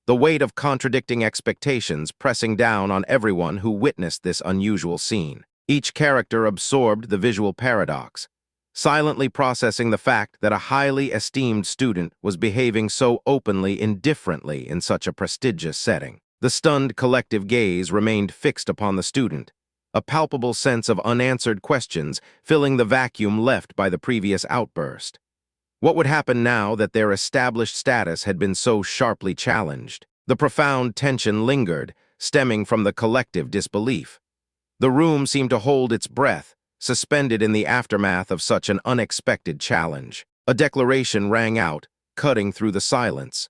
the weight of contradicting expectations pressing down on everyone who witnessed this unusual scene. Each character absorbed the visual paradox, silently processing the fact that a highly esteemed student was behaving so openly indifferently in such a prestigious setting. The stunned collective gaze remained fixed upon the student, a palpable sense of unanswered questions filling the vacuum left by the previous outburst. What would happen now that their established status had been so sharply challenged? The profound tension lingered, stemming from the collective disbelief. The room seemed to hold its breath, suspended in the aftermath of such an unexpected challenge. A declaration rang out, cutting through the silence.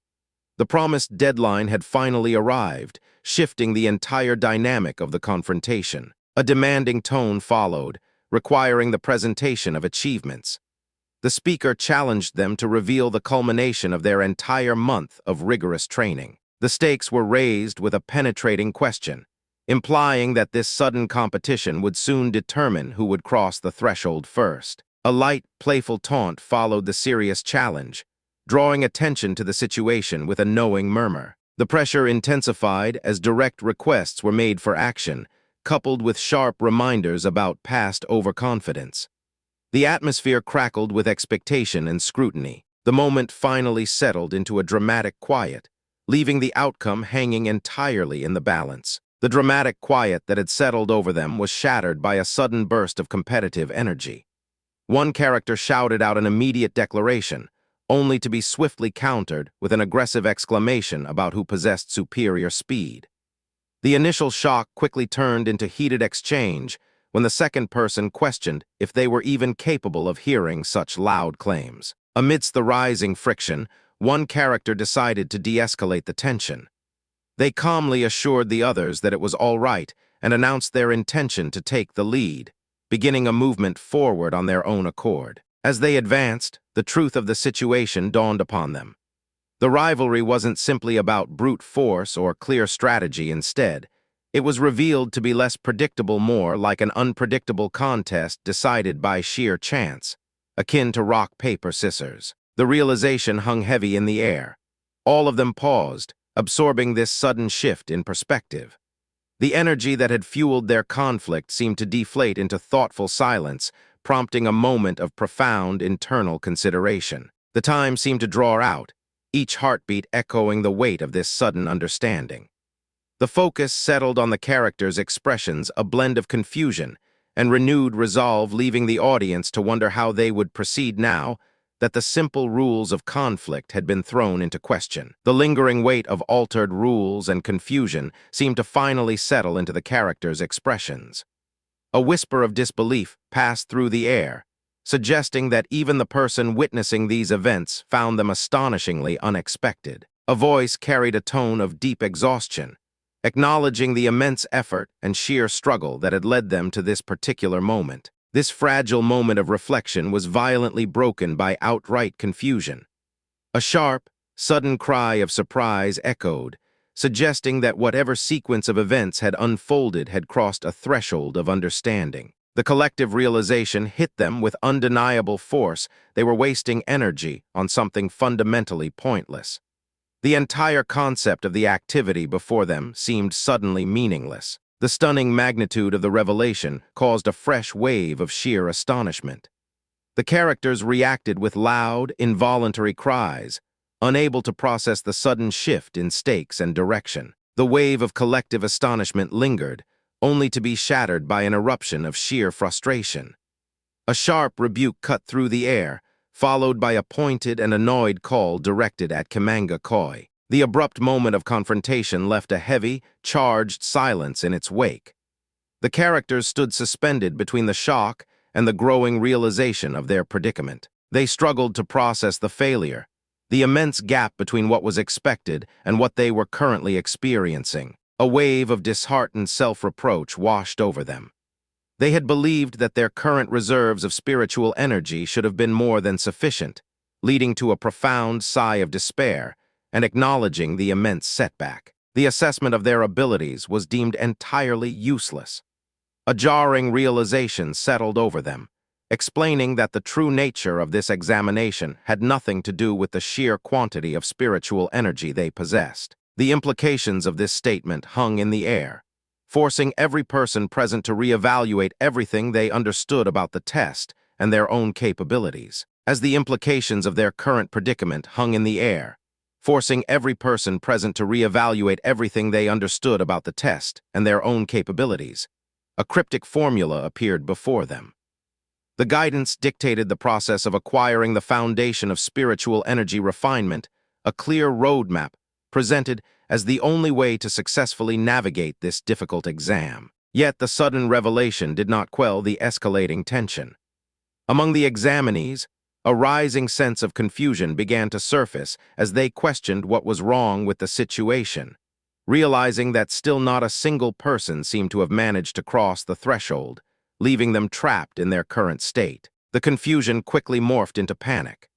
The promised deadline had finally arrived, shifting the entire dynamic of the confrontation. A demanding tone followed, requiring the presentation of achievements. The speaker challenged them to reveal the culmination of their entire month of rigorous training. The stakes were raised with a penetrating question, implying that this sudden competition would soon determine who would cross the threshold first. A light, playful taunt followed the serious challenge, drawing attention to the situation with a knowing murmur. The pressure intensified as direct requests were made for action, coupled with sharp reminders about past overconfidence. The atmosphere crackled with expectation and scrutiny. The moment finally settled into a dramatic quiet, leaving the outcome hanging entirely in the balance. The dramatic quiet that had settled over them was shattered by a sudden burst of competitive energy. One character shouted out an immediate declaration, only to be swiftly countered with an aggressive exclamation about who possessed superior speed. The initial shock quickly turned into heated exchange when the second person questioned if they were even capable of hearing such loud claims. Amidst the rising friction, one character decided to de-escalate the tension. They calmly assured the others that it was all right and announced their intention to take the lead, beginning a movement forward on their own accord. As they advanced, the truth of the situation dawned upon them. The rivalry wasn't simply about brute force or clear strategy instead. It was revealed to be less predictable, more like an unpredictable contest decided by sheer chance, akin to rock, paper, scissors. The realization hung heavy in the air. All of them paused, absorbing this sudden shift in perspective. The energy that had fueled their conflict seemed to deflate into thoughtful silence, prompting a moment of profound internal consideration. The time seemed to draw out, each heartbeat echoing the weight of this sudden understanding. The focus settled on the characters' expressions, a blend of confusion and renewed resolve, leaving the audience to wonder how they would proceed now that the simple rules of conflict had been thrown into question. The lingering weight of altered rules and confusion seemed to finally settle into the characters' expressions. A whisper of disbelief passed through the air, suggesting that even the person witnessing these events found them astonishingly unexpected. A voice carried a tone of deep exhaustion, acknowledging the immense effort and sheer struggle that had led them to this particular moment. This fragile moment of reflection was violently broken by outright confusion. A sharp, sudden cry of surprise echoed, suggesting that whatever sequence of events had unfolded had crossed a threshold of understanding. The collective realization hit them with undeniable force. They were wasting energy on something fundamentally pointless. The entire concept of the activity before them seemed suddenly meaningless. The stunning magnitude of the revelation caused a fresh wave of sheer astonishment. The characters reacted with loud, involuntary cries, unable to process the sudden shift in stakes and direction. The wave of collective astonishment lingered, only to be shattered by an eruption of sheer frustration. A sharp rebuke cut through the air, followed by a pointed and annoyed call directed at Manga Koi. The abrupt moment of confrontation left a heavy, charged silence in its wake. The characters stood suspended between the shock and the growing realization of their predicament. They struggled to process the failure, the immense gap between what was expected and what they were currently experiencing. A wave of disheartened self-reproach washed over them. They had believed that their current reserves of spiritual energy should have been more than sufficient, leading to a profound sigh of despair and acknowledging the immense setback. The assessment of their abilities was deemed entirely useless. A jarring realization settled over them, explaining that the true nature of this examination had nothing to do with the sheer quantity of spiritual energy they possessed. The implications of this statement hung in the air, forcing every person present to reevaluate everything they understood about the test and their own capabilities. As the implications of their current predicament hung in the air, forcing every person present to reevaluate everything they understood about the test and their own capabilities, a cryptic formula appeared before them. The guidance dictated the process of acquiring the foundation of spiritual energy refinement, a clear roadmap presented as the only way to successfully navigate this difficult exam. Yet the sudden revelation did not quell the escalating tension. Among the examinees, a rising sense of confusion began to surface as they questioned what was wrong with the situation, realizing that still not a single person seemed to have managed to cross the threshold, leaving them trapped in their current state. The confusion quickly morphed into panic.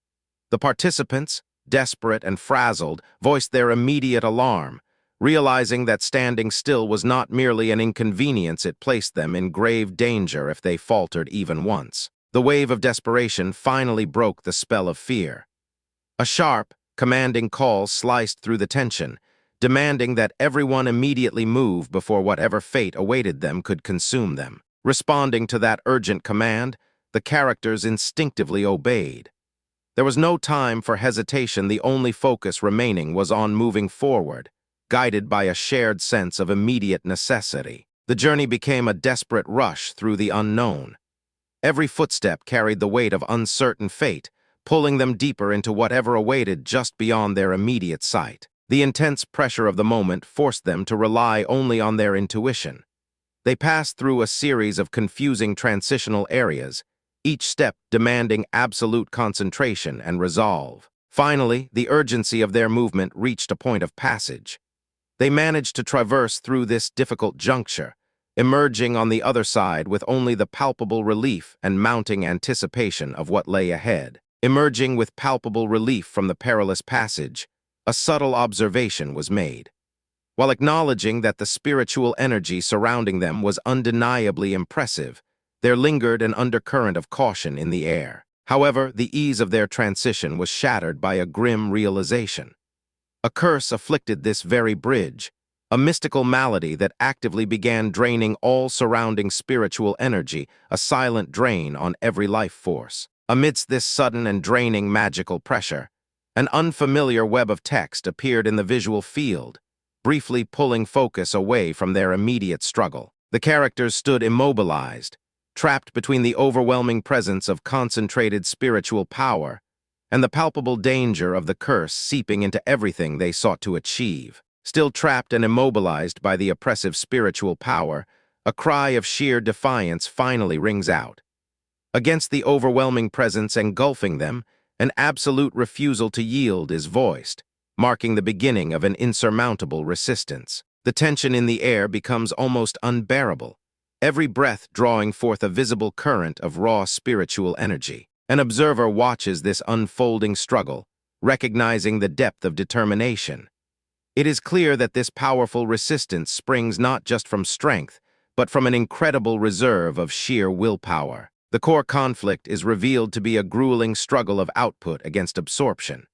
The participants, desperate and frazzled, voiced their immediate alarm, realizing that standing still was not merely an inconvenience, it placed them in grave danger if they faltered even once. The wave of desperation finally broke the spell of fear. A sharp, commanding call sliced through the tension, demanding that everyone immediately move before whatever fate awaited them could consume them. Responding to that urgent command, The characters instinctively obeyed. There was no time for hesitation. The only focus remaining was on moving forward, guided by a shared sense of immediate necessity. The journey became a desperate rush through the unknown. Every footstep carried the weight of uncertain fate, pulling them deeper into whatever awaited just beyond their immediate sight. The intense pressure of the moment forced them to rely only on their intuition. They passed through a series of confusing transitional areas, each step demanding absolute concentration and resolve. Finally, the urgency of their movement reached a point of passage. They managed to traverse through this difficult juncture, emerging on the other side with only the palpable relief and mounting anticipation of what lay ahead. Emerging with palpable relief from the perilous passage, a subtle observation was made. While acknowledging that the spiritual energy surrounding them was undeniably impressive, there lingered an undercurrent of caution in the air. However, the ease of their transition was shattered by a grim realization. A curse afflicted this very bridge, a mystical malady that actively began draining all surrounding spiritual energy, a silent drain on every life force. Amidst this sudden and draining magical pressure, an unfamiliar web of text appeared in the visual field, briefly pulling focus away from their immediate struggle. The characters stood immobilized, trapped between the overwhelming presence of concentrated spiritual power and the palpable danger of the curse seeping into everything they sought to achieve. Still trapped and immobilized by the oppressive spiritual power, a cry of sheer defiance finally rings out. Against the overwhelming presence engulfing them, an absolute refusal to yield is voiced, marking the beginning of an insurmountable resistance. The tension in the air becomes almost unbearable, every breath drawing forth a visible current of raw spiritual energy. An observer watches this unfolding struggle, recognizing the depth of determination. It is clear that this powerful resistance springs not just from strength, but from an incredible reserve of sheer willpower. The core conflict is revealed to be a grueling struggle of output against absorption.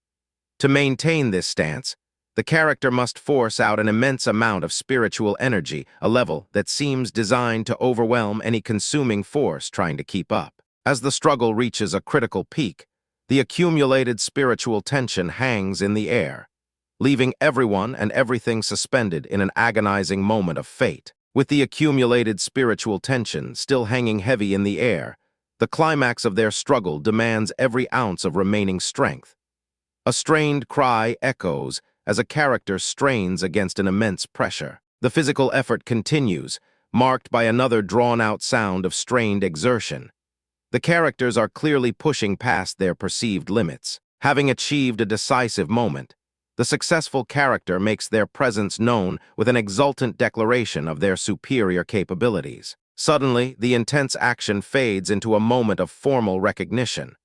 To maintain this stance, the character must force out an immense amount of spiritual energy, a level that seems designed to overwhelm any consuming force trying to keep up. As the struggle reaches a critical peak, the accumulated spiritual tension hangs in the air, leaving everyone and everything suspended in an agonizing moment of fate. With the accumulated spiritual tension still hanging heavy in the air, the climax of their struggle demands every ounce of remaining strength. A strained cry echoes as a character strains against an immense pressure. The physical effort continues, marked by another drawn-out sound of strained exertion. The characters are clearly pushing past their perceived limits. Having achieved a decisive moment, the successful character makes their presence known with an exultant declaration of their superior capabilities. Suddenly, the intense action fades into a moment of formal recognition.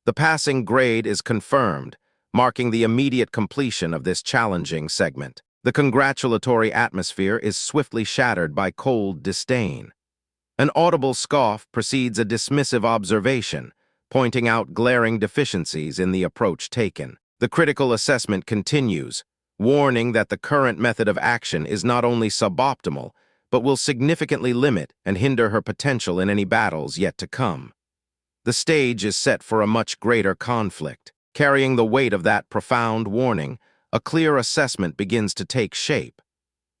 The passing grade is confirmed, marking the immediate completion of this challenging segment. The congratulatory atmosphere is swiftly shattered by cold disdain. An audible scoff precedes a dismissive observation, pointing out glaring deficiencies in the approach taken. The critical assessment continues, warning that the current method of action is not only suboptimal, but will significantly limit and hinder her potential in any battles yet to come. The stage is set for a much greater conflict. Carrying the weight of that profound warning, a clear assessment begins to take shape.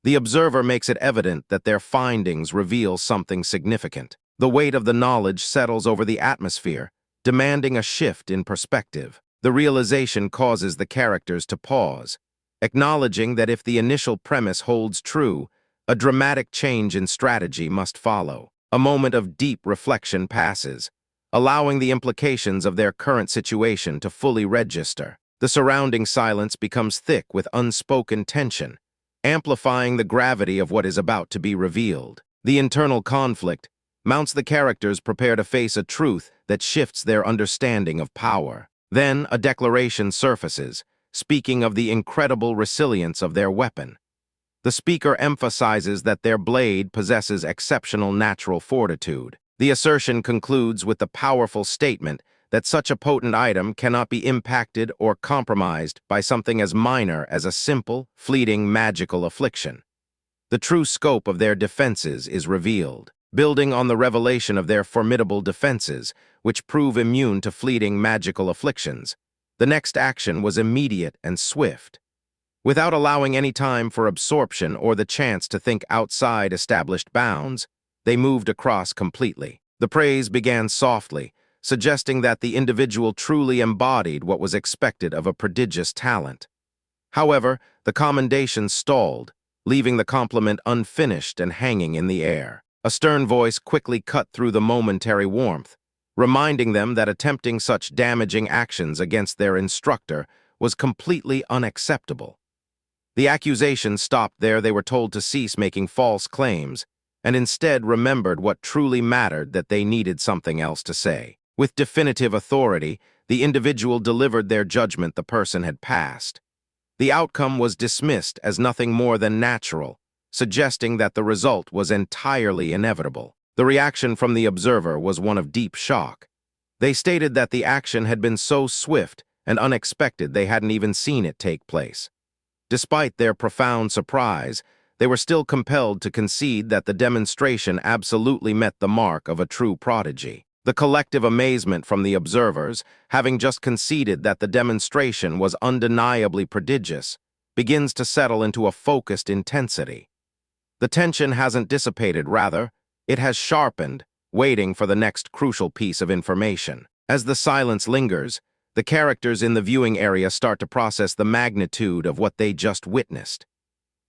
The observer makes it evident that their findings reveal something significant. The weight of the knowledge settles over the atmosphere, demanding a shift in perspective. The realization causes the characters to pause, acknowledging that if the initial premise holds true, a dramatic change in strategy must follow. A moment of deep reflection passes, allowing the implications of their current situation to fully register. The surrounding silence becomes thick with unspoken tension, amplifying the gravity of what is about to be revealed. The internal conflict mounts the characters prepare to face a truth that shifts their understanding of power. Then a declaration surfaces, speaking of the incredible resilience of their weapon. The speaker emphasizes that their blade possesses exceptional natural fortitude. The assertion concludes with the powerful statement that such a potent item cannot be impacted or compromised by something as minor as a simple, fleeting magical affliction. The true scope of their defenses is revealed. building on the revelation of their formidable defenses, which prove immune to fleeting magical afflictions. The next action was immediate and swift. Without allowing any time for absorption or the chance to think outside established bounds, they moved across completely. The praise began softly, suggesting that the individual truly embodied what was expected of a prodigious talent. However, the commendation stalled, leaving the compliment unfinished and hanging in the air. A stern voice quickly cut through the momentary warmth, reminding them that attempting such damaging actions against their instructor was completely unacceptable. The accusation stopped there. They were told to cease making false claims, and instead remembered what truly mattered, that they needed something else to say. With definitive authority, the individual delivered their judgment. The person had passed. The outcome was dismissed as nothing more than natural, suggesting that the result was entirely inevitable. The reaction from the observer was one of deep shock. They stated that the action had been so swift and unexpected they hadn't even seen it take place. Despite their profound surprise, they were still compelled to concede that the demonstration absolutely met the mark of a true prodigy. The collective amazement from the observers, having just conceded that the demonstration was undeniably prodigious, begins to settle into a focused intensity. The tension hasn't dissipated, rather, it has sharpened, waiting for the next crucial piece of information. As the silence lingers, the characters in the viewing area start to process the magnitude of what they just witnessed.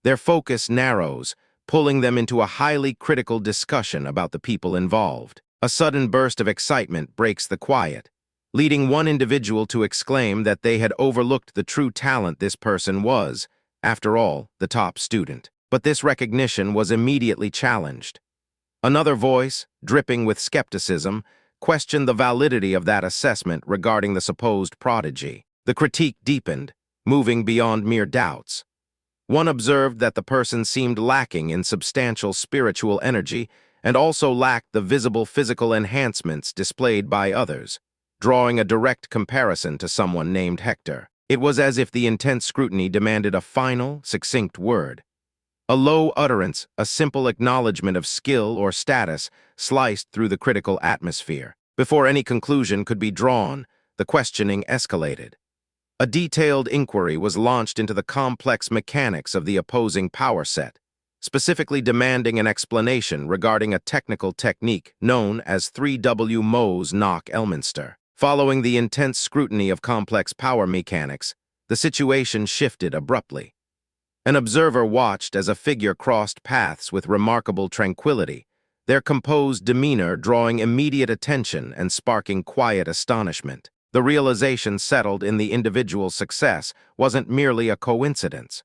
Their focus narrows, pulling them into a highly critical discussion about the people involved. A sudden burst of excitement breaks the quiet, leading one individual to exclaim that they had overlooked the true talent this person was, after all, the top student. But this recognition was immediately challenged. Another voice, dripping with skepticism, questioned the validity of that assessment regarding the supposed prodigy. The critique deepened, moving beyond mere doubts. One observed that the person seemed lacking in substantial spiritual energy and also lacked the visible physical enhancements displayed by others, drawing a direct comparison to someone named Hector. It was as if the intense scrutiny demanded a final, succinct word. A low utterance, a simple acknowledgement of skill or status, sliced through the critical atmosphere. Before any conclusion could be drawn, the questioning escalated. A detailed inquiry was launched into the complex mechanics of the opposing power set, specifically demanding an explanation regarding a technical technique known as 3W Mohs Knock Elminster. Following the intense scrutiny of complex power mechanics, the situation shifted abruptly. An observer watched as a figure crossed paths with remarkable tranquility, their composed demeanor drawing immediate attention and sparking quiet astonishment. The realization settled in the individual's success wasn't merely a coincidence.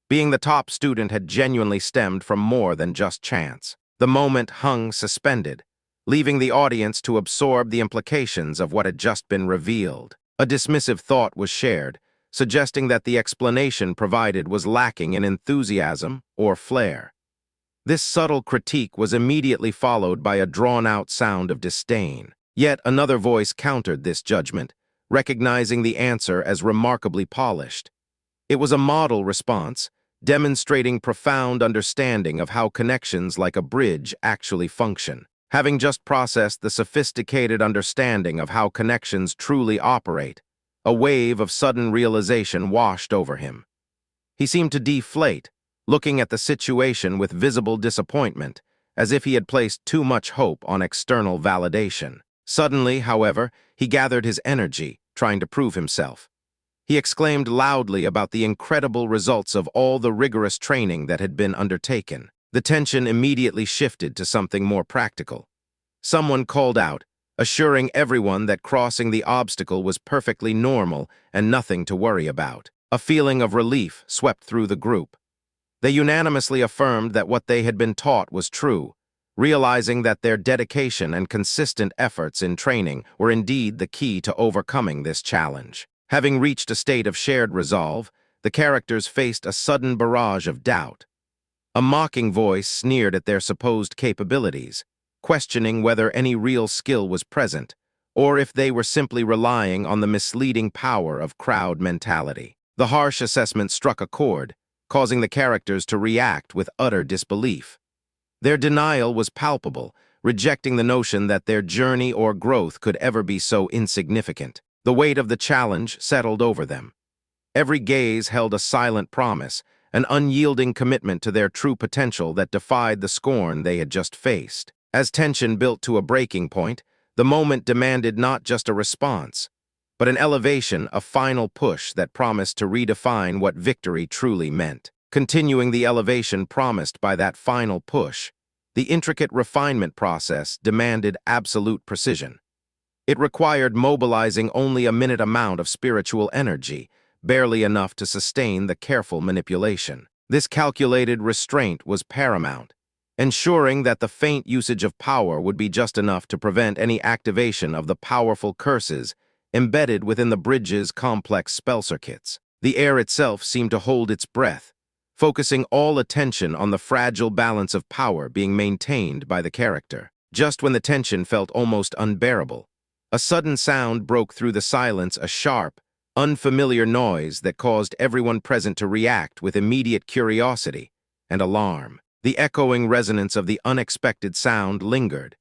Being the top student had genuinely stemmed from more than just chance. The moment hung suspended, leaving the audience to absorb the implications of what had just been revealed. A dismissive thought was shared, suggesting that the explanation provided was lacking in enthusiasm or flair. This subtle critique was immediately followed by a drawn-out sound of disdain. Yet another voice countered this judgment, recognizing the answer as remarkably polished. It was a model response, demonstrating profound understanding of how connections like a bridge actually function. Having just processed the sophisticated understanding of how connections truly operate, a wave of sudden realization washed over him. He seemed to deflate, looking at the situation with visible disappointment, as if he had placed too much hope on external validation. Suddenly, however, he gathered his energy, trying to prove himself. He exclaimed loudly about the incredible results of all the rigorous training that had been undertaken. The tension immediately shifted to something more practical. Someone called out, assuring everyone that crossing the obstacle was perfectly normal and nothing to worry about. A feeling of relief swept through the group. They unanimously affirmed that what they had been taught was true, realizing that their dedication and consistent efforts in training were indeed the key to overcoming this challenge. Having reached a state of shared resolve, the characters faced a sudden barrage of doubt. A mocking voice sneered at their supposed capabilities, questioning whether any real skill was present, or if they were simply relying on the misleading power of crowd mentality. The harsh assessment struck a chord, causing the characters to react with utter disbelief. Their denial was palpable, rejecting the notion that their journey or growth could ever be so insignificant. The weight of the challenge settled over them. Every gaze held a silent promise, an unyielding commitment to their true potential that defied the scorn they had just faced. As tension built to a breaking point, the moment demanded not just a response, but an elevation, a final push that promised to redefine what victory truly meant. Continuing the elevation promised by that final push, the intricate refinement process demanded absolute precision. It required mobilizing only a minute amount of spiritual energy, barely enough to sustain the careful manipulation. This calculated restraint was paramount, ensuring that the faint usage of power would be just enough to prevent any activation of the powerful curses embedded within the bridge's complex spell circuits. The air itself seemed to hold its breath, focusing all attention on the fragile balance of power being maintained by the character. Just when the tension felt almost unbearable, a sudden sound broke through the silence, a sharp, unfamiliar noise that caused everyone present to react with immediate curiosity and alarm. The echoing resonance of the unexpected sound lingered,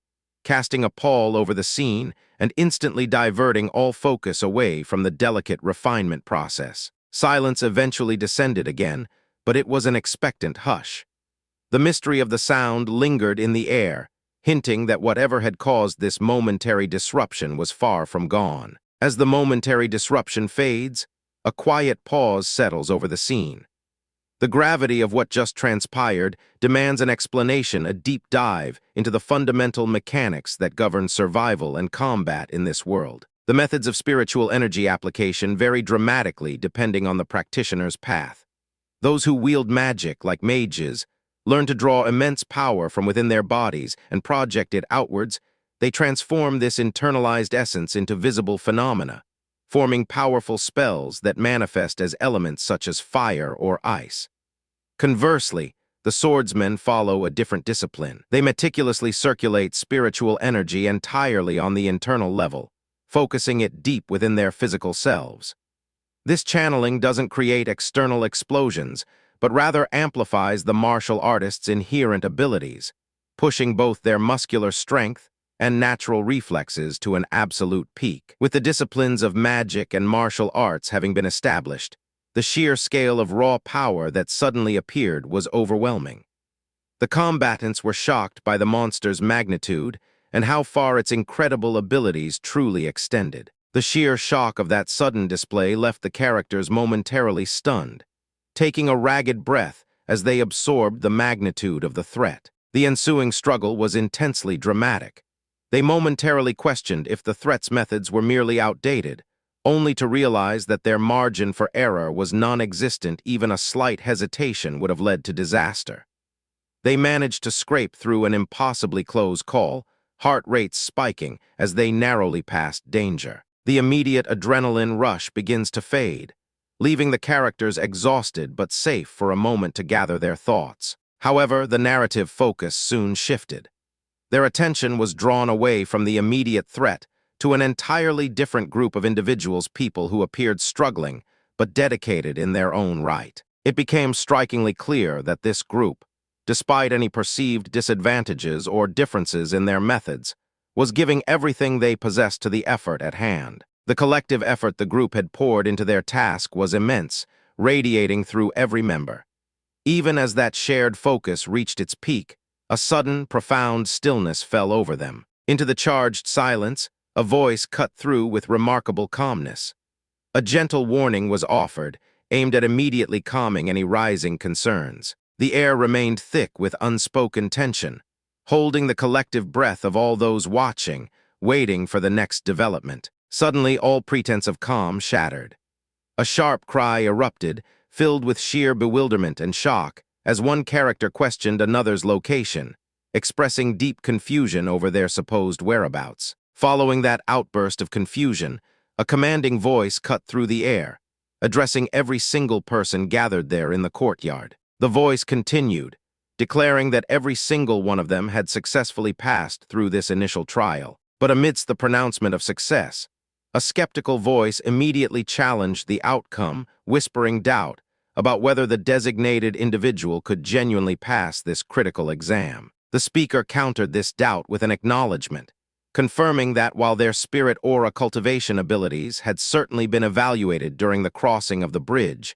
casting a pall over the scene and instantly diverting all focus away from the delicate refinement process. Silence eventually descended again, but it was an expectant hush. The mystery of the sound lingered in the air, hinting that whatever had caused this momentary disruption was far from gone. As the momentary disruption fades, a quiet pause settles over the scene. The gravity of what just transpired demands an explanation, a deep dive into the fundamental mechanics that govern survival and combat in this world. The methods of spiritual energy application vary dramatically depending on the practitioner's path. Those who wield magic, like mages, learn to draw immense power from within their bodies and project it outwards. They transform this internalized essence into visible phenomena, forming powerful spells that manifest as elements such as fire or ice. Conversely, the swordsmen follow a different discipline. They meticulously circulate spiritual energy entirely on the internal level, focusing it deep within their physical selves. This channeling doesn't create external explosions, but rather amplifies the martial artist's inherent abilities, pushing both their muscular strength and natural reflexes to an absolute peak. With the disciplines of magic and martial arts having been established, the sheer scale of raw power that suddenly appeared was overwhelming. The combatants were shocked by the monster's magnitude and how far its incredible abilities truly extended. The sheer shock of that sudden display left the characters momentarily stunned, taking a ragged breath as they absorbed the magnitude of the threat. The ensuing struggle was intensely dramatic. They momentarily questioned if the threat's methods were merely outdated, only to realize that their margin for error was non-existent. Even a slight hesitation would have led to disaster. They managed to scrape through an impossibly close call, heart rates spiking as they narrowly passed danger. The immediate adrenaline rush begins to fade, leaving the characters exhausted but safe for a moment to gather their thoughts. However, the narrative focus soon shifted. Their attention was drawn away from the immediate threat to an entirely different group of individuals, people who appeared struggling but dedicated in their own right. It became strikingly clear that this group, despite any perceived disadvantages or differences in their methods, was giving everything they possessed to the effort at hand. The collective effort the group had poured into their task was immense, radiating through every member. Even as that shared focus reached its peak, a sudden, profound stillness fell over them. Into the charged silence, a voice cut through with remarkable calmness. A gentle warning was offered, aimed at immediately calming any rising concerns. The air remained thick with unspoken tension, holding the collective breath of all those watching, waiting for the next development. Suddenly, all pretense of calm shattered. A sharp cry erupted, filled with sheer bewilderment and shock, as one character questioned another's location, expressing deep confusion over their supposed whereabouts. Following that outburst of confusion, a commanding voice cut through the air, addressing every single person gathered there in the courtyard. The voice continued, declaring that every single one of them had successfully passed through this initial trial. But amidst the pronouncement of success, a skeptical voice immediately challenged the outcome, whispering doubt about whether the designated individual could genuinely pass this critical exam. The speaker countered this doubt with an acknowledgement, confirming that while their spirit aura cultivation abilities had certainly been evaluated during the crossing of the bridge,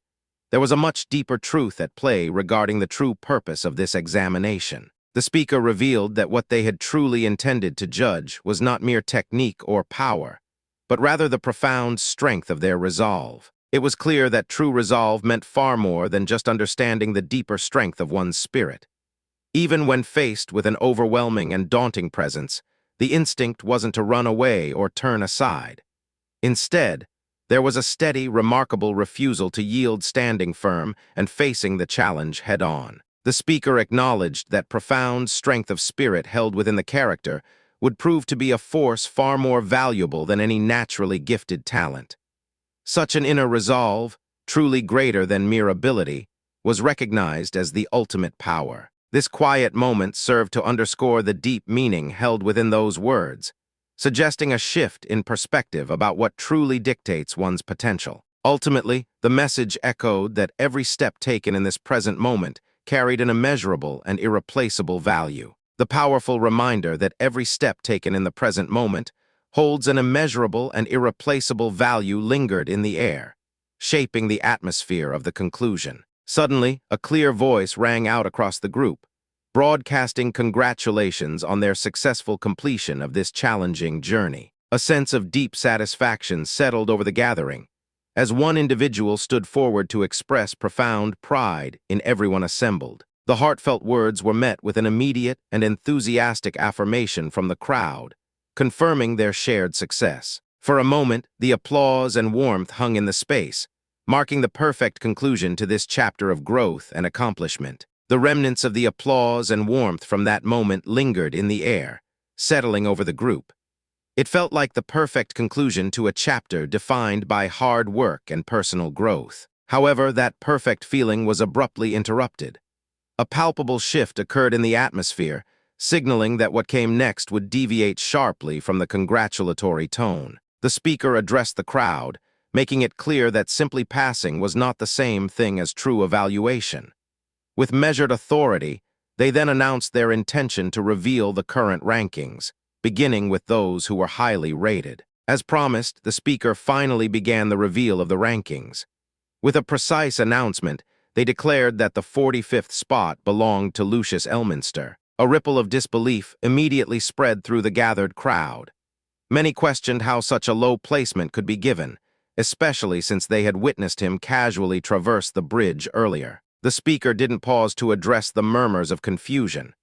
there was a much deeper truth at play regarding the true purpose of this examination. The speaker revealed that what they had truly intended to judge was not mere technique or power, but rather the profound strength of their resolve. It was clear that true resolve meant far more than just understanding the deeper strength of one's spirit. Even when faced with an overwhelming and daunting presence, the instinct wasn't to run away or turn aside. Instead, there was a steady, remarkable refusal to yield, standing firm and facing the challenge head-on. The speaker acknowledged that profound strength of spirit held within the character would prove to be a force far more valuable than any naturally gifted talent. Such an inner resolve, truly greater than mere ability, was recognized as the ultimate power. This quiet moment served to underscore the deep meaning held within those words, suggesting a shift in perspective about what truly dictates one's potential. Ultimately, the message echoed that every step taken in this present moment carried an immeasurable and irreplaceable value. The powerful reminder that every step taken in the present moment holds an immeasurable and irreplaceable value lingered in the air, shaping the atmosphere of the conclusion. Suddenly, a clear voice rang out across the group, broadcasting congratulations on their successful completion of this challenging journey. A sense of deep satisfaction settled over the gathering, as one individual stood forward to express profound pride in everyone assembled. The heartfelt words were met with an immediate and enthusiastic affirmation from the crowd, confirming their shared success. For a moment, the applause and warmth hung in the space, marking the perfect conclusion to this chapter of growth and accomplishment. The remnants of the applause and warmth from that moment lingered in the air, settling over the group. It felt like the perfect conclusion to a chapter defined by hard work and personal growth. However, that perfect feeling was abruptly interrupted. A palpable shift occurred in the atmosphere, signaling that what came next would deviate sharply from the congratulatory tone. The speaker addressed the crowd, making it clear that simply passing was not the same thing as true evaluation. With measured authority, they then announced their intention to reveal the current rankings, beginning with those who were highly rated. As promised, the speaker finally began the reveal of the rankings. With a precise announcement, they declared that the 45th spot belonged to Lucius Elminster. A ripple of disbelief immediately spread through the gathered crowd. Many questioned how such a low placement could be given, especially since they had witnessed him casually traverse the bridge earlier. The speaker didn't pause to address the murmurs of confusion.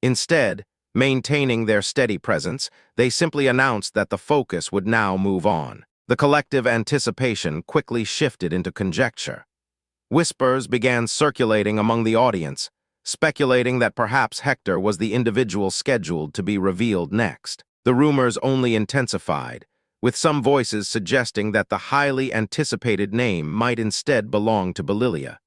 Instead, maintaining their steady presence, they simply announced that the focus would now move on. The collective anticipation quickly shifted into conjecture. Whispers began circulating among the audience, speculating that perhaps Hector was the individual scheduled to be revealed next. The rumors only intensified, with some voices suggesting that the highly anticipated name might instead belong to Belilia.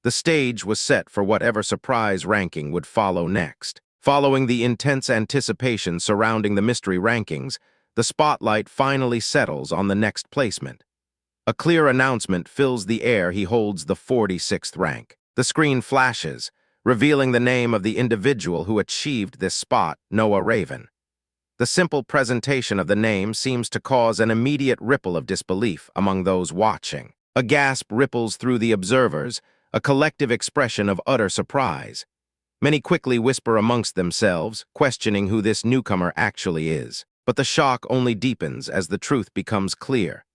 The stage was set for whatever surprise ranking would follow next. Following the intense anticipation surrounding the mystery rankings, the spotlight finally settles on the next placement. A clear announcement fills the air: he holds the 46th rank. The screen flashes, revealing the name of the individual who achieved this spot, Noah Raven. The simple presentation of the name seems to cause an immediate ripple of disbelief among those watching. A gasp ripples through the observers, a collective expression of utter surprise. Many quickly whisper amongst themselves, questioning who this newcomer actually is. But the shock only deepens as the truth becomes clear.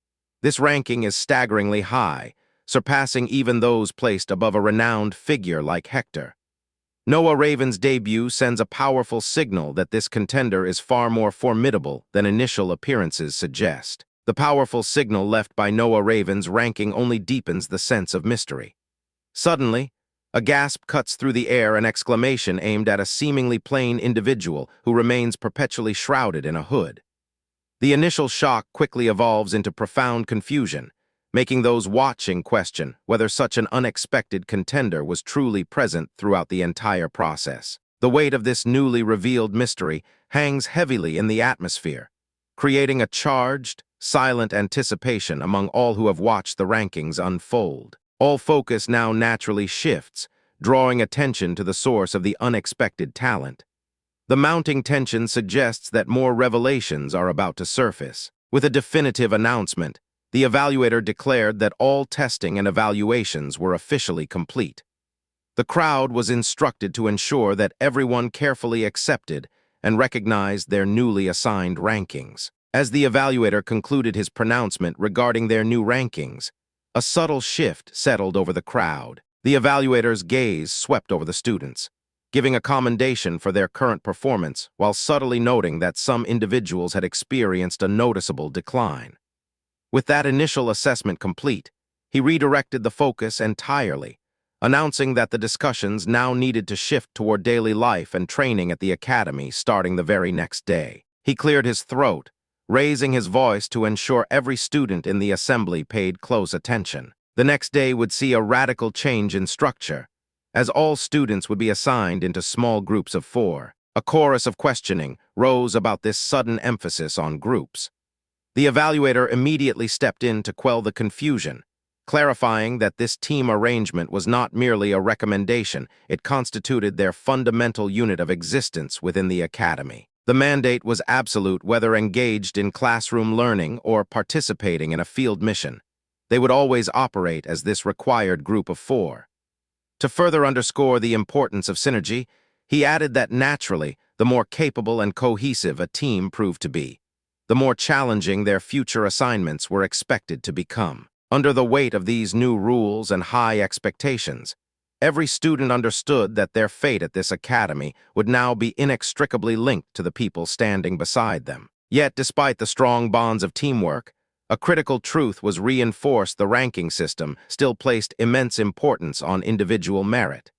This ranking is staggeringly high, surpassing even those placed above a renowned figure like Hector. Noah Raven's debut sends a powerful signal that this contender is far more formidable than initial appearances suggest. The powerful signal left by Noah Raven's ranking only deepens the sense of mystery. Suddenly, a gasp cuts through the air, an exclamation aimed at a seemingly plain individual who remains perpetually shrouded in a hood. The initial shock quickly evolves into profound confusion, making those watching question whether such an unexpected contender was truly present throughout the entire process. The weight of this newly revealed mystery hangs heavily in the atmosphere, creating a charged, silent anticipation among all who have watched the rankings unfold. All focus now naturally shifts, drawing attention to the source of the unexpected talent. The mounting tension suggests that more revelations are about to surface. With a definitive announcement, the evaluator declared that all testing and evaluations were officially complete. The crowd was instructed to ensure that everyone carefully accepted and recognized their newly assigned rankings. As the evaluator concluded his pronouncement regarding their new rankings, a subtle shift settled over the crowd. The evaluator's gaze swept over the students, giving a commendation for their current performance while subtly noting that some individuals had experienced a noticeable decline. With that initial assessment complete, he redirected the focus entirely, announcing that the discussions now needed to shift toward daily life and training at the academy starting the very next day. He cleared his throat, raising his voice to ensure every student in the assembly paid close attention. The next day would see a radical change in structure, as all students would be assigned into small groups of 4. A chorus of questioning rose about this sudden emphasis on groups. The evaluator immediately stepped in to quell the confusion, clarifying that this team arrangement was not merely a recommendation, it constituted their fundamental unit of existence within the academy. The mandate was absolute whether engaged in classroom learning or participating in a field mission. They would always operate as this required group of 4. To further underscore the importance of synergy, he added that naturally, the more capable and cohesive a team proved to be, the more challenging their future assignments were expected to become. Under the weight of these new rules and high expectations, every student understood that their fate at this academy would now be inextricably linked to the people standing beside them. Yet, despite the strong bonds of teamwork, a critical truth was reinforced: the ranking system still placed immense importance on individual merit.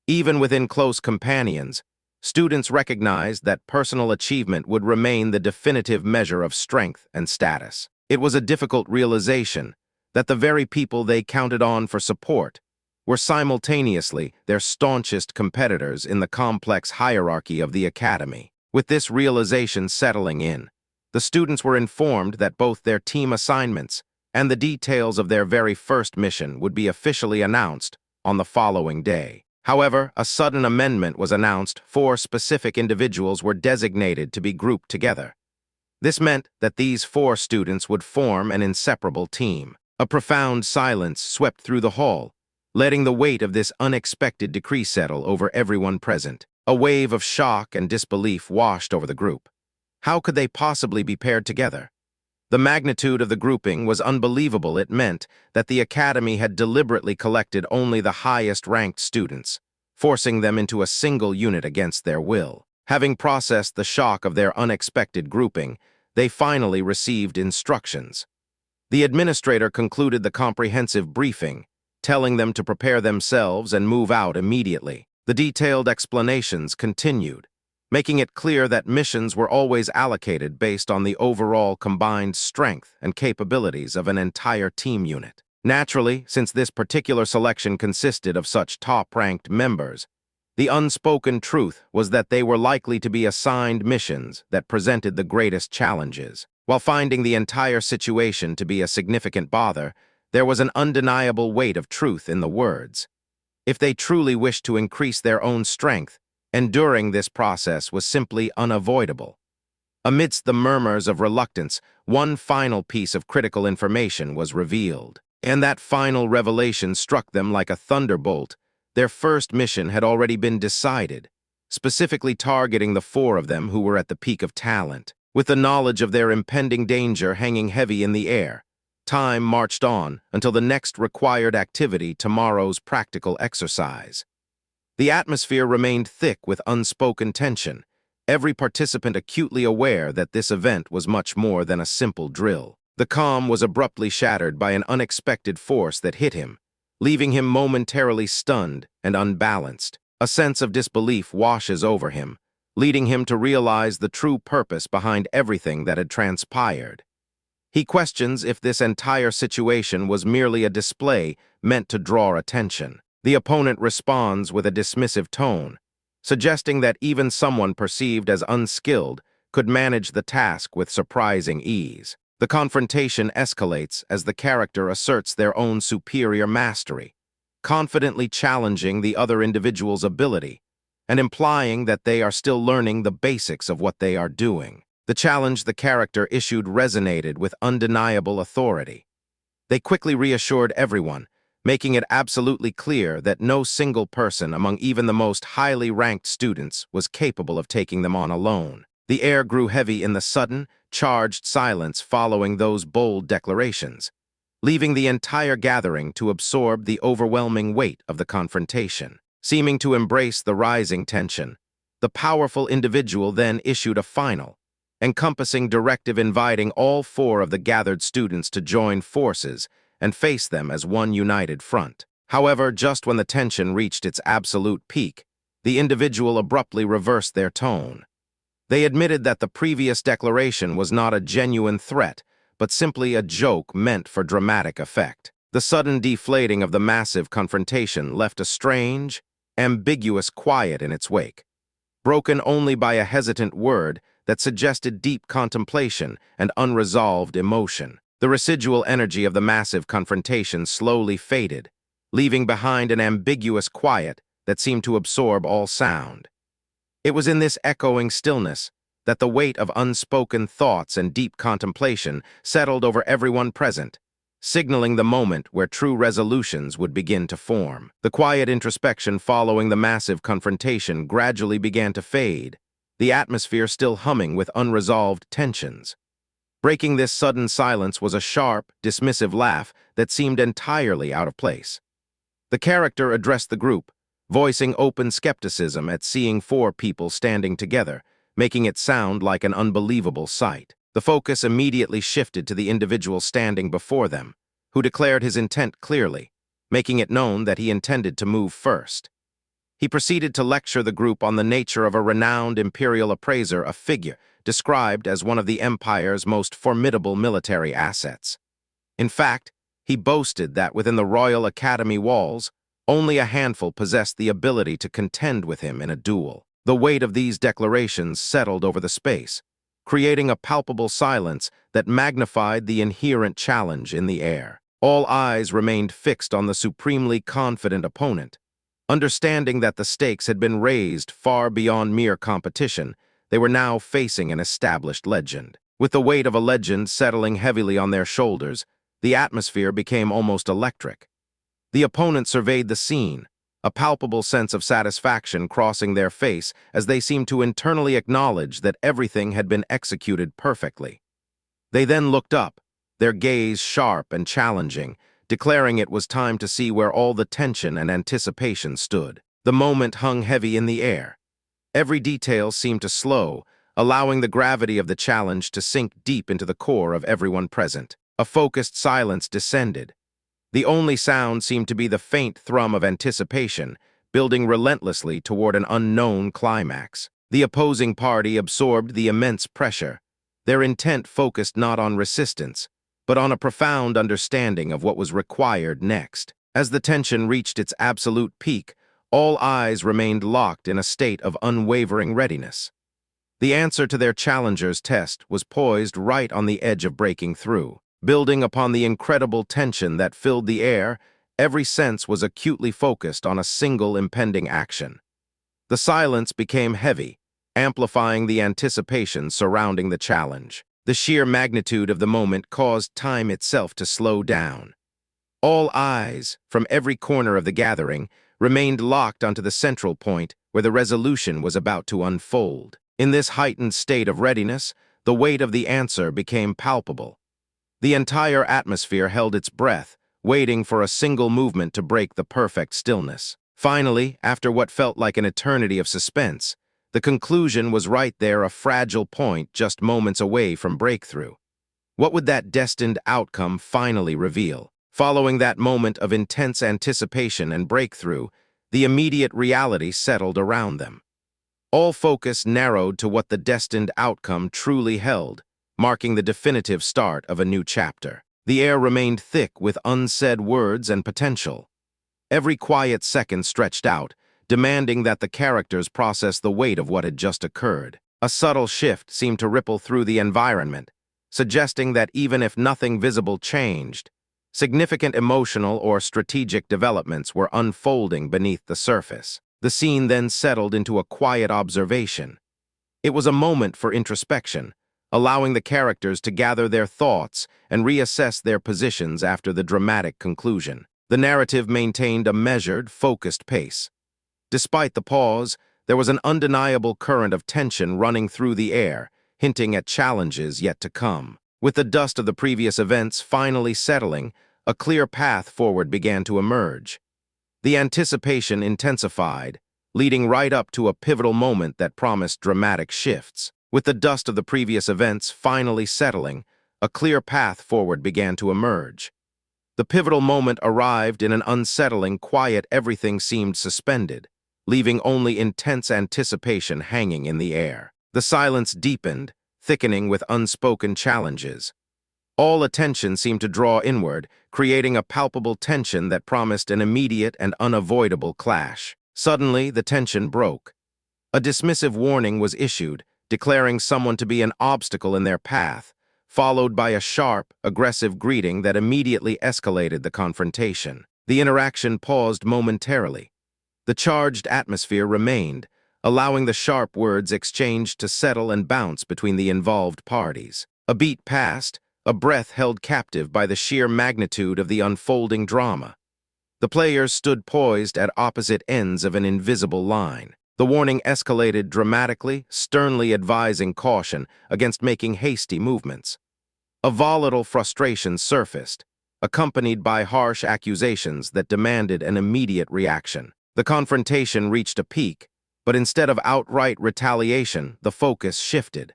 Even within close companions, students recognized that personal achievement would remain the definitive measure of strength and status. It was a difficult realization that the very people they counted on for support were simultaneously their staunchest competitors in the complex hierarchy of the academy. With this realization settling in, the students were informed that both their team assignments and the details of their very first mission would be officially announced on the following day. However, a sudden amendment was announced: 4 specific individuals were designated to be grouped together. This meant that these 4 students would form an inseparable team. A profound silence swept through the hall, letting the weight of this unexpected decree settle over everyone present. A wave of shock and disbelief washed over the group. How could they possibly be paired together? The magnitude of the grouping was unbelievable. It meant that the academy had deliberately collected only the highest-ranked students, forcing them into a single unit against their will. Having processed the shock of their unexpected grouping, they finally received instructions. The administrator concluded the comprehensive briefing, telling them to prepare themselves and move out immediately. The detailed explanations continued, making it clear that missions were always allocated based on the overall combined strength and capabilities of an entire team unit. Naturally, since this particular selection consisted of such top-ranked members, the unspoken truth was that they were likely to be assigned missions that presented the greatest challenges. While finding the entire situation to be a significant bother, there was an undeniable weight of truth in the words. If they truly wished to increase their own strength, enduring this process was simply unavoidable. Amidst the murmurs of reluctance, one final piece of critical information was revealed. And that final revelation struck them like a thunderbolt. Their first mission had already been decided, specifically targeting the 4 of them who were at the peak of talent. With the knowledge of their impending danger hanging heavy in the air, time marched on until the next required activity: tomorrow's practical exercise. The atmosphere remained thick with unspoken tension, every participant acutely aware that this event was much more than a simple drill. The calm was abruptly shattered by an unexpected force that hit him, leaving him momentarily stunned and unbalanced. A sense of disbelief washes over him, leading him to realize the true purpose behind everything that had transpired. He questions if this entire situation was merely a display meant to draw attention. The opponent responds with a dismissive tone, suggesting that even someone perceived as unskilled could manage the task with surprising ease. The confrontation escalates as the character asserts their own superior mastery, confidently challenging the other individual's ability. and implying that they are still learning the basics of what they are doing. The challenge the character issued resonated with undeniable authority. They quickly reassured everyone, making it absolutely clear that no single person among even the most highly ranked students was capable of taking them on alone. The air grew heavy in the sudden, charged silence following those bold declarations, leaving the entire gathering to absorb the overwhelming weight of the confrontation. Seeming to embrace the rising tension, the powerful individual then issued a final, encompassing directive inviting all 4 of the gathered students to join forces and face them as one united front. However, just when the tension reached its absolute peak, the individual abruptly reversed their tone. They admitted that the previous declaration was not a genuine threat, but simply a joke meant for dramatic effect. The sudden deflating of the massive confrontation left a strange, ambiguous quiet in its wake, broken only by a hesitant word that suggested deep contemplation and unresolved emotion. The residual energy of the massive confrontation slowly faded, leaving behind an ambiguous quiet that seemed to absorb all sound. It was in this echoing stillness that the weight of unspoken thoughts and deep contemplation settled over everyone present, signaling the moment where true resolutions would begin to form. The quiet introspection following the massive confrontation gradually began to fade, the atmosphere still humming with unresolved tensions. Breaking this sudden silence was a sharp, dismissive laugh that seemed entirely out of place. The character addressed the group, voicing open skepticism at seeing 4 people standing together, making it sound like an unbelievable sight. The focus immediately shifted to the individual standing before them, who declared his intent clearly, making it known that he intended to move first. He proceeded to lecture the group on the nature of a renowned imperial appraiser, a figure described as one of the empire's most formidable military assets. In fact, he boasted that within the Royal Academy walls, only a handful possessed the ability to contend with him in a duel. The weight of these declarations settled over the space, creating a palpable silence that magnified the inherent challenge in the air. All eyes remained fixed on the supremely confident opponent. Understanding that the stakes had been raised far beyond mere competition, they were now facing an established legend. With the weight of a legend settling heavily on their shoulders, the atmosphere became almost electric. The opponent surveyed the scene, a palpable sense of satisfaction crossing their face as they seemed to internally acknowledge that everything had been executed perfectly. They then looked up, their gaze sharp and challenging, declaring it was time to see where all the tension and anticipation stood. The moment hung heavy in the air. Every detail seemed to slow, allowing the gravity of the challenge to sink deep into the core of everyone present. A focused silence descended. The only sound seemed to be the faint thrum of anticipation, building relentlessly toward an unknown climax. The opposing party absorbed the immense pressure, their intent focused not on resistance, but on a profound understanding of what was required next. As the tension reached its absolute peak, all eyes remained locked in a state of unwavering readiness. The answer to their challenger's test was poised right on the edge of breaking through. Building upon the incredible tension that filled the air, every sense was acutely focused on a single impending action. The silence became heavy, amplifying the anticipation surrounding the challenge. The sheer magnitude of the moment caused time itself to slow down. All eyes, from every corner of the gathering, remained locked onto the central point where the resolution was about to unfold. In this heightened state of readiness, the weight of the answer became palpable. The entire atmosphere held its breath, waiting for a single movement to break the perfect stillness. Finally, after what felt like an eternity of suspense, the conclusion was right there, a fragile point just moments away from breakthrough. What would that destined outcome finally reveal? Following that moment of intense anticipation and breakthrough, the immediate reality settled around them. All focus narrowed to what the destined outcome truly held, marking the definitive start of a new chapter. The air remained thick with unsaid words and potential. Every quiet second stretched out, demanding that the characters process the weight of what had just occurred. A subtle shift seemed to ripple through the environment, suggesting that even if nothing visible changed, significant emotional or strategic developments were unfolding beneath the surface. The scene then settled into a quiet observation. It was a moment for introspection, allowing the characters to gather their thoughts and reassess their positions after the dramatic conclusion. The narrative maintained a measured, focused pace. Despite the pause, there was an undeniable current of tension running through the air, hinting at challenges yet to come. With the dust of the previous events finally settling, a clear path forward began to emerge. The anticipation intensified, leading right up to a pivotal moment that promised dramatic shifts. With the dust of the previous events finally settling, a clear path forward began to emerge. The pivotal moment arrived in an unsettling, quiet everything seemed suspended, leaving only intense anticipation hanging in the air. The silence deepened, thickening with unspoken challenges. All attention seemed to draw inward, creating a palpable tension that promised an immediate and unavoidable clash. Suddenly, the tension broke. A dismissive warning was issued, declaring someone to be an obstacle in their path, followed by a sharp, aggressive greeting that immediately escalated the confrontation. The interaction paused momentarily. The charged atmosphere remained, allowing the sharp words exchanged to settle and bounce between the involved parties. A beat passed, a breath held captive by the sheer magnitude of the unfolding drama. The players stood poised at opposite ends of an invisible line. The warning escalated dramatically, sternly advising caution against making hasty movements. A volatile frustration surfaced, accompanied by harsh accusations that demanded an immediate reaction. The confrontation reached a peak, but instead of outright retaliation, the focus shifted.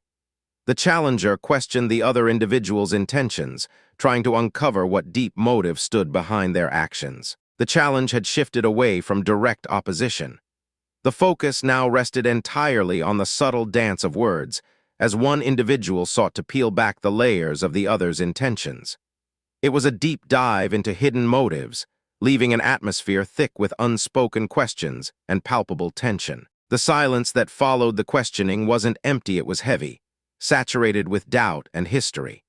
The challenger questioned the other individual's intentions, trying to uncover what deep motive stood behind their actions. The challenge had shifted away from direct opposition. The focus now rested entirely on the subtle dance of words, as one individual sought to peel back the layers of the other's intentions. It was a deep dive into hidden motives, leaving an atmosphere thick with unspoken questions and palpable tension. The silence that followed the questioning wasn't empty, it was heavy, saturated with doubt and history.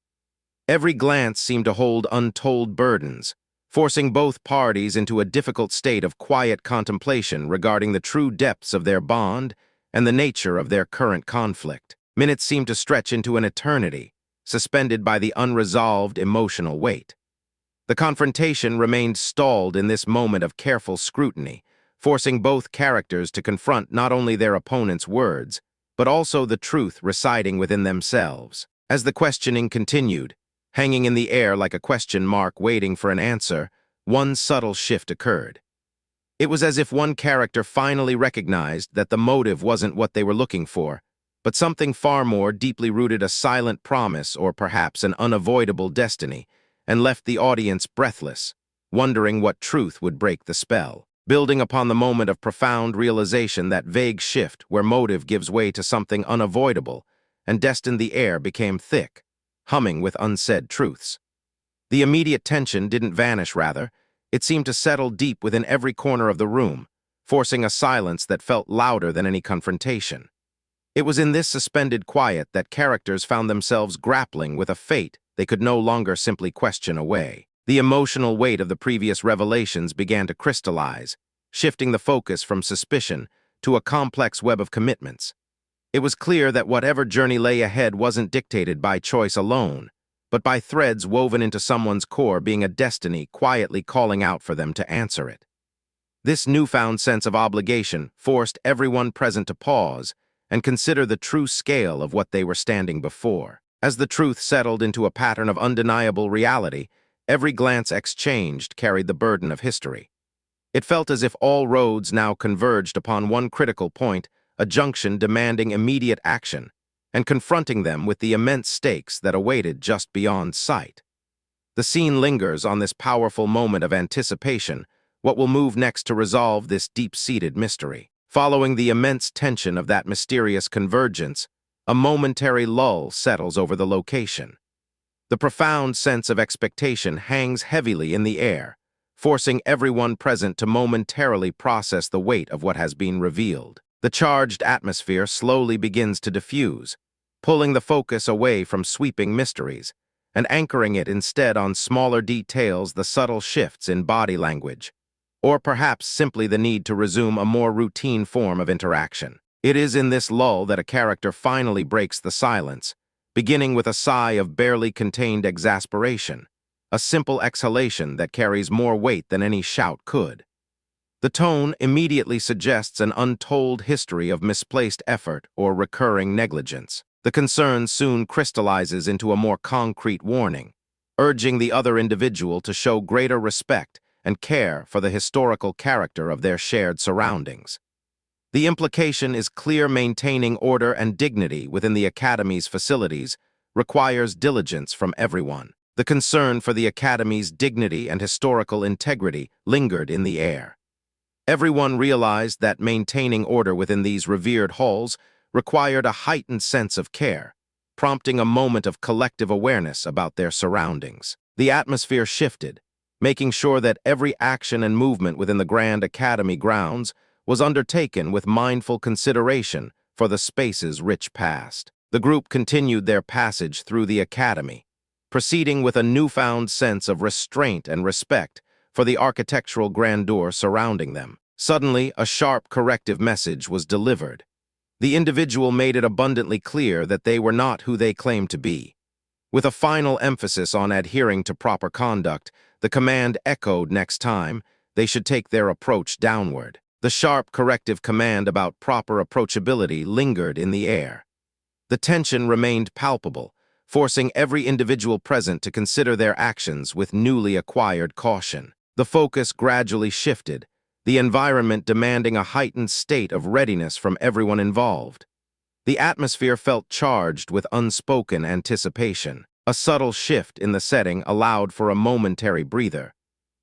Every glance seemed to hold untold burdens, forcing both parties into a difficult state of quiet contemplation regarding the true depths of their bond and the nature of their current conflict. Minutes seemed to stretch into an eternity, suspended by the unresolved emotional weight. The confrontation remained stalled in this moment of careful scrutiny, forcing both characters to confront not only their opponent's words, but also the truth residing within themselves. As the questioning continued, hanging in the air like a question mark waiting for an answer, one subtle shift occurred. It was as if one character finally recognized that the motive wasn't what they were looking for, but something far more deeply rooted, a silent promise or perhaps an unavoidable destiny, and left the audience breathless, wondering what truth would break the spell. Building upon the moment of profound realization, that vague shift where motive gives way to something unavoidable and destined, the air became thick, humming with unsaid truths. The immediate tension didn't vanish, rather, it seemed to settle deep within every corner of the room, forcing a silence that felt louder than any confrontation. It was in this suspended quiet that characters found themselves grappling with a fate they could no longer simply question away. The emotional weight of the previous revelations began to crystallize, shifting the focus from suspicion to a complex web of commitments. It was clear that whatever journey lay ahead wasn't dictated by choice alone, but by threads woven into someone's core being a destiny quietly calling out for them to answer it. This newfound sense of obligation forced everyone present to pause and consider the true scale of what they were standing before. As the truth settled into a pattern of undeniable reality, every glance exchanged carried the burden of history. It felt as if all roads now converged upon one critical point, a junction demanding immediate action, and confronting them with the immense stakes that awaited just beyond sight. The scene lingers on this powerful moment of anticipation, what will move next to resolve this deep-seated mystery. Following the immense tension of that mysterious convergence, a momentary lull settles over the location. The profound sense of expectation hangs heavily in the air, forcing everyone present to momentarily process the weight of what has been revealed. The charged atmosphere slowly begins to diffuse, pulling the focus away from sweeping mysteries and anchoring it instead on smaller details, the subtle shifts in body language, or perhaps simply the need to resume a more routine form of interaction. It is in this lull that a character finally breaks the silence, beginning with a sigh of barely contained exasperation, a simple exhalation that carries more weight than any shout could. The tone immediately suggests an untold history of misplaced effort or recurring negligence. The concern soon crystallizes into a more concrete warning, urging the other individual to show greater respect and care for the historical character of their shared surroundings. The implication is clear: maintaining order and dignity within the Academy's facilities requires diligence from everyone. The concern for the Academy's dignity and historical integrity lingered in the air. Everyone realized that maintaining order within these revered halls required a heightened sense of care, prompting a moment of collective awareness about their surroundings. The atmosphere shifted, making sure that every action and movement within the Grand Academy grounds was undertaken with mindful consideration for the space's rich past. The group continued their passage through the Academy, proceeding with a newfound sense of restraint and respect for the architectural grandeur surrounding them. Suddenly, a sharp corrective message was delivered. The individual made it abundantly clear that they were not who they claimed to be. With a final emphasis on adhering to proper conduct, the command echoed: next time, they should take their approach downward. The sharp corrective command about proper approachability lingered in the air. The tension remained palpable, forcing every individual present to consider their actions with newly acquired caution. The focus gradually shifted, the environment demanding a heightened state of readiness from everyone involved. The atmosphere felt charged with unspoken anticipation. A subtle shift in the setting allowed for a momentary breather,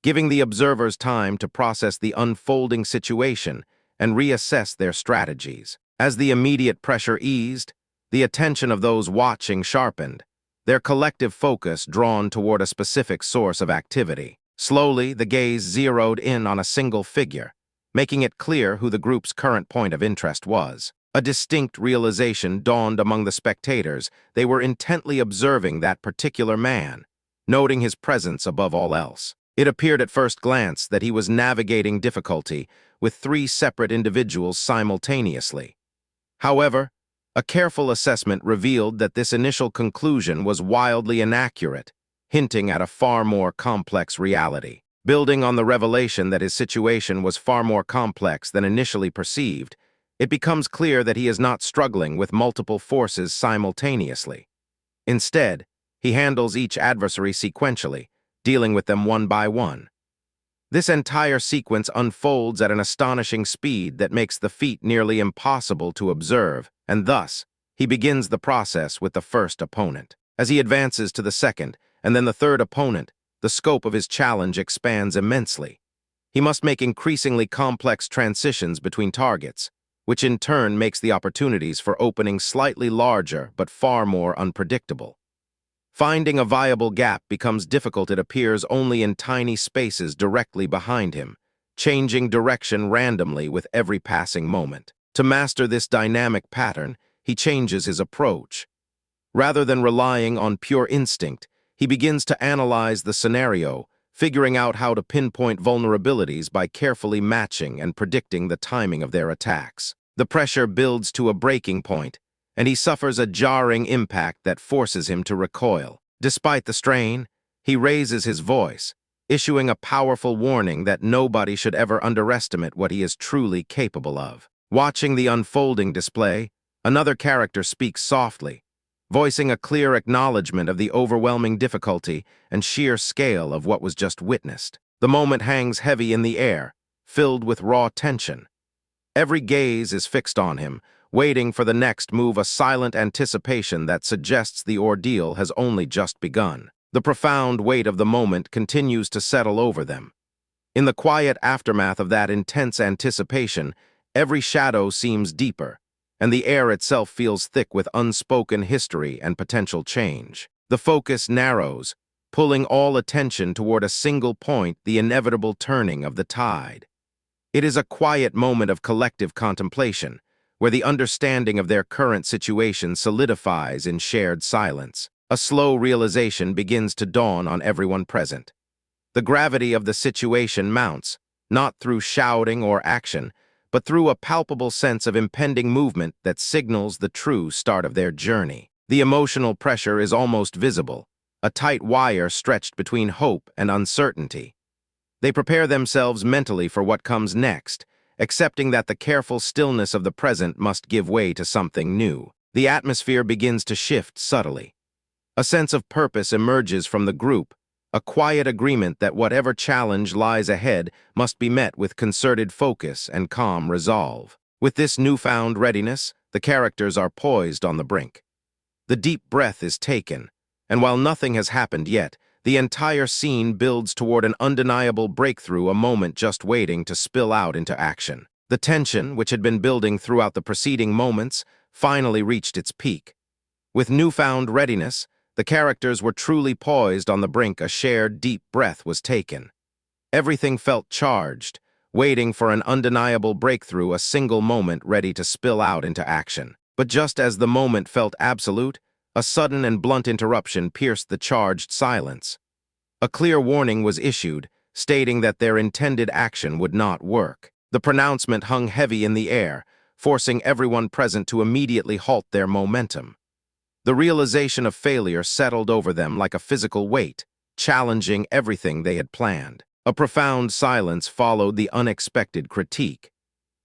giving the observers time to process the unfolding situation and reassess their strategies. As the immediate pressure eased, the attention of those watching sharpened, their collective focus drawn toward a specific source of activity. Slowly, the gaze zeroed in on a single figure, making it clear who the group's current point of interest was. A distinct realization dawned among the spectators. They were intently observing that particular man, noting his presence above all else. It appeared at first glance that he was navigating difficulty with three separate individuals simultaneously. However, a careful assessment revealed that this initial conclusion was wildly inaccurate, hinting at a far more complex reality. Building on the revelation that his situation was far more complex than initially perceived, it becomes clear that he is not struggling with multiple forces simultaneously. Instead, he handles each adversary sequentially, dealing with them one by one. This entire sequence unfolds at an astonishing speed that makes the feat nearly impossible to observe, and thus, he begins the process with the first opponent. As he advances to the second, and then the third opponent, the scope of his challenge expands immensely. He must make increasingly complex transitions between targets, which in turn makes the opportunities for opening slightly larger but far more unpredictable. Finding a viable gap becomes difficult. It appears only in tiny spaces directly behind him, changing direction randomly with every passing moment. To master this dynamic pattern, he changes his approach. Rather than relying on pure instinct, he begins to analyze the scenario, figuring out how to pinpoint vulnerabilities by carefully matching and predicting the timing of their attacks. The pressure builds to a breaking point, and he suffers a jarring impact that forces him to recoil. Despite the strain, he raises his voice, issuing a powerful warning that nobody should ever underestimate what he is truly capable of. Watching the unfolding display, another character speaks softly, voicing a clear acknowledgement of the overwhelming difficulty and sheer scale of what was just witnessed. The moment hangs heavy in the air, filled with raw tension. Every gaze is fixed on him, waiting for the next move, a silent anticipation that suggests the ordeal has only just begun. The profound weight of the moment continues to settle over them. In the quiet aftermath of that intense anticipation, every shadow seems deeper, and the air itself feels thick with unspoken history and potential change. The focus narrows, pulling all attention toward a single point: the inevitable turning of the tide. It is a quiet moment of collective contemplation, where the understanding of their current situation solidifies in shared silence. A slow realization begins to dawn on everyone present. The gravity of the situation mounts, not through shouting or action, but through a palpable sense of impending movement that signals the true start of their journey. The emotional pressure is almost visible, a tight wire stretched between hope and uncertainty. They prepare themselves mentally for what comes next, accepting that the careful stillness of the present must give way to something new. The atmosphere begins to shift subtly. A sense of purpose emerges from the group, a quiet agreement that whatever challenge lies ahead must be met with concerted focus and calm resolve. With this newfound readiness, the characters are poised on the brink. The deep breath is taken, and while nothing has happened yet, the entire scene builds toward an undeniable breakthrough, a moment just waiting to spill out into action. The tension, which had been building throughout the preceding moments, finally reached its peak. With newfound readiness, the characters were truly poised on the brink. A shared deep breath was taken. Everything felt charged, waiting for an undeniable breakthrough, a single moment ready to spill out into action. But just as the moment felt absolute, a sudden and blunt interruption pierced the charged silence. A clear warning was issued, stating that their intended action would not work. The pronouncement hung heavy in the air, forcing everyone present to immediately halt their momentum. The realization of failure settled over them like a physical weight, challenging everything they had planned. A profound silence followed the unexpected critique.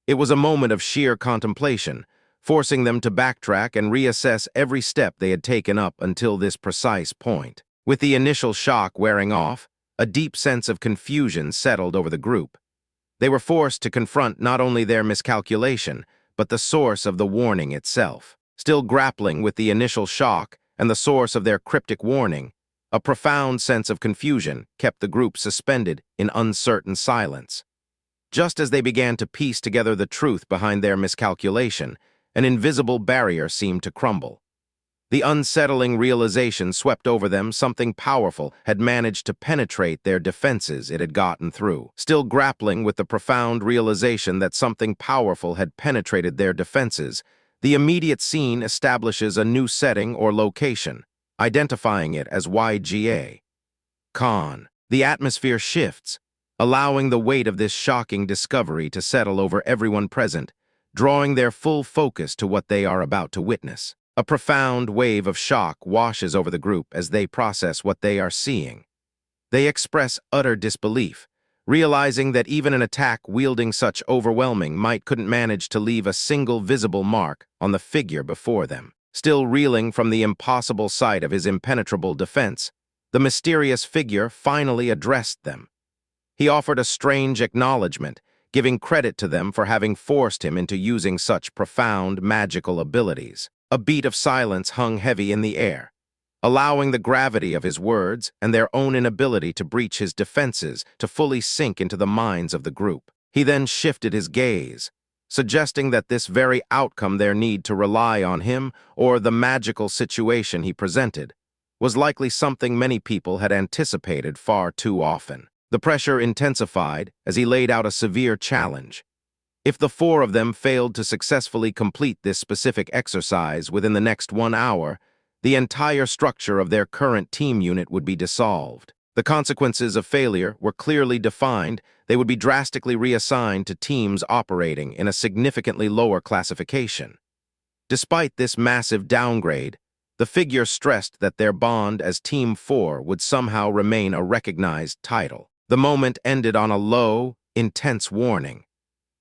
It was a moment of sheer contemplation, forcing them to backtrack and reassess every step they had taken up until this precise point. With the initial shock wearing off, a deep sense of confusion settled over the group. They were forced to confront not only their miscalculation, but the source of the warning itself. Still grappling with the initial shock and the source of their cryptic warning, a profound sense of confusion kept the group suspended in uncertain silence. Just as they began to piece together the truth behind their miscalculation, an invisible barrier seemed to crumble. The unsettling realization swept over them. Something powerful had managed to penetrate their defenses. It had gotten through. Still grappling with the profound realization that something powerful had penetrated their defenses, the immediate scene establishes a new setting or location, identifying it as YGA. Con. The atmosphere shifts, allowing the weight of this shocking discovery to settle over everyone present, drawing their full focus to what they are about to witness. A profound wave of shock washes over the group as they process what they are seeing. They express utter disbelief, realizing that even an attack wielding such overwhelming might couldn't manage to leave a single visible mark on the figure before them. Still reeling from the impossible sight of his impenetrable defense, the mysterious figure finally addressed them. He offered a strange acknowledgement, giving credit to them for having forced him into using such profound magical abilities. A beat of silence hung heavy in the air, allowing the gravity of his words and their own inability to breach his defenses to fully sink into the minds of the group. He then shifted his gaze, suggesting that this very outcome, their need to rely on him or the magical situation he presented, was likely something many people had anticipated far too often. The pressure intensified as he laid out a severe challenge. If the four of them failed to successfully complete this specific exercise within the next 1 hour, the entire structure of their current team unit would be dissolved. The consequences of failure were clearly defined. They would be drastically reassigned to teams operating in a significantly lower classification. Despite this massive downgrade, the figure stressed that their bond as Team 4 would somehow remain a recognized title. The moment ended on a low, intense warning.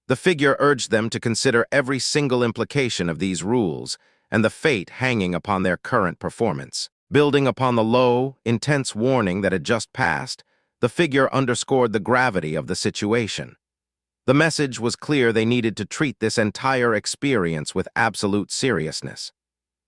The figure urged them to consider every single implication of these rules and the fate hanging upon their current performance. Building upon the low, intense warning that had just passed, the figure underscored the gravity of the situation. The message was clear: they needed to treat this entire experience with absolute seriousness.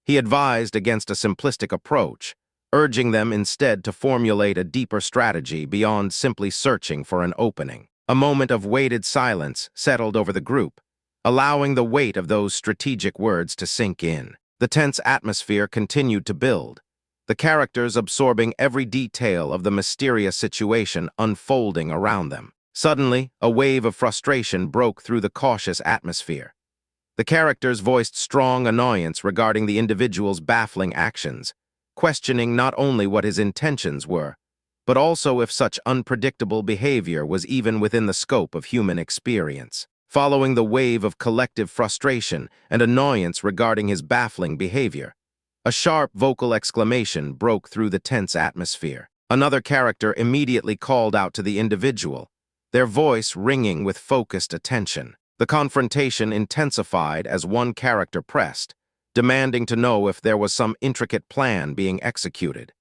He advised against a simplistic approach, urging them instead to formulate a deeper strategy beyond simply searching for an opening. A moment of weighted silence settled over the group, allowing the weight of those strategic words to sink in. The tense atmosphere continued to build, the characters absorbing every detail of the mysterious situation unfolding around them. Suddenly, a wave of frustration broke through the cautious atmosphere. The characters voiced strong annoyance regarding the individual's baffling actions, questioning not only what his intentions were, but also if such unpredictable behavior was even within the scope of human experience. Following the wave of collective frustration and annoyance regarding his baffling behavior, a sharp vocal exclamation broke through the tense atmosphere. Another character immediately called out to the individual, their voice ringing with focused attention. The confrontation intensified as one character pressed, demanding to know if there was some intricate plan being executed.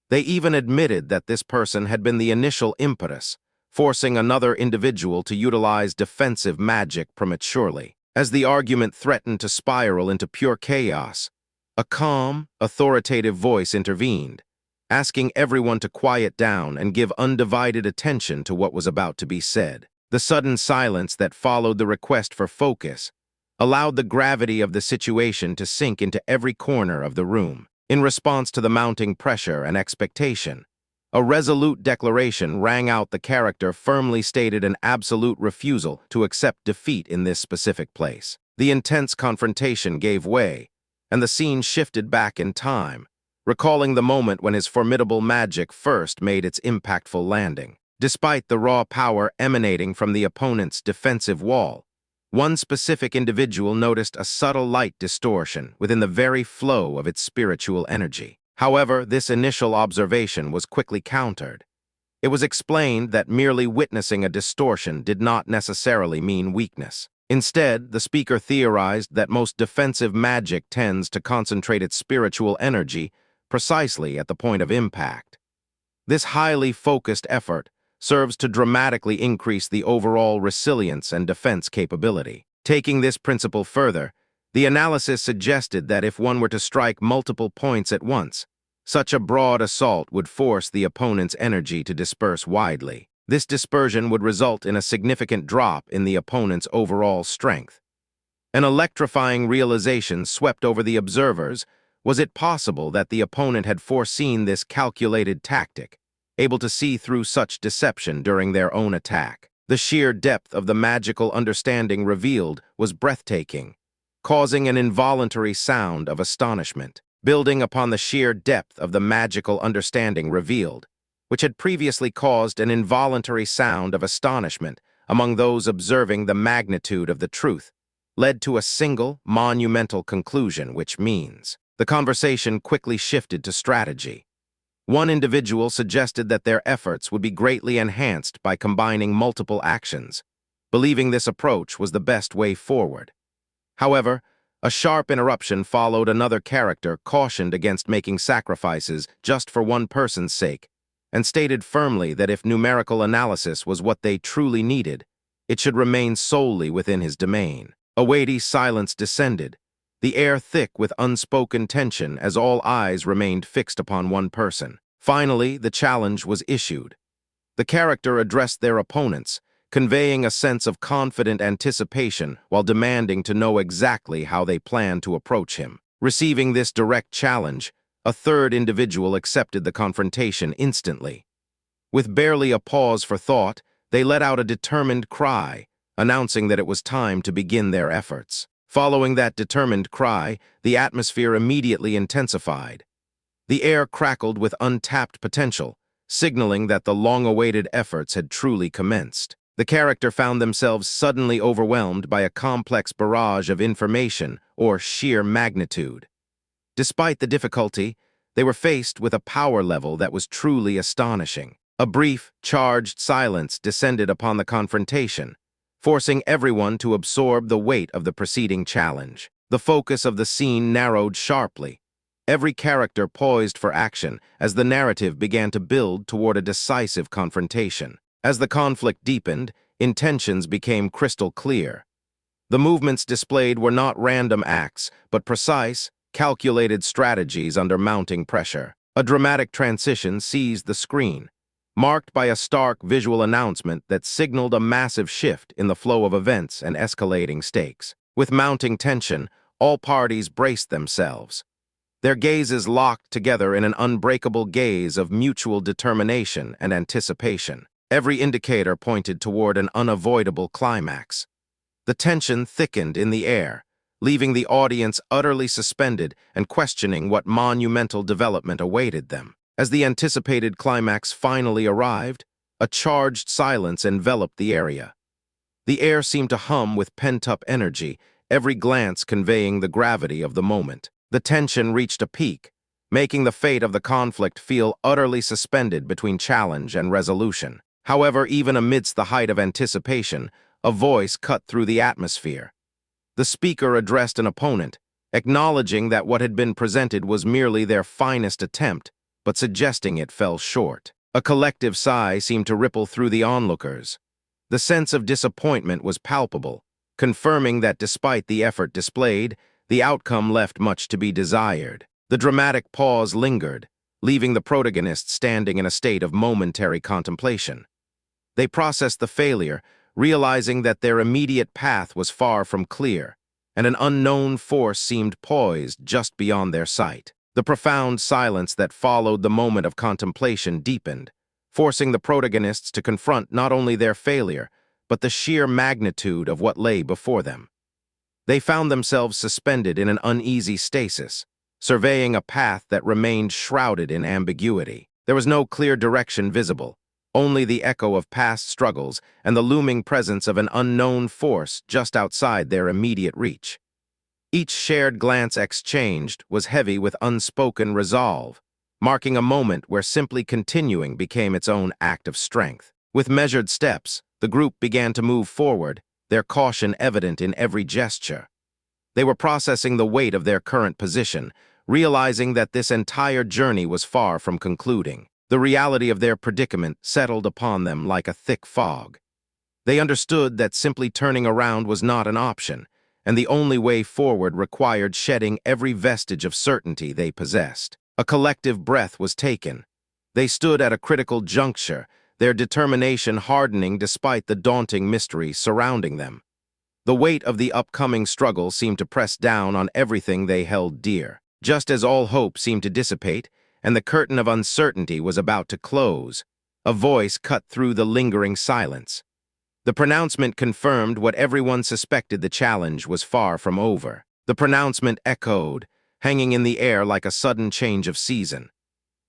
They even admitted that this person had been the initial impetus, forcing another individual to utilize defensive magic prematurely. As the argument threatened to spiral into pure chaos, a calm, authoritative voice intervened, asking everyone to quiet down and give undivided attention to what was about to be said. The sudden silence that followed the request for focus allowed the gravity of the situation to sink into every corner of the room. In response to the mounting pressure and expectation, a resolute declaration rang out. The character firmly stated an absolute refusal to accept defeat in this specific place. The intense confrontation gave way, and the scene shifted back in time, recalling the moment when his formidable magic first made its impactful landing. Despite the raw power emanating from the opponent's defensive wall, one specific individual noticed a subtle light distortion within the very flow of its spiritual energy. However, this initial observation was quickly countered. It was explained that merely witnessing a distortion did not necessarily mean weakness. Instead, the speaker theorized that most defensive magic tends to concentrate its spiritual energy precisely at the point of impact. This highly focused effort serves to dramatically increase the overall resilience and defense capability. Taking this principle further, the analysis suggested that if one were to strike multiple points at once, such a broad assault would force the opponent's energy to disperse widely. This dispersion would result in a significant drop in the opponent's overall strength. An electrifying realization swept over the observers. Was it possible that the opponent had foreseen this calculated tactic, able to see through such deception during their own attack? The sheer depth of the magical understanding revealed was breathtaking, causing an involuntary sound of astonishment. Building upon the sheer depth of the magical understanding revealed, which had previously caused an involuntary sound of astonishment among those observing the magnitude of the truth, led to a single, monumental conclusion, which means the conversation quickly shifted to strategy. One individual suggested that their efforts would be greatly enhanced by combining multiple actions, believing this approach was the best way forward. However, a sharp interruption followed. Another character cautioned against making sacrifices just for one person's sake, and stated firmly that if numerical analysis was what they truly needed, it should remain solely within his domain. A weighty silence descended, the air thick with unspoken tension as all eyes remained fixed upon one person. Finally, the challenge was issued. The character addressed their opponents, conveying a sense of confident anticipation while demanding to know exactly how they planned to approach him. Receiving this direct challenge, a third individual accepted the confrontation instantly. With barely a pause for thought, they let out a determined cry, announcing that it was time to begin their efforts. Following that determined cry, the atmosphere immediately intensified. The air crackled with untapped potential, signaling that the long-awaited efforts had truly commenced. The character found themselves suddenly overwhelmed by a complex barrage of information or sheer magnitude. Despite the difficulty, they were faced with a power level that was truly astonishing. A brief, charged silence descended upon the confrontation, forcing everyone to absorb the weight of the preceding challenge. The focus of the scene narrowed sharply, every character poised for action as the narrative began to build toward a decisive confrontation. As the conflict deepened, intentions became crystal clear. The movements displayed were not random acts, but precise, calculated strategies under mounting pressure. A dramatic transition seized the screen, marked by a stark visual announcement that signaled a massive shift in the flow of events and escalating stakes. With mounting tension, all parties braced themselves, their gazes locked together in an unbreakable gaze of mutual determination and anticipation. Every indicator pointed toward an unavoidable climax. The tension thickened in the air, leaving the audience utterly suspended and questioning what monumental development awaited them. As the anticipated climax finally arrived, a charged silence enveloped the area. The air seemed to hum with pent-up energy, every glance conveying the gravity of the moment. The tension reached a peak, making the fate of the conflict feel utterly suspended between challenge and resolution. However, even amidst the height of anticipation, a voice cut through the atmosphere. The speaker addressed an opponent, acknowledging that what had been presented was merely their finest attempt, but suggesting it fell short. A collective sigh seemed to ripple through the onlookers. The sense of disappointment was palpable, confirming that despite the effort displayed, the outcome left much to be desired. The dramatic pause lingered, leaving the protagonists standing in a state of momentary contemplation. They processed the failure, realizing that their immediate path was far from clear, and an unknown force seemed poised just beyond their sight. The profound silence that followed the moment of contemplation deepened, forcing the protagonists to confront not only their failure, but the sheer magnitude of what lay before them. They found themselves suspended in an uneasy stasis, surveying a path that remained shrouded in ambiguity. There was no clear direction visible, only the echo of past struggles and the looming presence of an unknown force just outside their immediate reach. Each shared glance exchanged was heavy with unspoken resolve, marking a moment where simply continuing became its own act of strength. With measured steps, the group began to move forward, their caution evident in every gesture. They were processing the weight of their current position, realizing that this entire journey was far from concluding. The reality of their predicament settled upon them like a thick fog. They understood that simply turning around was not an option, and the only way forward required shedding every vestige of certainty they possessed. A collective breath was taken. They stood at a critical juncture, their determination hardening despite the daunting mystery surrounding them. The weight of the upcoming struggle seemed to press down on everything they held dear. Just as all hope seemed to dissipate, and the curtain of uncertainty was about to close, a voice cut through the lingering silence. The pronouncement confirmed what everyone suspected: the challenge was far from over. The pronouncement echoed, hanging in the air like a sudden change of season.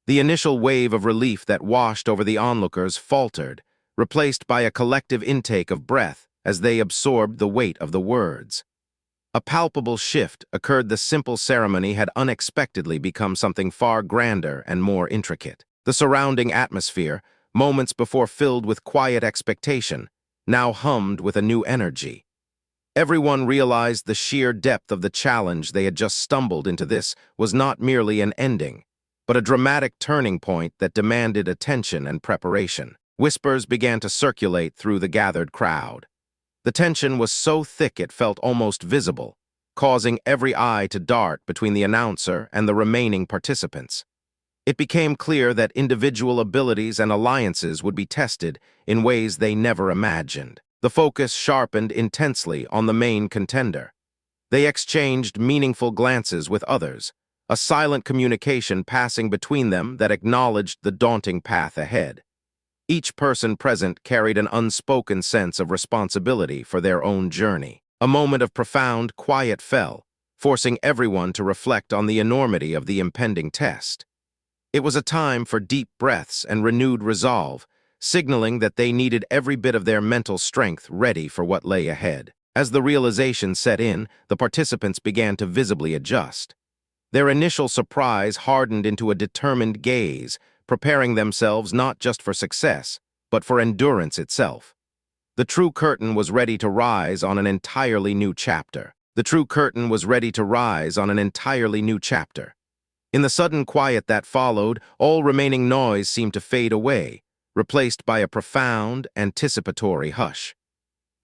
The initial wave of relief that washed over the onlookers faltered, replaced by a collective intake of breath as they absorbed the weight of the words. A palpable shift occurred. The simple ceremony had unexpectedly become something far grander and more intricate. The surrounding atmosphere, moments before filled with quiet expectation, now hummed with a new energy. Everyone realized the sheer depth of the challenge they had just stumbled into. This was not merely an ending, but a dramatic turning point that demanded attention and preparation. Whispers began to circulate through the gathered crowd. The tension was so thick it felt almost visible, causing every eye to dart between the announcer and the remaining participants. It became clear that individual abilities and alliances would be tested in ways they never imagined. The focus sharpened intensely on the main contender. They exchanged meaningful glances with others, a silent communication passing between them that acknowledged the daunting path ahead. Each person present carried an unspoken sense of responsibility for their own journey. A moment of profound quiet fell, forcing everyone to reflect on the enormity of the impending test. It was a time for deep breaths and renewed resolve, signaling that they needed every bit of their mental strength ready for what lay ahead. As the realization set in, the participants began to visibly adjust. Their initial surprise hardened into a determined gaze, preparing themselves not just for success, but for endurance itself. The true curtain was ready to rise on an entirely new chapter. The true curtain was ready to rise on an entirely new chapter. In the sudden quiet that followed, all remaining noise seemed to fade away, replaced by a profound, anticipatory hush.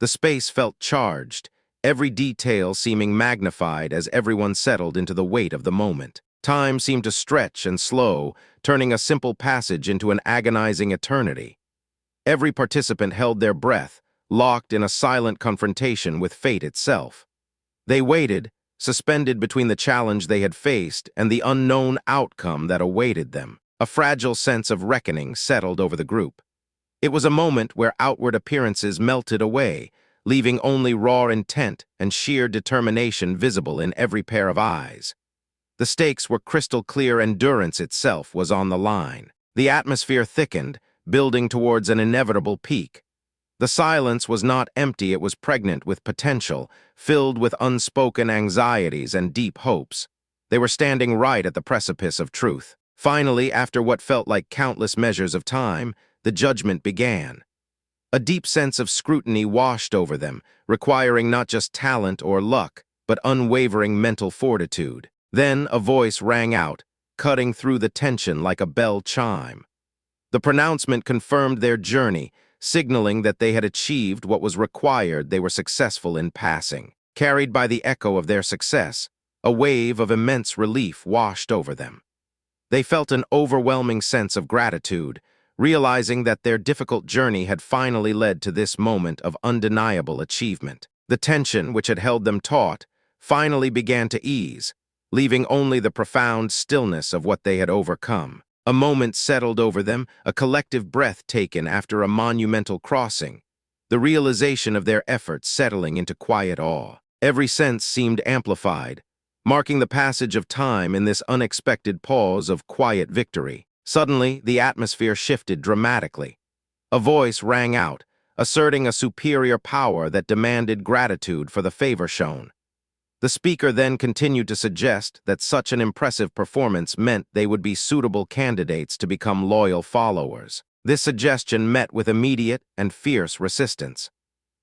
The space felt charged, every detail seeming magnified as everyone settled into the weight of the moment. Time seemed to stretch and slow, turning a simple passage into an agonizing eternity. Every participant held their breath, locked in a silent confrontation with fate itself. They waited, suspended between the challenge they had faced and the unknown outcome that awaited them. A fragile sense of reckoning settled over the group. It was a moment where outward appearances melted away, leaving only raw intent and sheer determination visible in every pair of eyes. The stakes were crystal clear, endurance itself was on the line. The atmosphere thickened, building towards an inevitable peak. The silence was not empty, it was pregnant with potential, filled with unspoken anxieties and deep hopes. They were standing right at the precipice of truth. Finally, after what felt like countless measures of time, the judgment began. A deep sense of scrutiny washed over them, requiring not just talent or luck, but unwavering mental fortitude. Then a voice rang out, cutting through the tension like a bell chime. The pronouncement confirmed their journey, signaling that they had achieved what was required. They were successful in passing. Carried by the echo of their success, a wave of immense relief washed over them. They felt an overwhelming sense of gratitude, realizing that their difficult journey had finally led to this moment of undeniable achievement. The tension which had held them taut finally began to ease, leaving only the profound stillness of what they had overcome. A moment settled over them, a collective breath taken after a monumental crossing, the realization of their efforts settling into quiet awe. Every sense seemed amplified, marking the passage of time in this unexpected pause of quiet victory. Suddenly, the atmosphere shifted dramatically. A voice rang out, asserting a superior power that demanded gratitude for the favor shown. The speaker then continued to suggest that such an impressive performance meant they would be suitable candidates to become loyal followers. This suggestion met with immediate and fierce resistance.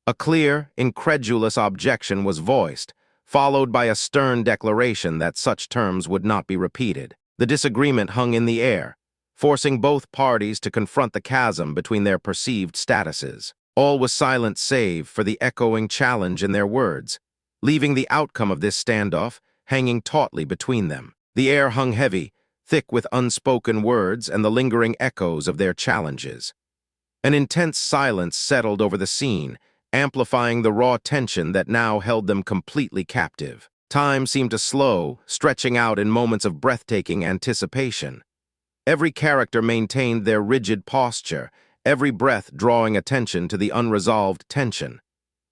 A clear, incredulous objection was voiced, followed by a stern declaration that such terms would not be repeated. The disagreement hung in the air, forcing both parties to confront the chasm between their perceived statuses. All was silent save for the echoing challenge in their words, leaving the outcome of this standoff hanging tautly between them. The air hung heavy, thick with unspoken words and the lingering echoes of their challenges. An intense silence settled over the scene, amplifying the raw tension that now held them completely captive. Time seemed to slow, stretching out in moments of breathtaking anticipation. Every character maintained their rigid posture, every breath drawing attention to the unresolved tension.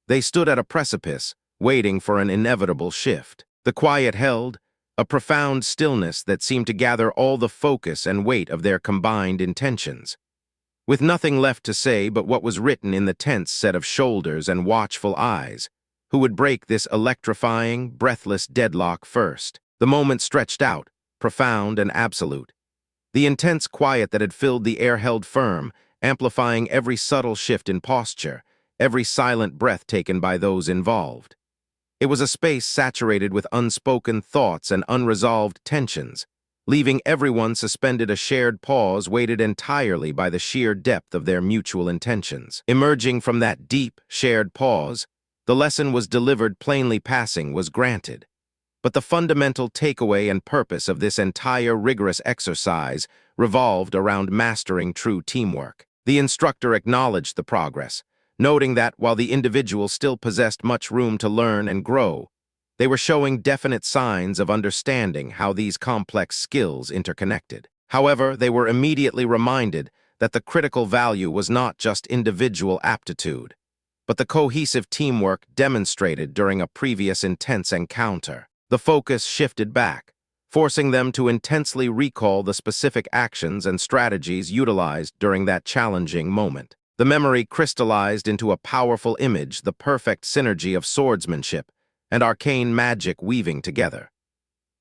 They stood at a precipice, waiting for an inevitable shift. The quiet held, a profound stillness that seemed to gather all the focus and weight of their combined intentions. With nothing left to say but what was written in the tense set of shoulders and watchful eyes, who would break this electrifying, breathless deadlock first? The moment stretched out, profound and absolute. The intense quiet that had filled the air held firm, amplifying every subtle shift in posture, every silent breath taken by those involved. It was a space saturated with unspoken thoughts and unresolved tensions, leaving everyone suspended. A shared pause weighted entirely by the sheer depth of their mutual intentions. Emerging from that deep, shared pause, the lesson was delivered plainly. Passing was granted. But the fundamental takeaway and purpose of this entire rigorous exercise revolved around mastering true teamwork. The instructor acknowledged the progress, noting that while the individual still possessed much room to learn and grow, they were showing definite signs of understanding how these complex skills interconnected. However, they were immediately reminded that the critical value was not just individual aptitude, but the cohesive teamwork demonstrated during a previous intense encounter. The focus shifted back, forcing them to intensely recall the specific actions and strategies utilized during that challenging moment. The memory crystallized into a powerful image, the perfect synergy of swordsmanship and arcane magic weaving together.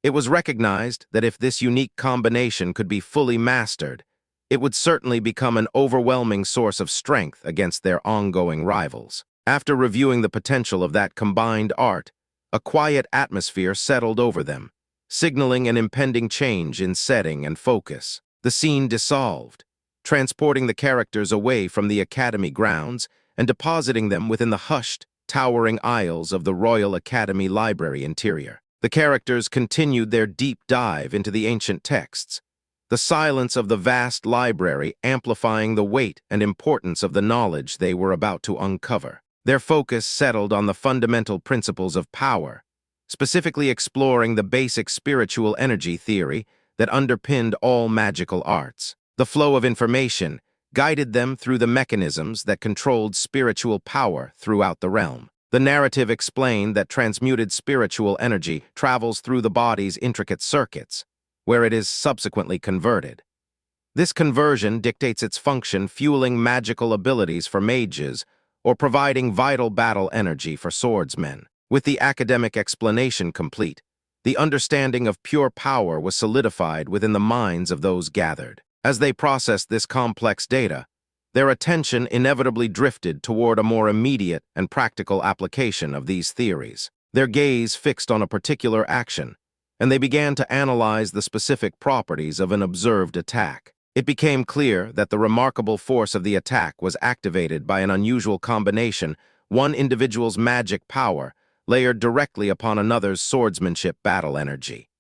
It was recognized that if this unique combination could be fully mastered, it would certainly become an overwhelming source of strength against their ongoing rivals. After reviewing the potential of that combined art, a quiet atmosphere settled over them, signaling an impending change in setting and focus. The scene dissolved, transporting the characters away from the academy grounds and depositing them within the hushed, towering aisles of the Royal Academy Library interior. The characters continued their deep dive into the ancient texts, the silence of the vast library amplifying the weight and importance of the knowledge they were about to uncover. Their focus settled on the fundamental principles of power, specifically exploring the basic spiritual energy theory that underpinned all magical arts. The flow of information guided them through the mechanisms that controlled spiritual power throughout the realm. The narrative explained that transmuted spiritual energy travels through the body's intricate circuits, where it is subsequently converted. This conversion dictates its function, fueling magical abilities for mages or providing vital battle energy for swordsmen. With the academic explanation complete, the understanding of pure power was solidified within the minds of those gathered. As they processed this complex data, their attention inevitably drifted toward a more immediate and practical application of these theories. Their gaze fixed on a particular action, and they began to analyze the specific properties of an observed attack. It became clear that the remarkable force of the attack was activated by an unusual combination, one individual's magic power layered directly upon another's swordsmanship battle energy.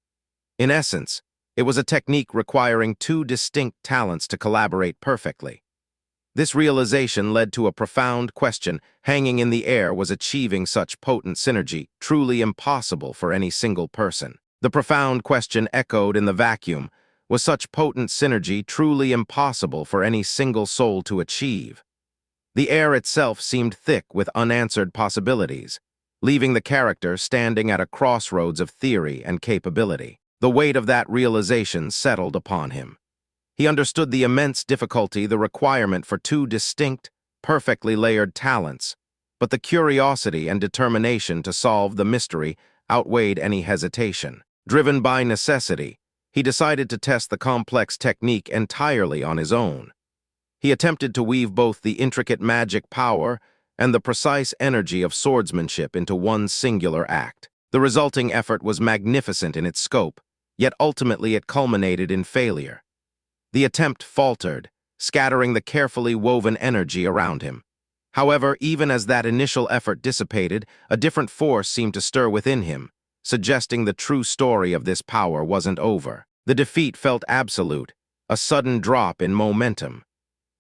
In essence, it was a technique requiring two distinct talents to collaborate perfectly. This realization led to a profound question hanging in the air: was achieving such potent synergy truly impossible for any single person? The profound question echoed in the vacuum: was such potent synergy truly impossible for any single soul to achieve? The air itself seemed thick with unanswered possibilities, leaving the character standing at a crossroads of theory and capability. The weight of that realization settled upon him. He understood the immense difficulty, the requirement for two distinct, perfectly layered talents, but the curiosity and determination to solve the mystery outweighed any hesitation. Driven by necessity, he decided to test the complex technique entirely on his own. He attempted to weave both the intricate magic power and the precise energy of swordsmanship into one singular act. The resulting effort was magnificent in its scope, yet ultimately it culminated in failure. The attempt faltered, scattering the carefully woven energy around him. However, even as that initial effort dissipated, a different force seemed to stir within him, suggesting the true story of this power wasn't over. The defeat felt absolute, a sudden drop in momentum.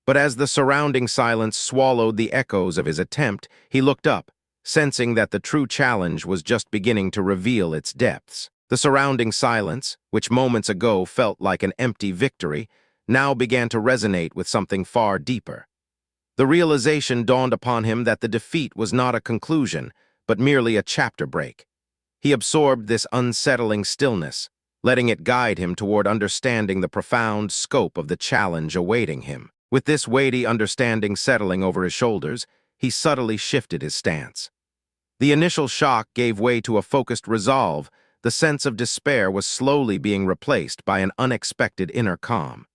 But as the surrounding silence swallowed the echoes of his attempt, he looked up, sensing that the true challenge was just beginning to reveal its depths. The surrounding silence, which moments ago felt like an empty victory, now began to resonate with something far deeper. The realization dawned upon him that the defeat was not a conclusion, but merely a chapter break. He absorbed this unsettling stillness, letting it guide him toward understanding the profound scope of the challenge awaiting him. With this weighty understanding settling over his shoulders, he subtly shifted his stance. The initial shock gave way to a focused resolve. The sense of despair was slowly being replaced by an unexpected inner calm.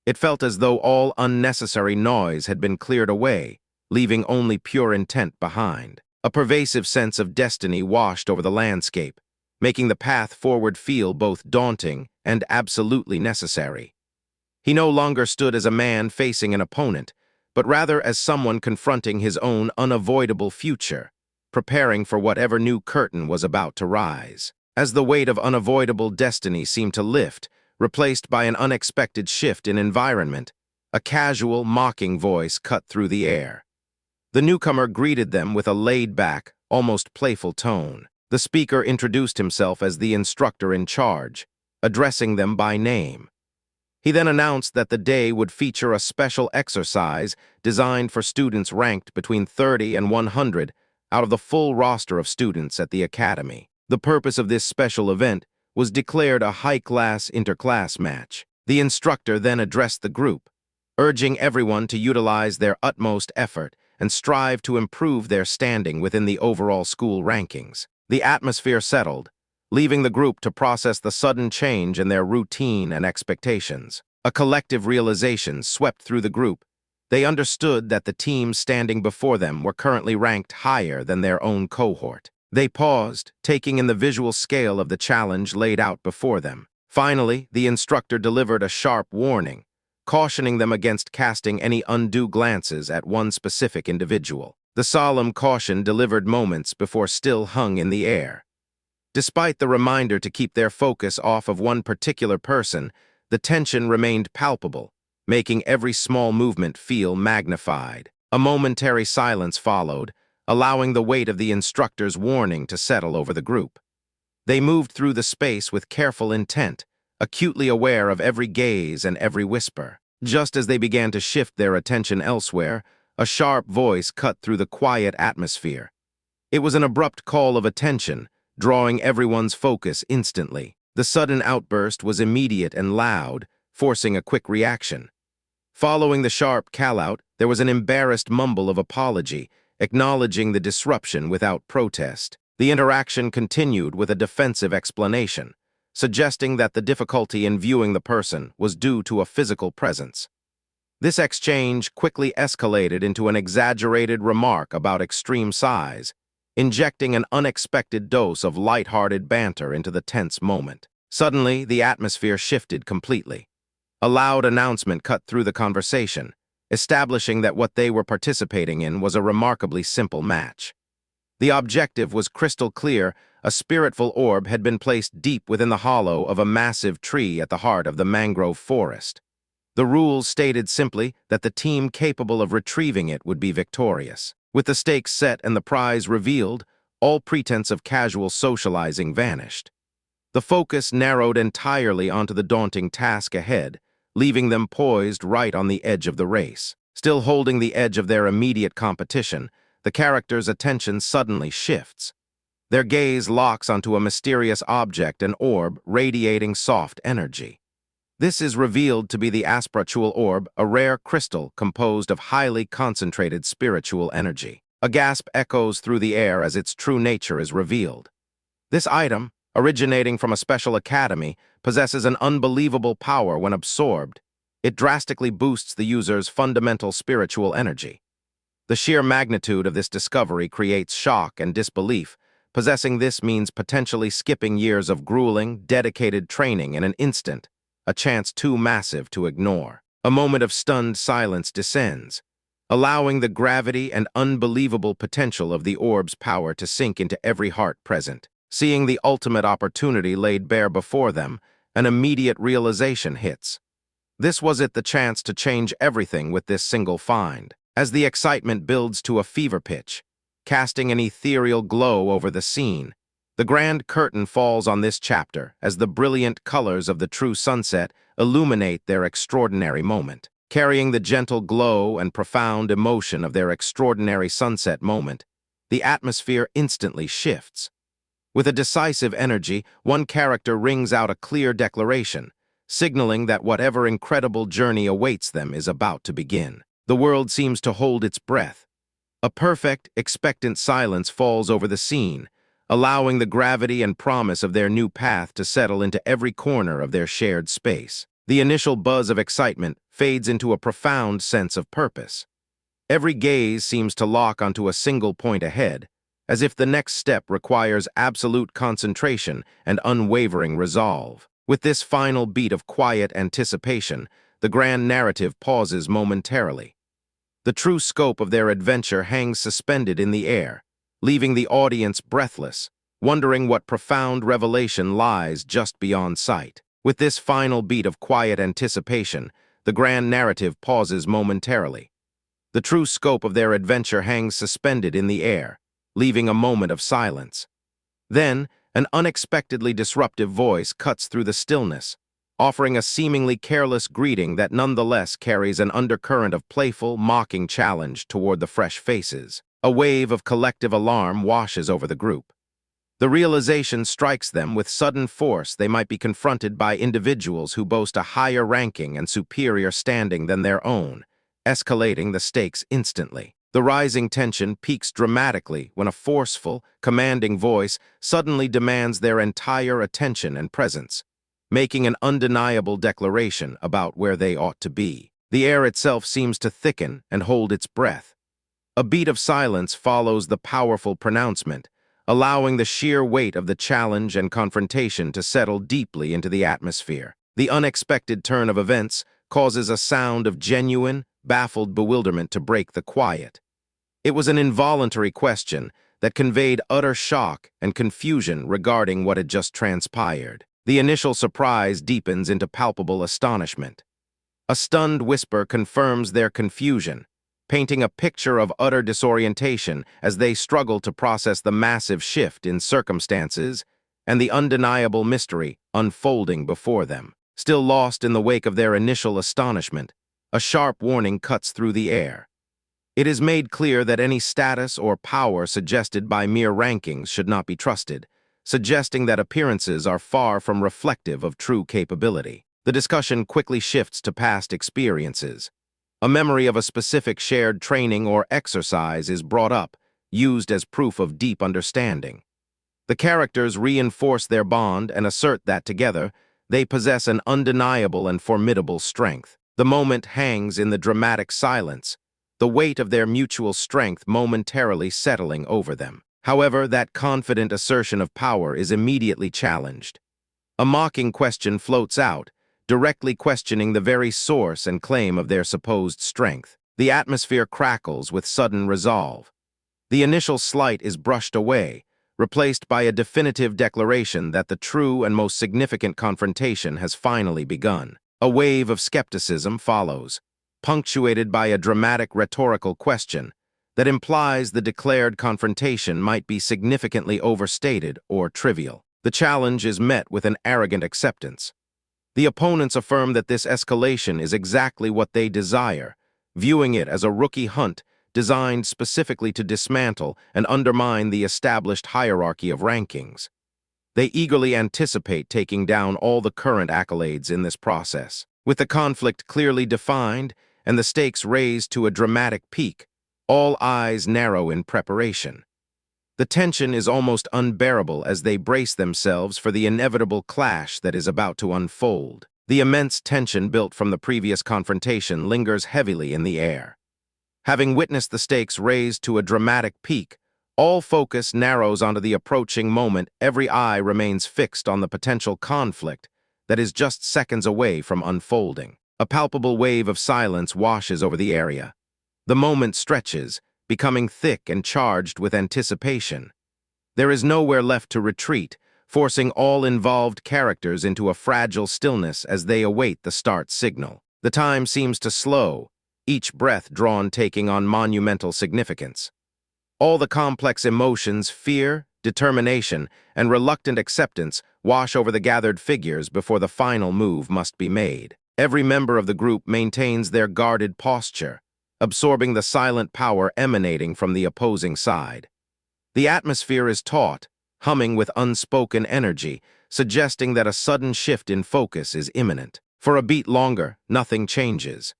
It felt as though all unnecessary noise had been cleared away, leaving only pure intent behind. A pervasive sense of destiny washed over the landscape, making the path forward feel both daunting and absolutely necessary. He no longer stood as a man facing an opponent, but rather as someone confronting his own unavoidable future, preparing for whatever new curtain was about to rise. As the weight of unavoidable destiny seemed to lift, replaced by an unexpected shift in environment, a casual, mocking voice cut through the air. The newcomer greeted them with a laid-back, almost playful tone. The speaker introduced himself as the instructor in charge, addressing them by name. He then announced that the day would feature a special exercise designed for students ranked between 30 and 100 out of the full roster of students at the academy. The purpose of this special event was declared a high-class interclass match. The instructor then addressed the group, urging everyone to utilize their utmost effort and strive to improve their standing within the overall school rankings. The atmosphere settled, leaving the group to process the sudden change in their routine and expectations. A collective realization swept through the group. They understood that the teams standing before them were currently ranked higher than their own cohort. They paused, taking in the visual scale of the challenge laid out before them. Finally, the instructor delivered a sharp warning, cautioning them against casting any undue glances at one specific individual. The solemn caution delivered moments before still hung in the air. Despite the reminder to keep their focus off of one particular person, the tension remained palpable, making every small movement feel magnified. A momentary silence followed, allowing the weight of the instructor's warning to settle over the group. They moved through the space with careful intent, acutely aware of every gaze and every whisper. Just as they began to shift their attention elsewhere, a sharp voice cut through the quiet atmosphere. It was an abrupt call of attention, drawing everyone's focus instantly. The sudden outburst was immediate and loud, forcing a quick reaction. Following the sharp call-out, there was an embarrassed mumble of apology, acknowledging the disruption without protest. The interaction continued with a defensive explanation, suggesting that the difficulty in viewing the person was due to a physical presence. This exchange quickly escalated into an exaggerated remark about extreme size, injecting an unexpected dose of light-hearted banter into the tense moment. Suddenly, the atmosphere shifted completely. A loud announcement cut through the conversation, establishing that what they were participating in was a remarkably simple match. The objective was crystal clear. A spiritful orb had been placed deep within the hollow of a massive tree at the heart of the mangrove forest. The rules stated simply that the team capable of retrieving it would be victorious. With the stakes set and the prize revealed, all pretense of casual socializing vanished. The focus narrowed entirely onto the daunting task ahead, leaving them poised right on the edge of the race. Still holding the edge of their immediate competition, the character's attention suddenly shifts. Their gaze locks onto a mysterious object, an orb radiating soft energy. This is revealed to be the spiritual orb, a rare crystal composed of highly concentrated spiritual energy. A gasp echoes through the air as its true nature is revealed. This item, originating from a special academy, possesses an unbelievable power when absorbed. It drastically boosts the user's fundamental spiritual energy. The sheer magnitude of this discovery creates shock and disbelief. Possessing this means potentially skipping years of grueling, dedicated training in an instant, a chance too massive to ignore. A moment of stunned silence descends, allowing the gravity and unbelievable potential of the orb's power to sink into every heart present. Seeing the ultimate opportunity laid bare before them, an immediate realization hits. This was it, the chance to change everything with this single find. As the excitement builds to a fever pitch, casting an ethereal glow over the scene, the grand curtain falls on this chapter as the brilliant colors of the true sunset illuminate their extraordinary moment. Carrying the gentle glow and profound emotion of their extraordinary sunset moment, the atmosphere instantly shifts. With a decisive energy, one character rings out a clear declaration, signaling that whatever incredible journey awaits them is about to begin. The world seems to hold its breath. A perfect, expectant silence falls over the scene, allowing the gravity and promise of their new path to settle into every corner of their shared space. The initial buzz of excitement fades into a profound sense of purpose. Every gaze seems to lock onto a single point ahead, as if the next step requires absolute concentration and unwavering resolve. With this final beat of quiet anticipation, the grand narrative pauses momentarily. The true scope of their adventure hangs suspended in the air, leaving the audience breathless, wondering what profound revelation lies just beyond sight. With this final beat of quiet anticipation, the grand narrative pauses momentarily. The true scope of their adventure hangs suspended in the air, leaving a moment of silence. Then, an unexpectedly disruptive voice cuts through the stillness, offering a seemingly careless greeting that nonetheless carries an undercurrent of playful, mocking challenge toward the fresh faces. A wave of collective alarm washes over the group. The realization strikes them with sudden force they might be confronted by individuals who boast a higher ranking and superior standing than their own, escalating the stakes instantly. The rising tension peaks dramatically when a forceful, commanding voice suddenly demands their entire attention and presence, making an undeniable declaration about where they ought to be. The air itself seems to thicken and hold its breath. A beat of silence follows the powerful pronouncement, allowing the sheer weight of the challenge and confrontation to settle deeply into the atmosphere. The unexpected turn of events causes a sound of genuine, baffled bewilderment to break the quiet. It was an involuntary question that conveyed utter shock and confusion regarding what had just transpired. The initial surprise deepens into palpable astonishment. A stunned whisper confirms their confusion, painting a picture of utter disorientation as they struggle to process the massive shift in circumstances and the undeniable mystery unfolding before them. Still lost in the wake of their initial astonishment, a sharp warning cuts through the air. It is made clear that any status or power suggested by mere rankings should not be trusted, suggesting that appearances are far from reflective of true capability. The discussion quickly shifts to past experiences. A memory of a specific shared training or exercise is brought up, used as proof of deep understanding. The characters reinforce their bond and assert that together, they possess an undeniable and formidable strength. The moment hangs in the dramatic silence, the weight of their mutual strength momentarily settling over them. However, that confident assertion of power is immediately challenged. A mocking question floats out, directly questioning the very source and claim of their supposed strength. The atmosphere crackles with sudden resolve. The initial slight is brushed away, replaced by a definitive declaration that the true and most significant confrontation has finally begun. A wave of skepticism follows, punctuated by a dramatic rhetorical question that implies the declared confrontation might be significantly overstated or trivial. The challenge is met with an arrogant acceptance. The opponents affirm that this escalation is exactly what they desire, viewing it as a rookie hunt designed specifically to dismantle and undermine the established hierarchy of rankings. They eagerly anticipate taking down all the current accolades in this process. With the conflict clearly defined and the stakes raised to a dramatic peak, all eyes narrow in preparation. The tension is almost unbearable as they brace themselves for the inevitable clash that is about to unfold. The immense tension built from the previous confrontation lingers heavily in the air. Having witnessed the stakes raised to a dramatic peak, all focus narrows onto the approaching moment. Every eye remains fixed on the potential conflict that is just seconds away from unfolding. A palpable wave of silence washes over the area. The moment stretches, becoming thick and charged with anticipation. There is nowhere left to retreat, forcing all involved characters into a fragile stillness as they await the start signal. The time seems to slow, each breath drawn taking on monumental significance. All the complex emotions, fear, determination, and reluctant acceptance wash over the gathered figures before the final move must be made. Every member of the group maintains their guarded posture, absorbing the silent power emanating from the opposing side. The atmosphere is taut, humming with unspoken energy, suggesting that a sudden shift in focus is imminent. For a beat longer, nothing changes.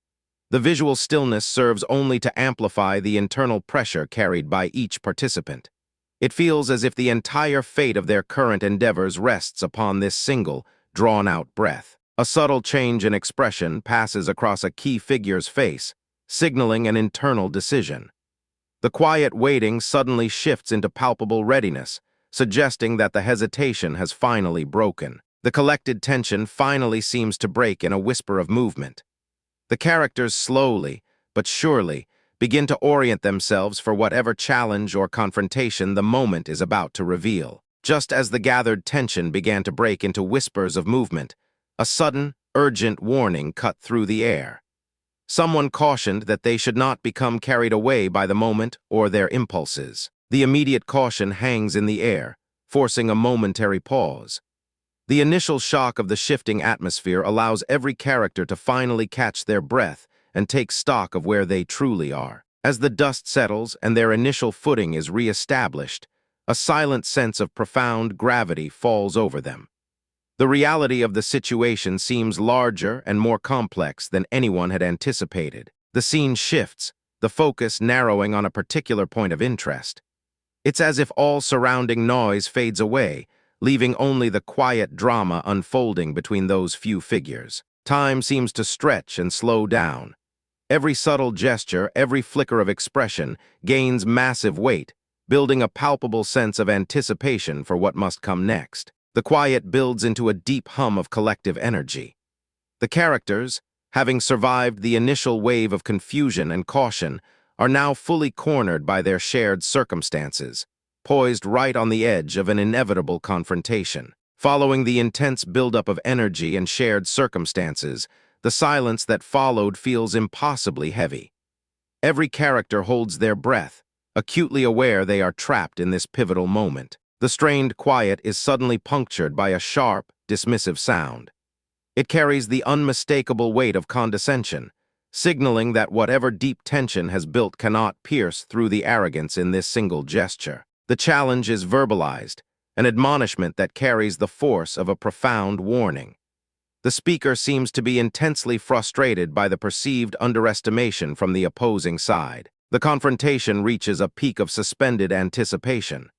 The visual stillness serves only to amplify the internal pressure carried by each participant. It feels as if the entire fate of their current endeavors rests upon this single, drawn-out breath. A subtle change in expression passes across a key figure's face, signaling an internal decision. The quiet waiting suddenly shifts into palpable readiness, suggesting that the hesitation has finally broken. The collected tension finally seems to break in a whisper of movement. The characters slowly, but surely, begin to orient themselves for whatever challenge or confrontation the moment is about to reveal. Just as the gathered tension began to break into whispers of movement, a sudden, urgent warning cut through the air. Someone cautioned that they should not become carried away by the moment or their impulses. The immediate caution hangs in the air, forcing a momentary pause. The initial shock of the shifting atmosphere allows every character to finally catch their breath and take stock of where they truly are. As the dust settles and their initial footing is re-established, a silent sense of profound gravity falls over them. The reality of the situation seems larger and more complex than anyone had anticipated. The scene shifts, the focus narrowing on a particular point of interest. It's as if all surrounding noise fades away, leaving only the quiet drama unfolding between those few figures. Time seems to stretch and slow down. Every subtle gesture, every flicker of expression gains massive weight, building a palpable sense of anticipation for what must come next. The quiet builds into a deep hum of collective energy. The characters, having survived the initial wave of confusion and caution, are now fully cornered by their shared circumstances, poised right on the edge of an inevitable confrontation. Following the intense buildup of energy and shared circumstances, the silence that followed feels impossibly heavy. Every character holds their breath, acutely aware they are trapped in this pivotal moment. The strained quiet is suddenly punctured by a sharp, dismissive sound. It carries the unmistakable weight of condescension, signaling that whatever deep tension has built cannot pierce through the arrogance in this single gesture. The challenge is verbalized, an admonishment that carries the force of a profound warning. The speaker seems to be intensely frustrated by the perceived underestimation from the opposing side. The confrontation reaches a peak of suspended anticipation.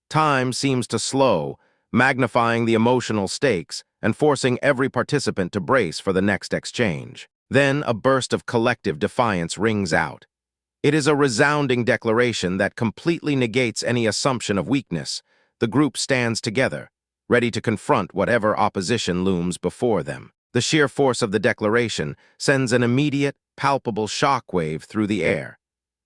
Time seems to slow, magnifying the emotional stakes and forcing every participant to brace for the next exchange. Then a burst of collective defiance rings out. It is a resounding declaration that completely negates any assumption of weakness. The group stands together, ready to confront whatever opposition looms before them. The sheer force of the declaration sends an immediate, palpable shockwave through the air,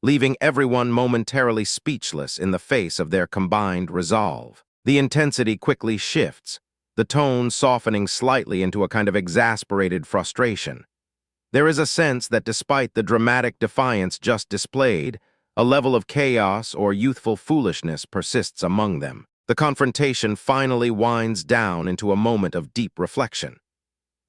leaving everyone momentarily speechless in the face of their combined resolve. The intensity quickly shifts, the tone softening slightly into a kind of exasperated frustration. There is a sense that despite the dramatic defiance just displayed, a level of chaos or youthful foolishness persists among them. The confrontation finally winds down into a moment of deep reflection.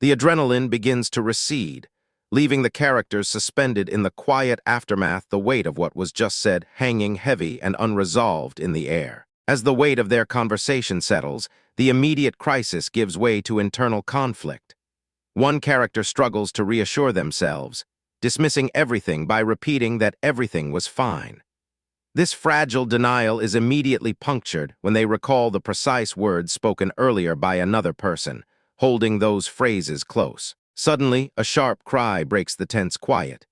The adrenaline begins to recede, leaving the characters suspended in the quiet aftermath, the weight of what was just said hanging heavy and unresolved in the air. As the weight of their conversation settles, the immediate crisis gives way to internal conflict. One character struggles to reassure themselves, dismissing everything by repeating that everything was fine. This fragile denial is immediately punctured when they recall the precise words spoken earlier by another person, holding those phrases close. Suddenly, a sharp cry breaks the tense quiet.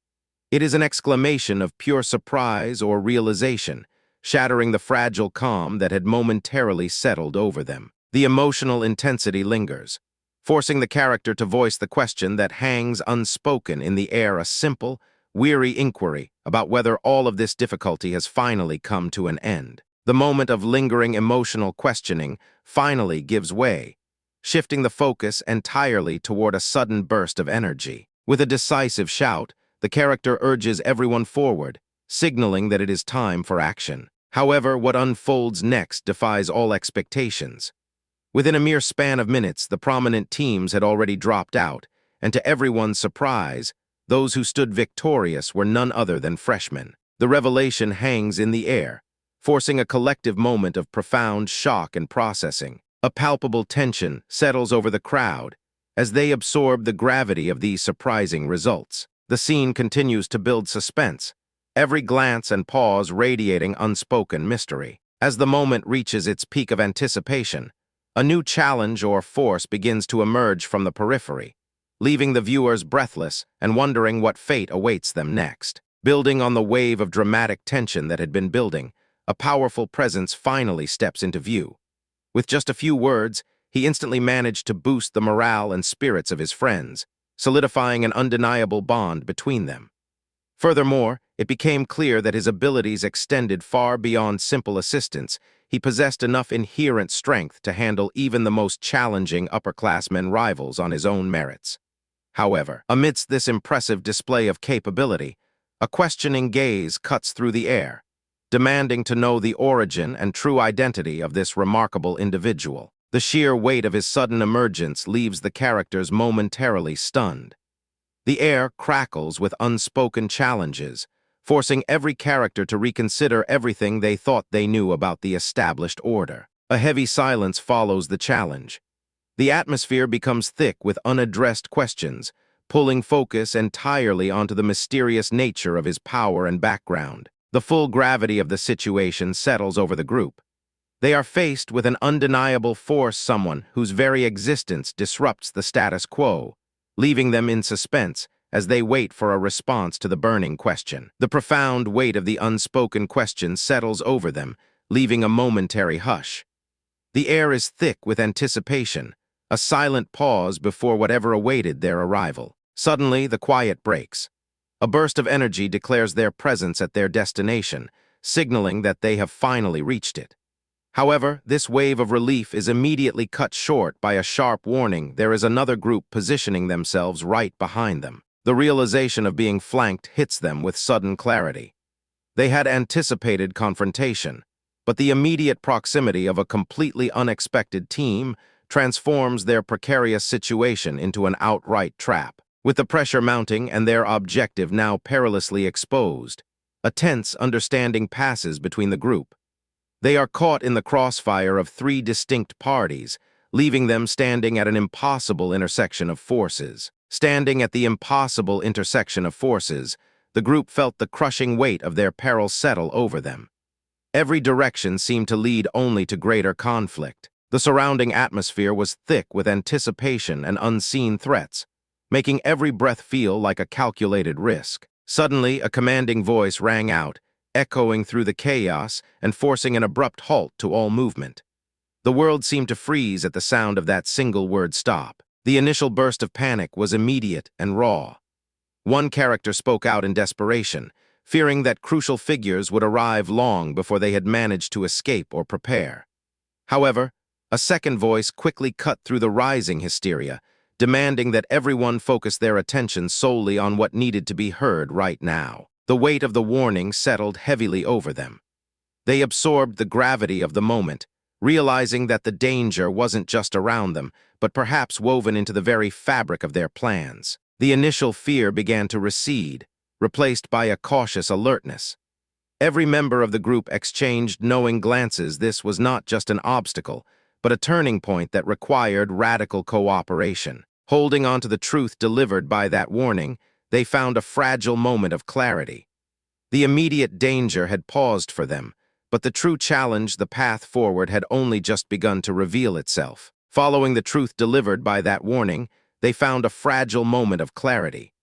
It is an exclamation of pure surprise or realization, shattering the fragile calm that had momentarily settled over them. The emotional intensity lingers, forcing the character to voice the question that hangs unspoken in the air, a simple, weary inquiry about whether all of this difficulty has finally come to an end. The moment of lingering emotional questioning finally gives way, shifting the focus entirely toward a sudden burst of energy. With a decisive shout, the character urges everyone forward, signaling that it is time for action. However, what unfolds next defies all expectations. Within a mere span of minutes, the prominent teams had already dropped out, and to everyone's surprise, those who stood victorious were none other than freshmen. The revelation hangs in the air, forcing a collective moment of profound shock and processing. A palpable tension settles over the crowd as they absorb the gravity of these surprising results. The scene continues to build suspense, every glance and pause radiating unspoken mystery. As the moment reaches its peak of anticipation, a new challenge or force begins to emerge from the periphery, leaving the viewers breathless and wondering what fate awaits them next. Building on the wave of dramatic tension that had been building, a powerful presence finally steps into view. With just a few words, he instantly managed to boost the morale and spirits of his friends, solidifying an undeniable bond between them. Furthermore, it became clear that his abilities extended far beyond simple assistance. He possessed enough inherent strength to handle even the most challenging upperclassmen rivals on his own merits. However, amidst this impressive display of capability, a questioning gaze cuts through the air, demanding to know the origin and true identity of this remarkable individual. The sheer weight of his sudden emergence leaves the characters momentarily stunned. The air crackles with unspoken challenges, forcing every character to reconsider everything they thought they knew about the established order. A heavy silence follows the challenge. The atmosphere becomes thick with unaddressed questions, pulling focus entirely onto the mysterious nature of his power and background. The full gravity of the situation settles over the group. They are faced with an undeniable force, someone whose very existence disrupts the status quo, leaving them in suspense as they wait for a response to the burning question. The profound weight of the unspoken question settles over them, leaving a momentary hush. The air is thick with anticipation, a silent pause before whatever awaited their arrival. Suddenly, the quiet breaks. A burst of energy declares their presence at their destination, signaling that they have finally reached it. However, this wave of relief is immediately cut short by a sharp warning. There is another group positioning themselves right behind them. The realization of being flanked hits them with sudden clarity. They had anticipated confrontation, but the immediate proximity of a completely unexpected team transforms their precarious situation into an outright trap. With the pressure mounting and their objective now perilously exposed, a tense understanding passes between the group. They are caught in the crossfire of three distinct parties, leaving them standing at an impossible intersection of forces. Standing at the impossible intersection of forces, the group felt the crushing weight of their peril settle over them. Every direction seemed to lead only to greater conflict. The surrounding atmosphere was thick with anticipation and unseen threats, making every breath feel like a calculated risk. Suddenly, a commanding voice rang out, echoing through the chaos and forcing an abrupt halt to all movement. The world seemed to freeze at the sound of that single word stop. The initial burst of panic was immediate and raw. One character spoke out in desperation, fearing that crucial figures would arrive long before they had managed to escape or prepare. However, a second voice quickly cut through the rising hysteria, demanding that everyone focus their attention solely on what needed to be heard right now. The weight of the warning settled heavily over them. They absorbed the gravity of the moment, realizing that the danger wasn't just around them, but perhaps woven into the very fabric of their plans. The initial fear began to recede, replaced by a cautious alertness. Every member of the group exchanged knowing glances. This was not just an obstacle, but a turning point that required radical cooperation. Holding on to the truth delivered by that warning, they found a fragile moment of clarity. The immediate danger had paused for them, but the true challenge, the path forward, had only just begun to reveal itself. Following the truth delivered by that warning, they found a fragile moment of clarity.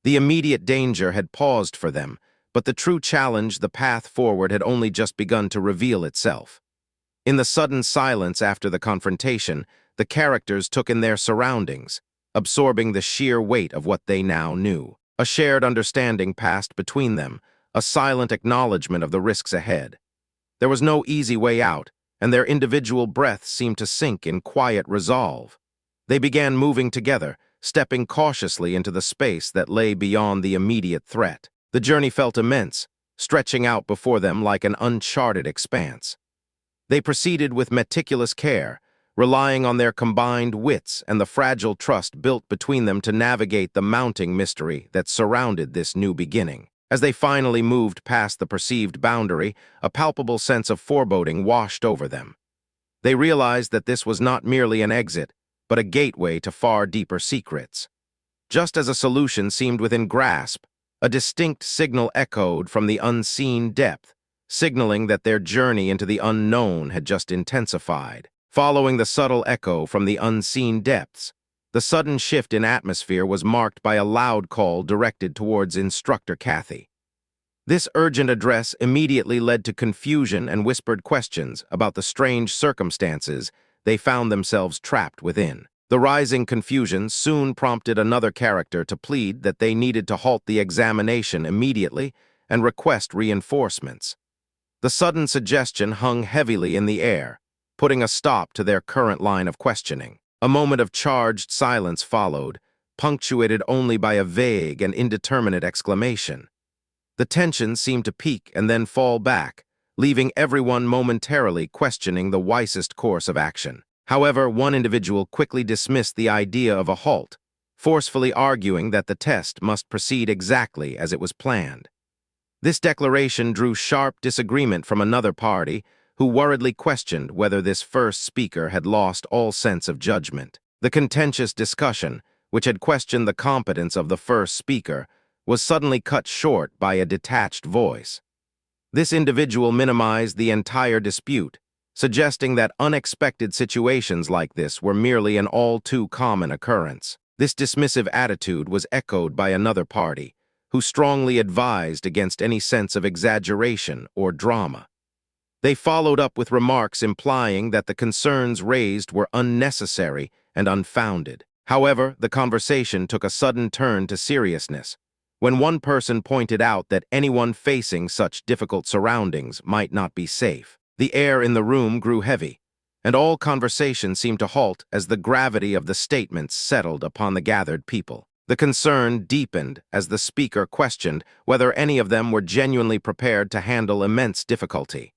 The immediate danger had paused for them, but the true challenge, the path forward, had only just begun to reveal itself. In the sudden silence after the confrontation, the characters took in their surroundings, absorbing the sheer weight of what they now knew. A shared understanding passed between them, a silent acknowledgement of the risks ahead. There was no easy way out, and their individual breaths seemed to sink in quiet resolve. They began moving together, stepping cautiously into the space that lay beyond the immediate threat. The journey felt immense, stretching out before them like an uncharted expanse. They proceeded with meticulous care, relying on their combined wits and the fragile trust built between them to navigate the mounting mystery that surrounded this new beginning. As they finally moved past the perceived boundary, a palpable sense of foreboding washed over them. They realized that this was not merely an exit, but a gateway to far deeper secrets. Just as a solution seemed within grasp, a distinct signal echoed from the unseen depth, signaling that their journey into the unknown had just intensified. Following the subtle echo from the unseen depths, the sudden shift in atmosphere was marked by a loud call directed towards Instructor Kathy. This urgent address immediately led to confusion and whispered questions about the strange circumstances they found themselves trapped within. The rising confusion soon prompted another character to plead that they needed to halt the examination immediately and request reinforcements. The sudden suggestion hung heavily in the air, putting a stop to their current line of questioning. A moment of charged silence followed, punctuated only by a vague and indeterminate exclamation. The tension seemed to peak and then fall back, leaving everyone momentarily questioning the wisest course of action. However, one individual quickly dismissed the idea of a halt, forcefully arguing that the test must proceed exactly as it was planned. This declaration drew sharp disagreement from another party, who worriedly questioned whether this first speaker had lost all sense of judgment. The contentious discussion, which had questioned the competence of the first speaker, was suddenly cut short by a detached voice. This individual minimized the entire dispute, suggesting that unexpected situations like this were merely an all-too-common occurrence. This dismissive attitude was echoed by another party, who strongly advised against any sense of exaggeration or drama. They followed up with remarks implying that the concerns raised were unnecessary and unfounded. However, the conversation took a sudden turn to seriousness, when one person pointed out that anyone facing such difficult surroundings might not be safe. The air in the room grew heavy, and all conversation seemed to halt as the gravity of the statements settled upon the gathered people. The concern deepened as the speaker questioned whether any of them were genuinely prepared to handle immense difficulty.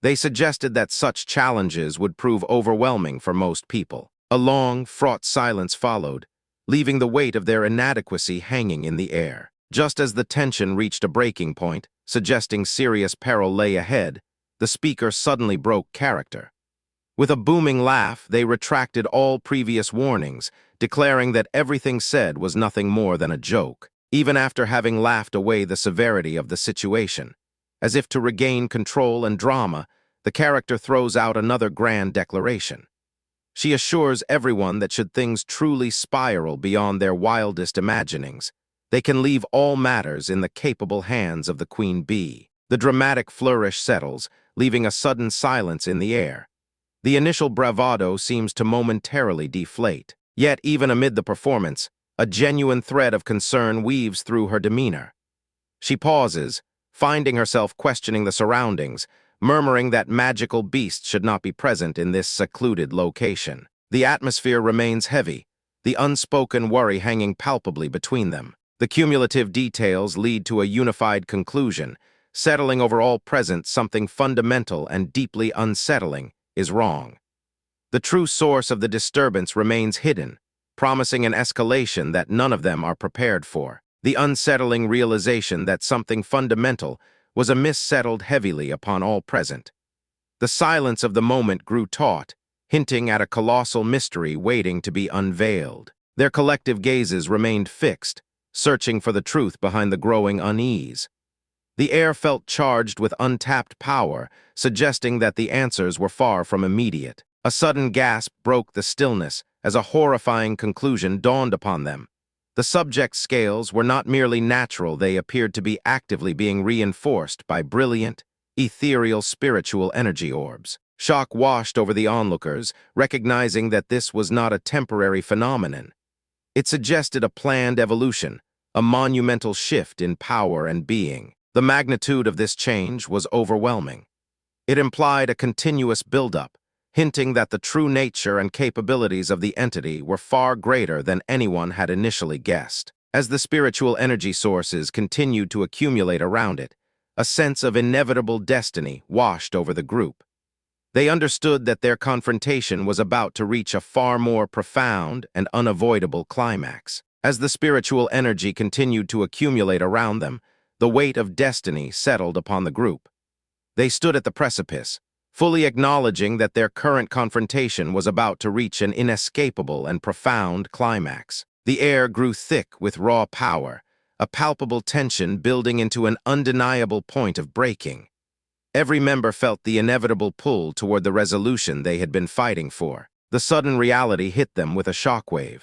They suggested that such challenges would prove overwhelming for most people. A long, fraught silence followed, leaving the weight of their inadequacy hanging in the air. Just as the tension reached a breaking point, suggesting serious peril lay ahead, the speaker suddenly broke character. With a booming laugh, they retracted all previous warnings, declaring that everything said was nothing more than a joke, even after having laughed away the severity of the situation. As if to regain control and drama, the character throws out another grand declaration. She assures everyone that should things truly spiral beyond their wildest imaginings, they can leave all matters in the capable hands of the Queen Bee. The dramatic flourish settles, leaving a sudden silence in the air. The initial bravado seems to momentarily deflate. Yet, even amid the performance, a genuine thread of concern weaves through her demeanor. She pauses, finding herself questioning the surroundings, murmuring that magical beasts should not be present in this secluded location. The atmosphere remains heavy, the unspoken worry hanging palpably between them. The cumulative details lead to a unified conclusion, settling over all present something fundamental and deeply unsettling is wrong. The true source of the disturbance remains hidden, promising an escalation that none of them are prepared for. The unsettling realization that something fundamental was amiss settled heavily upon all present. The silence of the moment grew taut, hinting at a colossal mystery waiting to be unveiled. Their collective gazes remained fixed, searching for the truth behind the growing unease. The air felt charged with untapped power, suggesting that the answers were far from immediate. A sudden gasp broke the stillness as a horrifying conclusion dawned upon them. The subject scales were not merely natural, they appeared to be actively being reinforced by brilliant, ethereal spiritual energy orbs. Shock washed over the onlookers, recognizing that this was not a temporary phenomenon. It suggested a planned evolution, a monumental shift in power and being. The magnitude of this change was overwhelming. It implied a continuous buildup, hinting that the true nature and capabilities of the entity were far greater than anyone had initially guessed. As the spiritual energy sources continued to accumulate around it, a sense of inevitable destiny washed over the group. They understood that their confrontation was about to reach a far more profound and unavoidable climax. As the spiritual energy continued to accumulate around them, the weight of destiny settled upon the group. They stood at the precipice, fully acknowledging that their current confrontation was about to reach an inescapable and profound climax. The air grew thick with raw power, a palpable tension building into an undeniable point of breaking. Every member felt the inevitable pull toward the resolution they had been fighting for. The sudden reality hit them with a shockwave.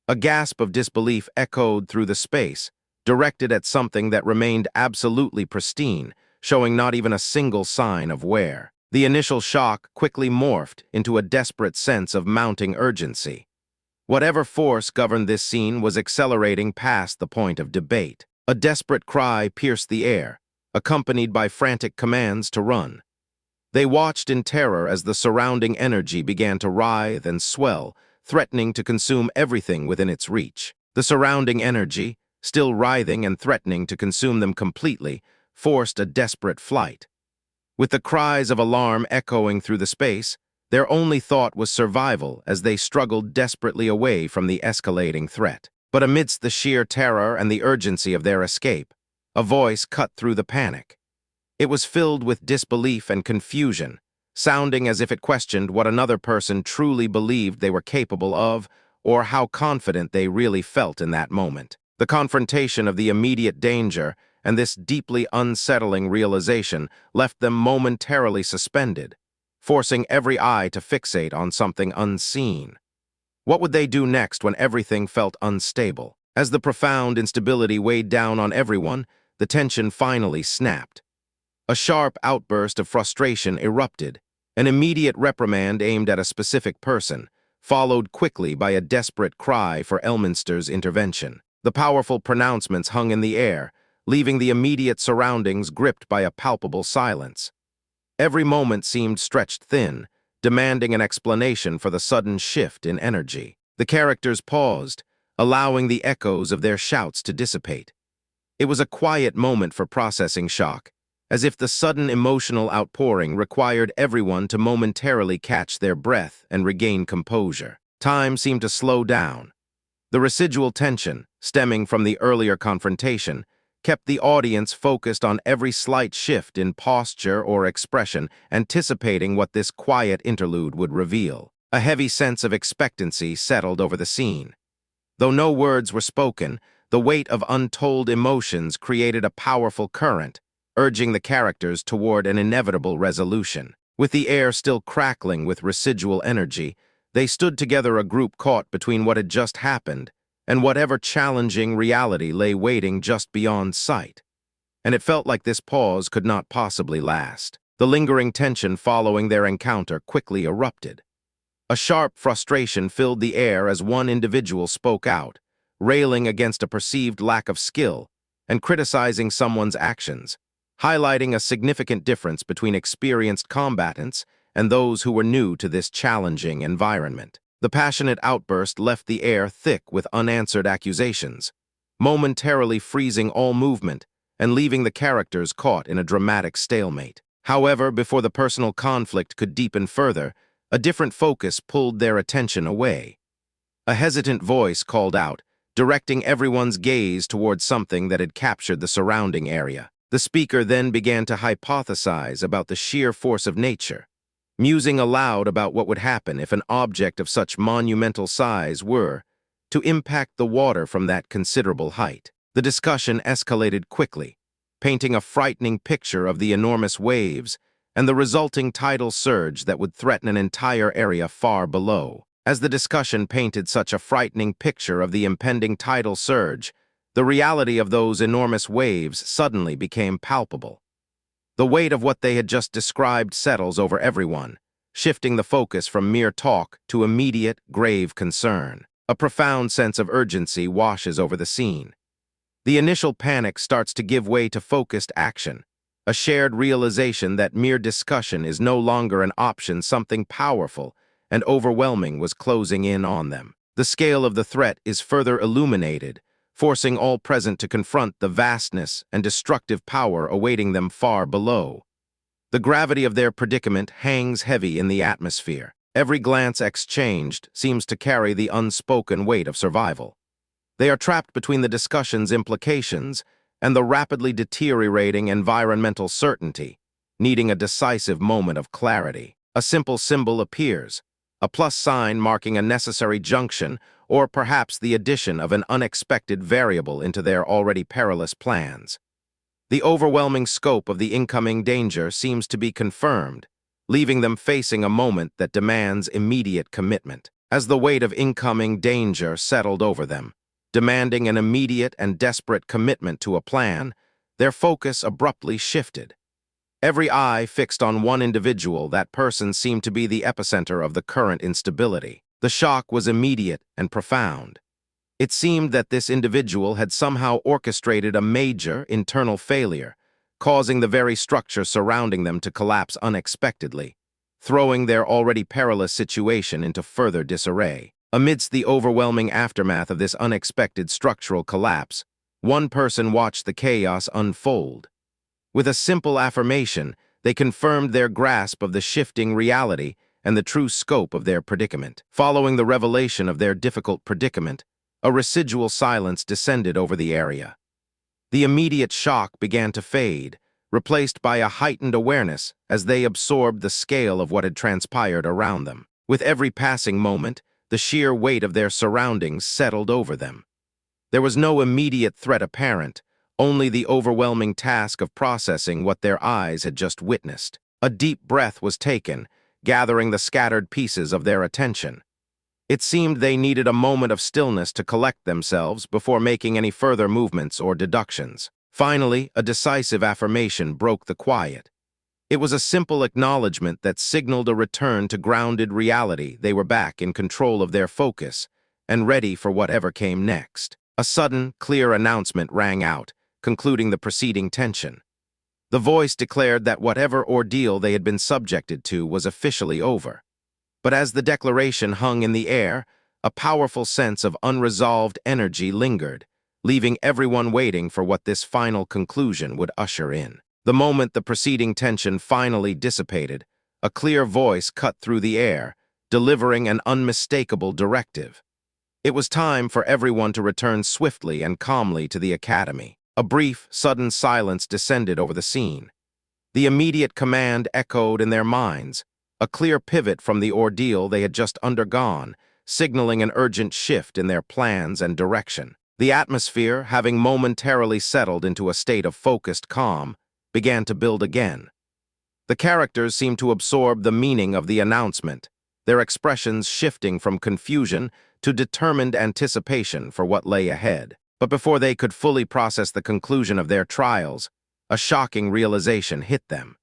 A gasp of disbelief echoed through the space, directed at something that remained absolutely pristine, showing not even a single sign of wear. The initial shock quickly morphed into a desperate sense of mounting urgency. Whatever force governed this scene was accelerating past the point of debate. A desperate cry pierced the air, accompanied by frantic commands to run. They watched in terror as the surrounding energy began to writhe and swell, threatening to consume everything within its reach. The surrounding energy, still writhing and threatening to consume them completely, forced a desperate flight. With the cries of alarm echoing through the space, their only thought was survival as they struggled desperately away from the escalating threat. But amidst the sheer terror and the urgency of their escape, a voice cut through the panic. It was filled with disbelief and confusion, sounding as if it questioned what another person truly believed they were capable of or how confident they really felt in that moment. The confrontation of the immediate danger and this deeply unsettling realization left them momentarily suspended, forcing every eye to fixate on something unseen. What would they do next when everything felt unstable? As the profound instability weighed down on everyone, the tension finally snapped. A sharp outburst of frustration erupted, an immediate reprimand aimed at a specific person, followed quickly by a desperate cry for Elminster's intervention. The powerful pronouncements hung in the air, leaving the immediate surroundings gripped by a palpable silence. Every moment seemed stretched thin, demanding an explanation for the sudden shift in energy. The characters paused, allowing the echoes of their shouts to dissipate. It was a quiet moment for processing shock, as if the sudden emotional outpouring required everyone to momentarily catch their breath and regain composure. Time seemed to slow down. The residual tension, stemming from the earlier confrontation, kept the audience focused on every slight shift in posture or expression, anticipating what this quiet interlude would reveal. A heavy sense of expectancy settled over the scene. Though no words were spoken, the weight of untold emotions created a powerful current, urging the characters toward an inevitable resolution. With the air still crackling with residual energy, they stood together, a group caught between what had just happened and whatever challenging reality lay waiting just beyond sight. And it felt like this pause could not possibly last. The lingering tension following their encounter quickly erupted. A sharp frustration filled the air as one individual spoke out, railing against a perceived lack of skill and criticizing someone's actions, highlighting a significant difference between experienced combatants and those who were new to this challenging environment. The passionate outburst left the air thick with unanswered accusations, momentarily freezing all movement and leaving the characters caught in a dramatic stalemate. However, before the personal conflict could deepen further, a different focus pulled their attention away. A hesitant voice called out, directing everyone's gaze towards something that had captured the surrounding area. The speaker then began to hypothesize about the sheer force of nature, musing aloud about what would happen if an object of such monumental size were to impact the water from that considerable height. The discussion escalated quickly, painting a frightening picture of the enormous waves and the resulting tidal surge that would threaten an entire area far below. As the discussion painted such a frightening picture of the impending tidal surge, the reality of those enormous waves suddenly became palpable. The weight of what they had just described settles over everyone, shifting the focus from mere talk to immediate, grave concern. A profound sense of urgency washes over the scene. The initial panic starts to give way to focused action, a shared realization that mere discussion is no longer an option. Something powerful and overwhelming was closing in on them. The scale of the threat is further illuminated, forcing all present to confront the vastness and destructive power awaiting them far below. The gravity of their predicament hangs heavy in the atmosphere. Every glance exchanged seems to carry the unspoken weight of survival. They are trapped between the discussion's implications and the rapidly deteriorating environmental certainty, needing a decisive moment of clarity. A simple symbol appears, a plus sign marking a necessary junction, or perhaps the addition of an unexpected variable into their already perilous plans. The overwhelming scope of the incoming danger seems to be confirmed, leaving them facing a moment that demands immediate commitment. As the weight of incoming danger settled over them, demanding an immediate and desperate commitment to a plan, their focus abruptly shifted. Every eye fixed on one individual, that person seemed to be the epicenter of the current instability. The shock was immediate and profound. It seemed that this individual had somehow orchestrated a major internal failure, causing the very structure surrounding them to collapse unexpectedly, throwing their already perilous situation into further disarray. Amidst the overwhelming aftermath of this unexpected structural collapse, one person watched the chaos unfold. With a simple affirmation, they confirmed their grasp of the shifting reality and the true scope of their predicament. Following the revelation of their difficult predicament, a residual silence descended over the area. The immediate shock began to fade, replaced by a heightened awareness as they absorbed the scale of what had transpired around them. With every passing moment, the sheer weight of their surroundings settled over them. There was no immediate threat apparent, only the overwhelming task of processing what their eyes had just witnessed. A deep breath was taken, gathering the scattered pieces of their attention. It seemed they needed a moment of stillness to collect themselves before making any further movements or deductions. Finally, a decisive affirmation broke the quiet. It was a simple acknowledgement that signaled a return to grounded reality. They were back in control of their focus and ready for whatever came next. A sudden, clear announcement rang out, concluding the preceding tension. The voice declared that whatever ordeal they had been subjected to was officially over. But as the declaration hung in the air, a powerful sense of unresolved energy lingered, leaving everyone waiting for what this final conclusion would usher in. The moment the preceding tension finally dissipated, a clear voice cut through the air, delivering an unmistakable directive. It was time for everyone to return swiftly and calmly to the academy. A brief, sudden silence descended over the scene. The immediate command echoed in their minds, a clear pivot from the ordeal they had just undergone, signaling an urgent shift in their plans and direction. The atmosphere, having momentarily settled into a state of focused calm, began to build again. The characters seemed to absorb the meaning of the announcement, their expressions shifting from confusion to determined anticipation for what lay ahead. But before they could fully process the conclusion of their trials, a shocking realization hit them.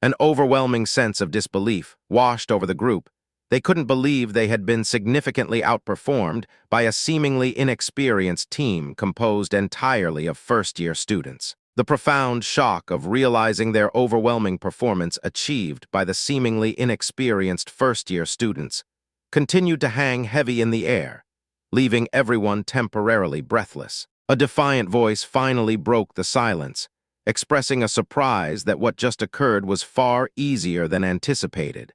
An overwhelming sense of disbelief washed over the group. They couldn't believe they had been significantly outperformed by a seemingly inexperienced team composed entirely of first-year students. The profound shock of realizing their overwhelming performance achieved by the seemingly inexperienced first-year students continued to hang heavy in the air, leaving everyone temporarily breathless. A defiant voice finally broke the silence, expressing a surprise that what just occurred was far easier than anticipated.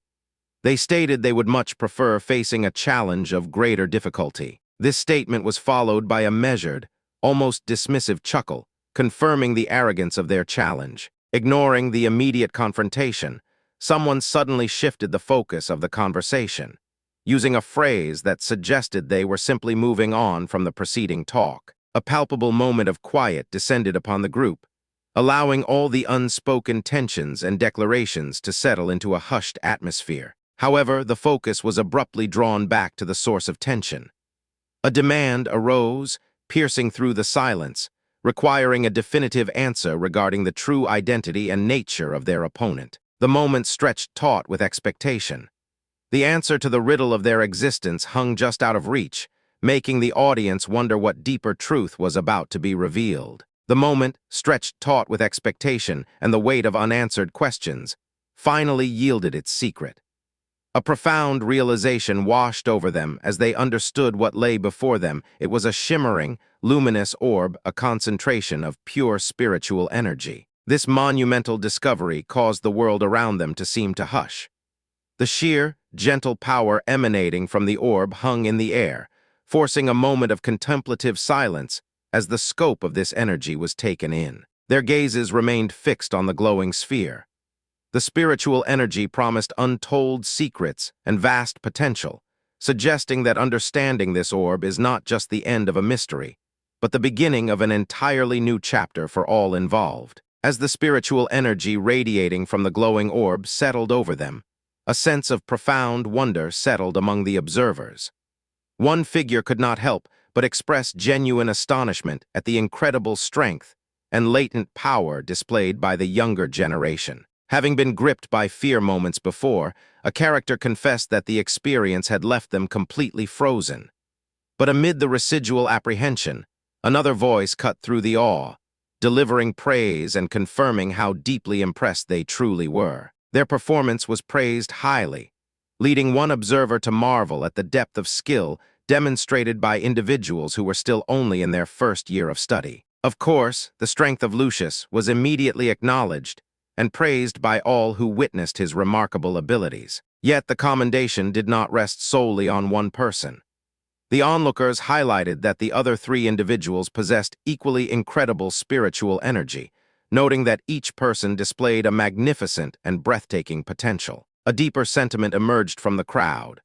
They stated they would much prefer facing a challenge of greater difficulty. This statement was followed by a measured, almost dismissive chuckle, confirming the arrogance of their challenge. Ignoring the immediate confrontation, someone suddenly shifted the focus of the conversation, using a phrase that suggested they were simply moving on from the preceding talk. A palpable moment of quiet descended upon the group, allowing all the unspoken tensions and declarations to settle into a hushed atmosphere. However, the focus was abruptly drawn back to the source of tension. A demand arose, piercing through the silence, requiring a definitive answer regarding the true identity and nature of their opponent. The moment stretched taut with expectation. The answer to the riddle of their existence hung just out of reach, making the audience wonder what deeper truth was about to be revealed. The moment, stretched taut with expectation and the weight of unanswered questions, finally yielded its secret. A profound realization washed over them as they understood what lay before them. It was a shimmering, luminous orb, a concentration of pure spiritual energy. This monumental discovery caused the world around them to seem to hush. The sheer, gentle power emanating from the orb hung in the air, forcing a moment of contemplative silence as the scope of this energy was taken in. Their gazes remained fixed on the glowing sphere. The spiritual energy promised untold secrets and vast potential, suggesting that understanding this orb is not just the end of a mystery, but the beginning of an entirely new chapter for all involved. As the spiritual energy radiating from the glowing orb settled over them, a sense of profound wonder settled among the observers. One figure could not help but express genuine astonishment at the incredible strength and latent power displayed by the younger generation. Having been gripped by fear moments before, a character confessed that the experience had left them completely frozen. But amid the residual apprehension, another voice cut through the awe, delivering praise and confirming how deeply impressed they truly were. Their performance was praised highly, leading one observer to marvel at the depth of skill demonstrated by individuals who were still only in their first year of study. Of course, the strength of Lucius was immediately acknowledged and praised by all who witnessed his remarkable abilities. Yet the commendation did not rest solely on one person. The onlookers highlighted that the other three individuals possessed equally incredible spiritual energy, noting that each person displayed a magnificent and breathtaking potential. A deeper sentiment emerged from the crowd.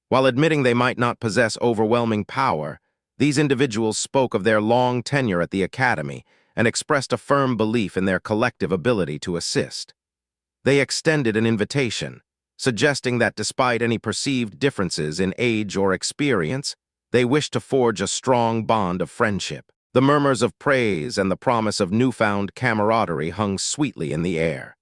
While admitting they might not possess overwhelming power, these individuals spoke of their long tenure at the academy and expressed a firm belief in their collective ability to assist. They extended an invitation, suggesting that despite any perceived differences in age or experience, they wished to forge a strong bond of friendship. The murmurs of praise and the promise of newfound camaraderie hung sweetly in the air.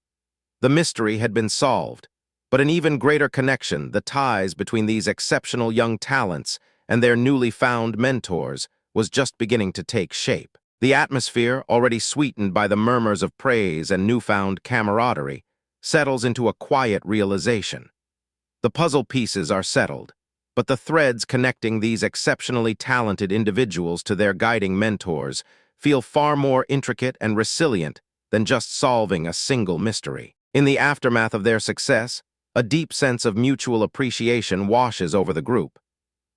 The mystery had been solved, but an even greater connection, the ties between these exceptional young talents and their newly found mentors, was just beginning to take shape. The atmosphere, already sweetened by the murmurs of praise and newfound camaraderie, settles into a quiet realization. The puzzle pieces are settled, but the threads connecting these exceptionally talented individuals to their guiding mentors feel far more intricate and resilient than just solving a single mystery. In the aftermath of their success, a deep sense of mutual appreciation washes over the group.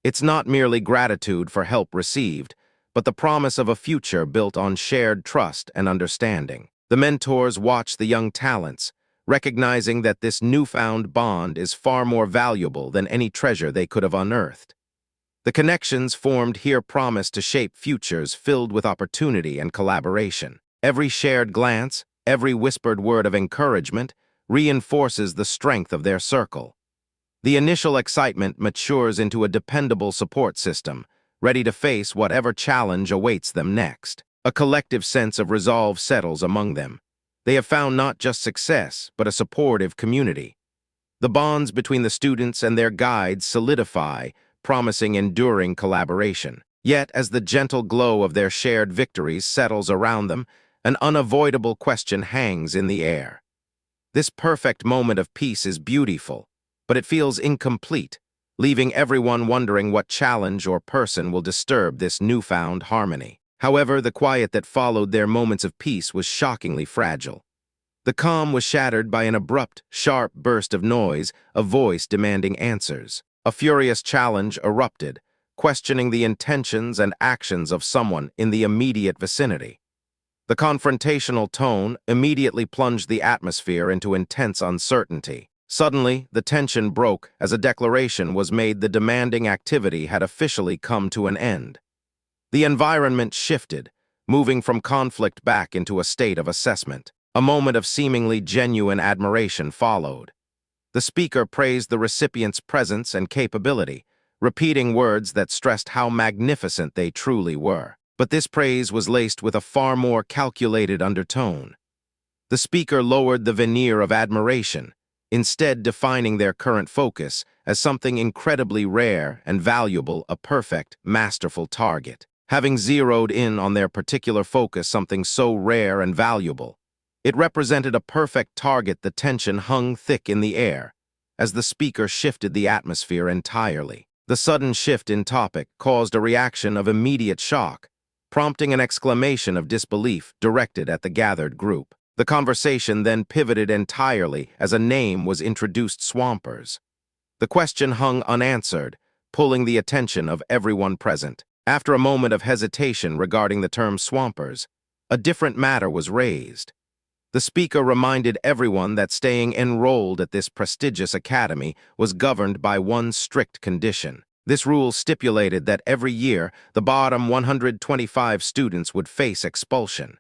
It's not merely gratitude for help received, but the promise of a future built on shared trust and understanding. The mentors watch the young talents, recognizing that this newfound bond is far more valuable than any treasure they could have unearthed. The connections formed here promise to shape futures filled with opportunity and collaboration. Every shared glance, every whispered word of encouragement, reinforces the strength of their circle. The initial excitement matures into a dependable support system, ready to face whatever challenge awaits them next. A collective sense of resolve settles among them. They have found not just success, but a supportive community. The bonds between the students and their guides solidify, promising enduring collaboration. Yet, as the gentle glow of their shared victories settles around them, an unavoidable question hangs in the air. This perfect moment of peace is beautiful, but it feels incomplete, leaving everyone wondering what challenge or person will disturb this newfound harmony. However, the quiet that followed their moments of peace was shockingly fragile. The calm was shattered by an abrupt, sharp burst of noise, a voice demanding answers. A furious challenge erupted, questioning the intentions and actions of someone in the immediate vicinity. The confrontational tone immediately plunged the atmosphere into intense uncertainty. Suddenly, the tension broke as a declaration was made the demanding activity had officially come to an end. The environment shifted, moving from conflict back into a state of assessment. A moment of seemingly genuine admiration followed. The speaker praised the recipient's presence and capability, repeating words that stressed how magnificent they truly were. But this praise was laced with a far more calculated undertone. The speaker lowered the veneer of admiration, instead defining their current focus as something incredibly rare and valuable, a perfect, masterful target. Having zeroed in on their particular focus, something so rare and valuable, it represented a perfect target. The tension hung thick in the air as the speaker shifted the atmosphere entirely. The sudden shift in topic caused a reaction of immediate shock, prompting an exclamation of disbelief directed at the gathered group. The conversation then pivoted entirely as a name was introduced: Swampers. The question hung unanswered, pulling the attention of everyone present. After a moment of hesitation regarding the term Swampers, a different matter was raised. The speaker reminded everyone that staying enrolled at this prestigious academy was governed by one strict condition. This rule stipulated that every year, the bottom 125 students would face expulsion.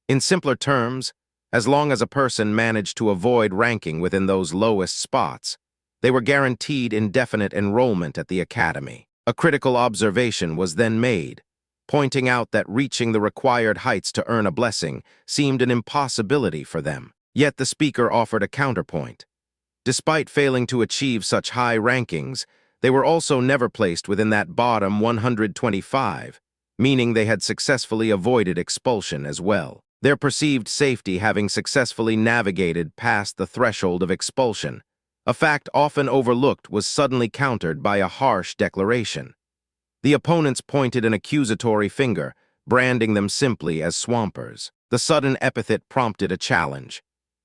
In simpler terms, as long as a person managed to avoid ranking within those lowest spots, they were guaranteed indefinite enrollment at the academy. A critical observation was then made, pointing out that reaching the required heights to earn a blessing seemed an impossibility for them. Yet the speaker offered a counterpoint. Despite failing to achieve such high rankings, they were also never placed within that bottom 125, meaning they had successfully avoided expulsion as well. Their perceived safety having successfully navigated past the threshold of expulsion, a fact often overlooked, was suddenly countered by a harsh declaration. The opponents pointed an accusatory finger, branding them simply as Swampers. The sudden epithet prompted a challenge.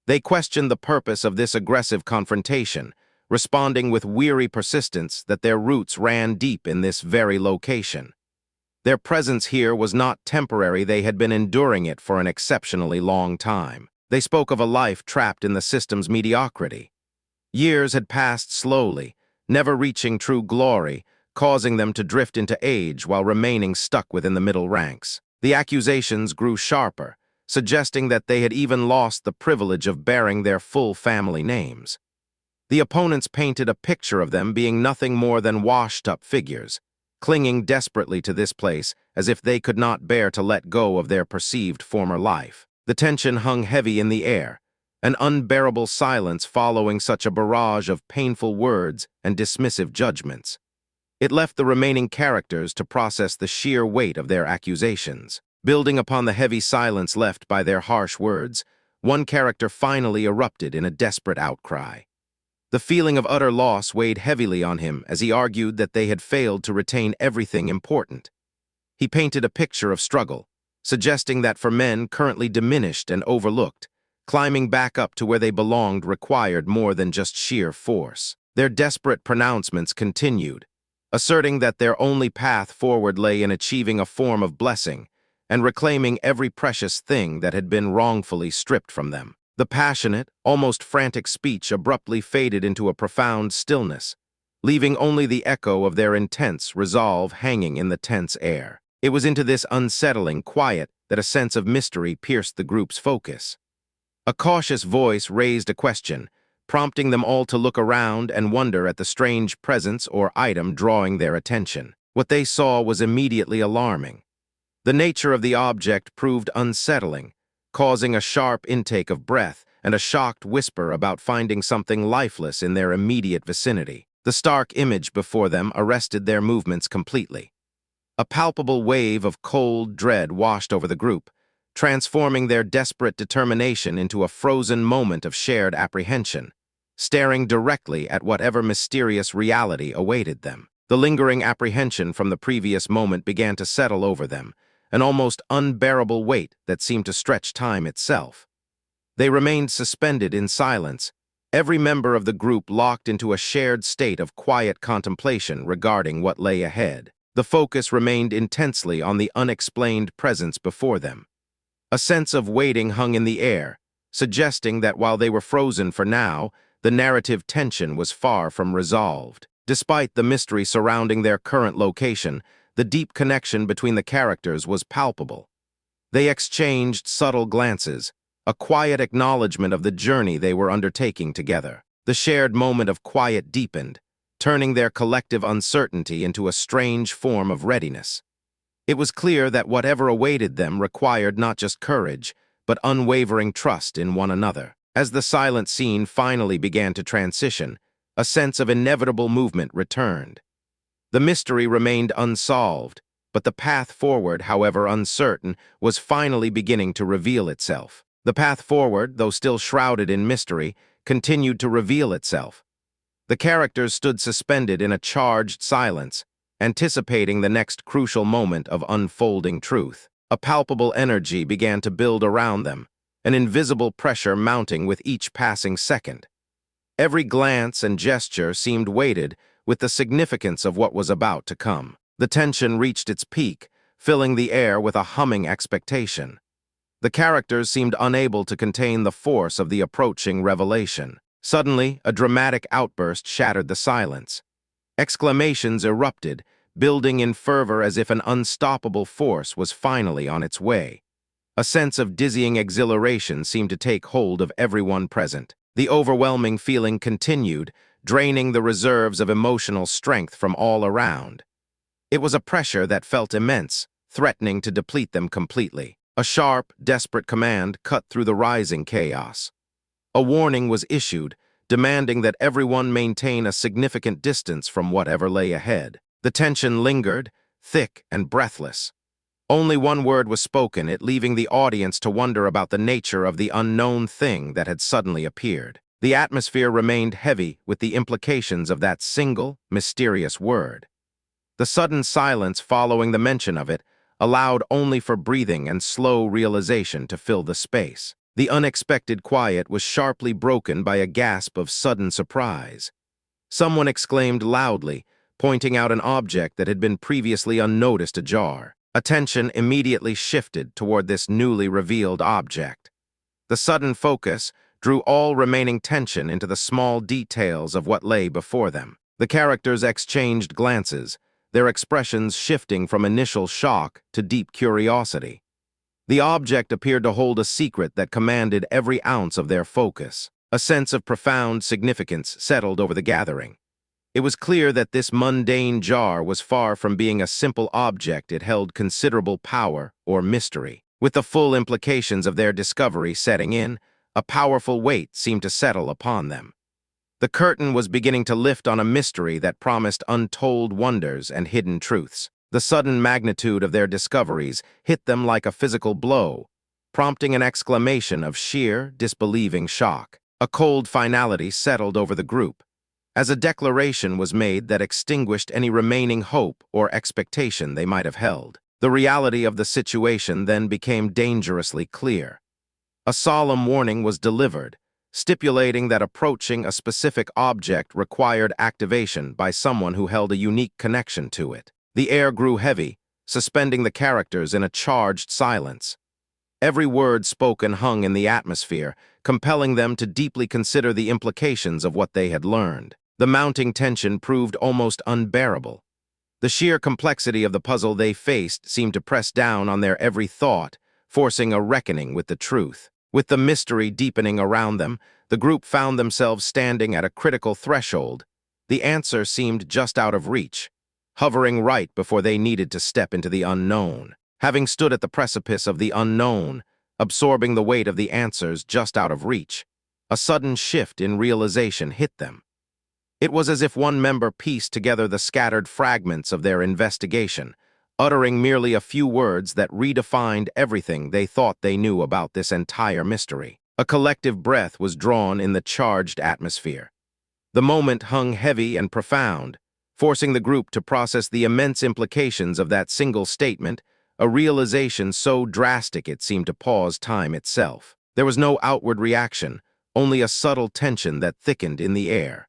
They questioned the purpose of this aggressive confrontation, responding with weary persistence that their roots ran deep in this very location. Their presence here was not temporary; they had been enduring it for an exceptionally long time. They spoke of a life trapped in the system's mediocrity. Years had passed slowly, never reaching true glory, causing them to drift into age while remaining stuck within the middle ranks. The accusations grew sharper, suggesting that they had even lost the privilege of bearing their full family names. The opponents painted a picture of them being nothing more than washed-up figures, clinging desperately to this place as if they could not bear to let go of their perceived former life. The tension hung heavy in the air, an unbearable silence following such a barrage of painful words and dismissive judgments. It left the remaining characters to process the sheer weight of their accusations. Building upon the heavy silence left by their harsh words, one character finally erupted in a desperate outcry. The feeling of utter loss weighed heavily on him as he argued that they had failed to retain everything important. He painted a picture of struggle, suggesting that for men currently diminished and overlooked, climbing back up to where they belonged required more than just sheer force. Their desperate pronouncements continued, asserting that their only path forward lay in achieving a form of blessing and reclaiming every precious thing that had been wrongfully stripped from them. The passionate, almost frantic speech abruptly faded into a profound stillness, leaving only the echo of their intense resolve hanging in the tense air. It was into this unsettling quiet that a sense of mystery pierced the group's focus. A cautious voice raised a question, prompting them all to look around and wonder at the strange presence or item drawing their attention. What they saw was immediately alarming. The nature of the object proved unsettling, causing a sharp intake of breath and a shocked whisper about finding something lifeless in their immediate vicinity. The stark image before them arrested their movements completely. A palpable wave of cold dread washed over the group, transforming their desperate determination into a frozen moment of shared apprehension, staring directly at whatever mysterious reality awaited them. The lingering apprehension from the previous moment began to settle over them, an almost unbearable weight that seemed to stretch time itself. They remained suspended in silence, every member of the group locked into a shared state of quiet contemplation regarding what lay ahead. The focus remained intensely on the unexplained presence before them. A sense of waiting hung in the air, suggesting that while they were frozen for now, the narrative tension was far from resolved. Despite the mystery surrounding their current location, the deep connection between the characters was palpable. They exchanged subtle glances, a quiet acknowledgement of the journey they were undertaking together. The shared moment of quiet deepened, turning their collective uncertainty into a strange form of readiness. It was clear that whatever awaited them required not just courage, but unwavering trust in one another. As the silent scene finally began to transition, a sense of inevitable movement returned. The mystery remained unsolved, but the path forward, however uncertain, was finally beginning to reveal itself. The path forward, though still shrouded in mystery, continued to reveal itself. The characters stood suspended in a charged silence, anticipating the next crucial moment of unfolding truth. A palpable energy began to build around them, an invisible pressure mounting with each passing second. Every glance and gesture seemed weighted with the significance of what was about to come. The tension reached its peak, filling the air with a humming expectation. The characters seemed unable to contain the force of the approaching revelation. Suddenly, a dramatic outburst shattered the silence. Exclamations erupted, building in fervor as if an unstoppable force was finally on its way. A sense of dizzying exhilaration seemed to take hold of everyone present. The overwhelming feeling continued, draining the reserves of emotional strength from all around. It was a pressure that felt immense, threatening to deplete them completely. A sharp, desperate command cut through the rising chaos. A warning was issued, demanding that everyone maintain a significant distance from whatever lay ahead. The tension lingered, thick and breathless. Only one word was spoken, it leaving the audience to wonder about the nature of the unknown thing that had suddenly appeared. The atmosphere remained heavy with the implications of that single, mysterious word. The sudden silence following the mention of it allowed only for breathing and slow realization to fill the space. The unexpected quiet was sharply broken by a gasp of sudden surprise. Someone exclaimed loudly, pointing out an object that had been previously unnoticed ajar. Attention immediately shifted toward this newly revealed object. The sudden focus drew all remaining tension into the small details of what lay before them. The characters exchanged glances, their expressions shifting from initial shock to deep curiosity. The object appeared to hold a secret that commanded every ounce of their focus. A sense of profound significance settled over the gathering. It was clear that this mundane jar was far from being a simple object. It held considerable power or mystery. With the full implications of their discovery setting in, a powerful weight seemed to settle upon them. The curtain was beginning to lift on a mystery that promised untold wonders and hidden truths. The sudden magnitude of their discoveries hit them like a physical blow, prompting an exclamation of sheer, disbelieving shock. A cold finality settled over the group, as a declaration was made that extinguished any remaining hope or expectation they might have held. The reality of the situation then became dangerously clear. A solemn warning was delivered, stipulating that approaching a specific object required activation by someone who held a unique connection to it. The air grew heavy, suspending the characters in a charged silence. Every word spoken hung in the atmosphere, compelling them to deeply consider the implications of what they had learned. The mounting tension proved almost unbearable. The sheer complexity of the puzzle they faced seemed to press down on their every thought, forcing a reckoning with the truth. With the mystery deepening around them, the group found themselves standing at a critical threshold. The answer seemed just out of reach, hovering right before they needed to step into the unknown. Having stood at the precipice of the unknown, absorbing the weight of the answers just out of reach, a sudden shift in realization hit them. It was as if one member pieced together the scattered fragments of their investigation, uttering merely a few words that redefined everything they thought they knew about this entire mystery. A collective breath was drawn in the charged atmosphere. The moment hung heavy and profound, forcing the group to process the immense implications of that single statement, a realization so drastic it seemed to pause time itself. There was no outward reaction, only a subtle tension that thickened in the air.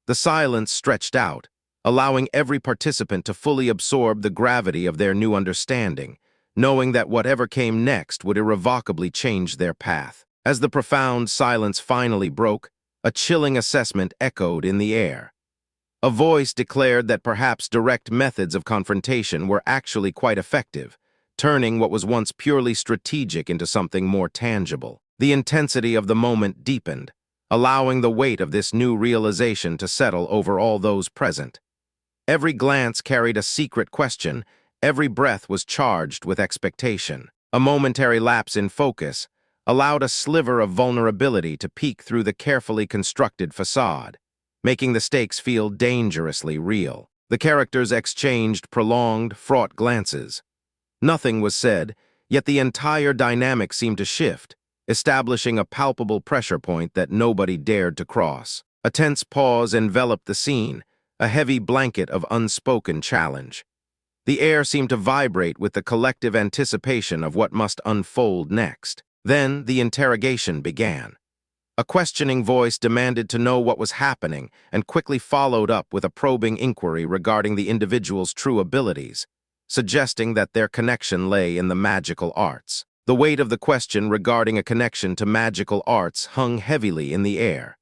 The silence stretched out, allowing every participant to fully absorb the gravity of their new understanding, knowing that whatever came next would irrevocably change their path. As the profound silence finally broke, a chilling assessment echoed in the air. A voice declared that perhaps direct methods of confrontation were actually quite effective, turning what was once purely strategic into something more tangible. The intensity of the moment deepened, allowing the weight of this new realization to settle over all those present. Every glance carried a secret question, every breath was charged with expectation. A momentary lapse in focus allowed a sliver of vulnerability to peek through the carefully constructed facade, making the stakes feel dangerously real. The characters exchanged prolonged, fraught glances. Nothing was said, yet the entire dynamic seemed to shift, establishing a palpable pressure point that nobody dared to cross. A tense pause enveloped the scene, a heavy blanket of unspoken challenge. The air seemed to vibrate with the collective anticipation of what must unfold next. Then the interrogation began. A questioning voice demanded to know what was happening and quickly followed up with a probing inquiry regarding the individual's true abilities, suggesting that their connection lay in the magical arts. The weight of the question regarding a connection to magical arts hung heavily in the air.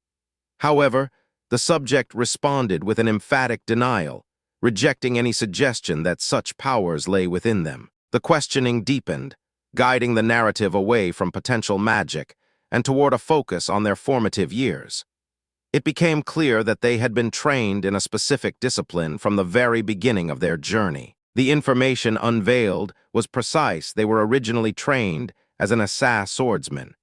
However, the subject responded with an emphatic denial, rejecting any suggestion that such powers lay within them. The questioning deepened, guiding the narrative away from potential magic and toward a focus on their formative years. It became clear that they had been trained in a specific discipline from the very beginning of their journey. The information unveiled was precise. They were originally trained as an assassin swordsman.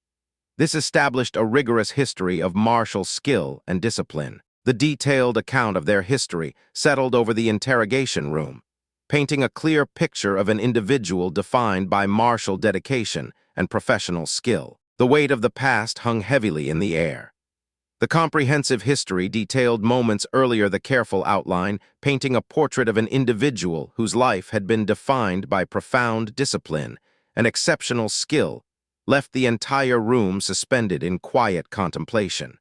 This established a rigorous history of martial skill and discipline. The detailed account of their history settled over the interrogation room, painting a clear picture of an individual defined by martial dedication and professional skill. The weight of the past hung heavily in the air. The comprehensive history detailed moments earlier, the careful outline, painting a portrait of an individual whose life had been defined by profound discipline and exceptional skill, left the entire room suspended in quiet contemplation.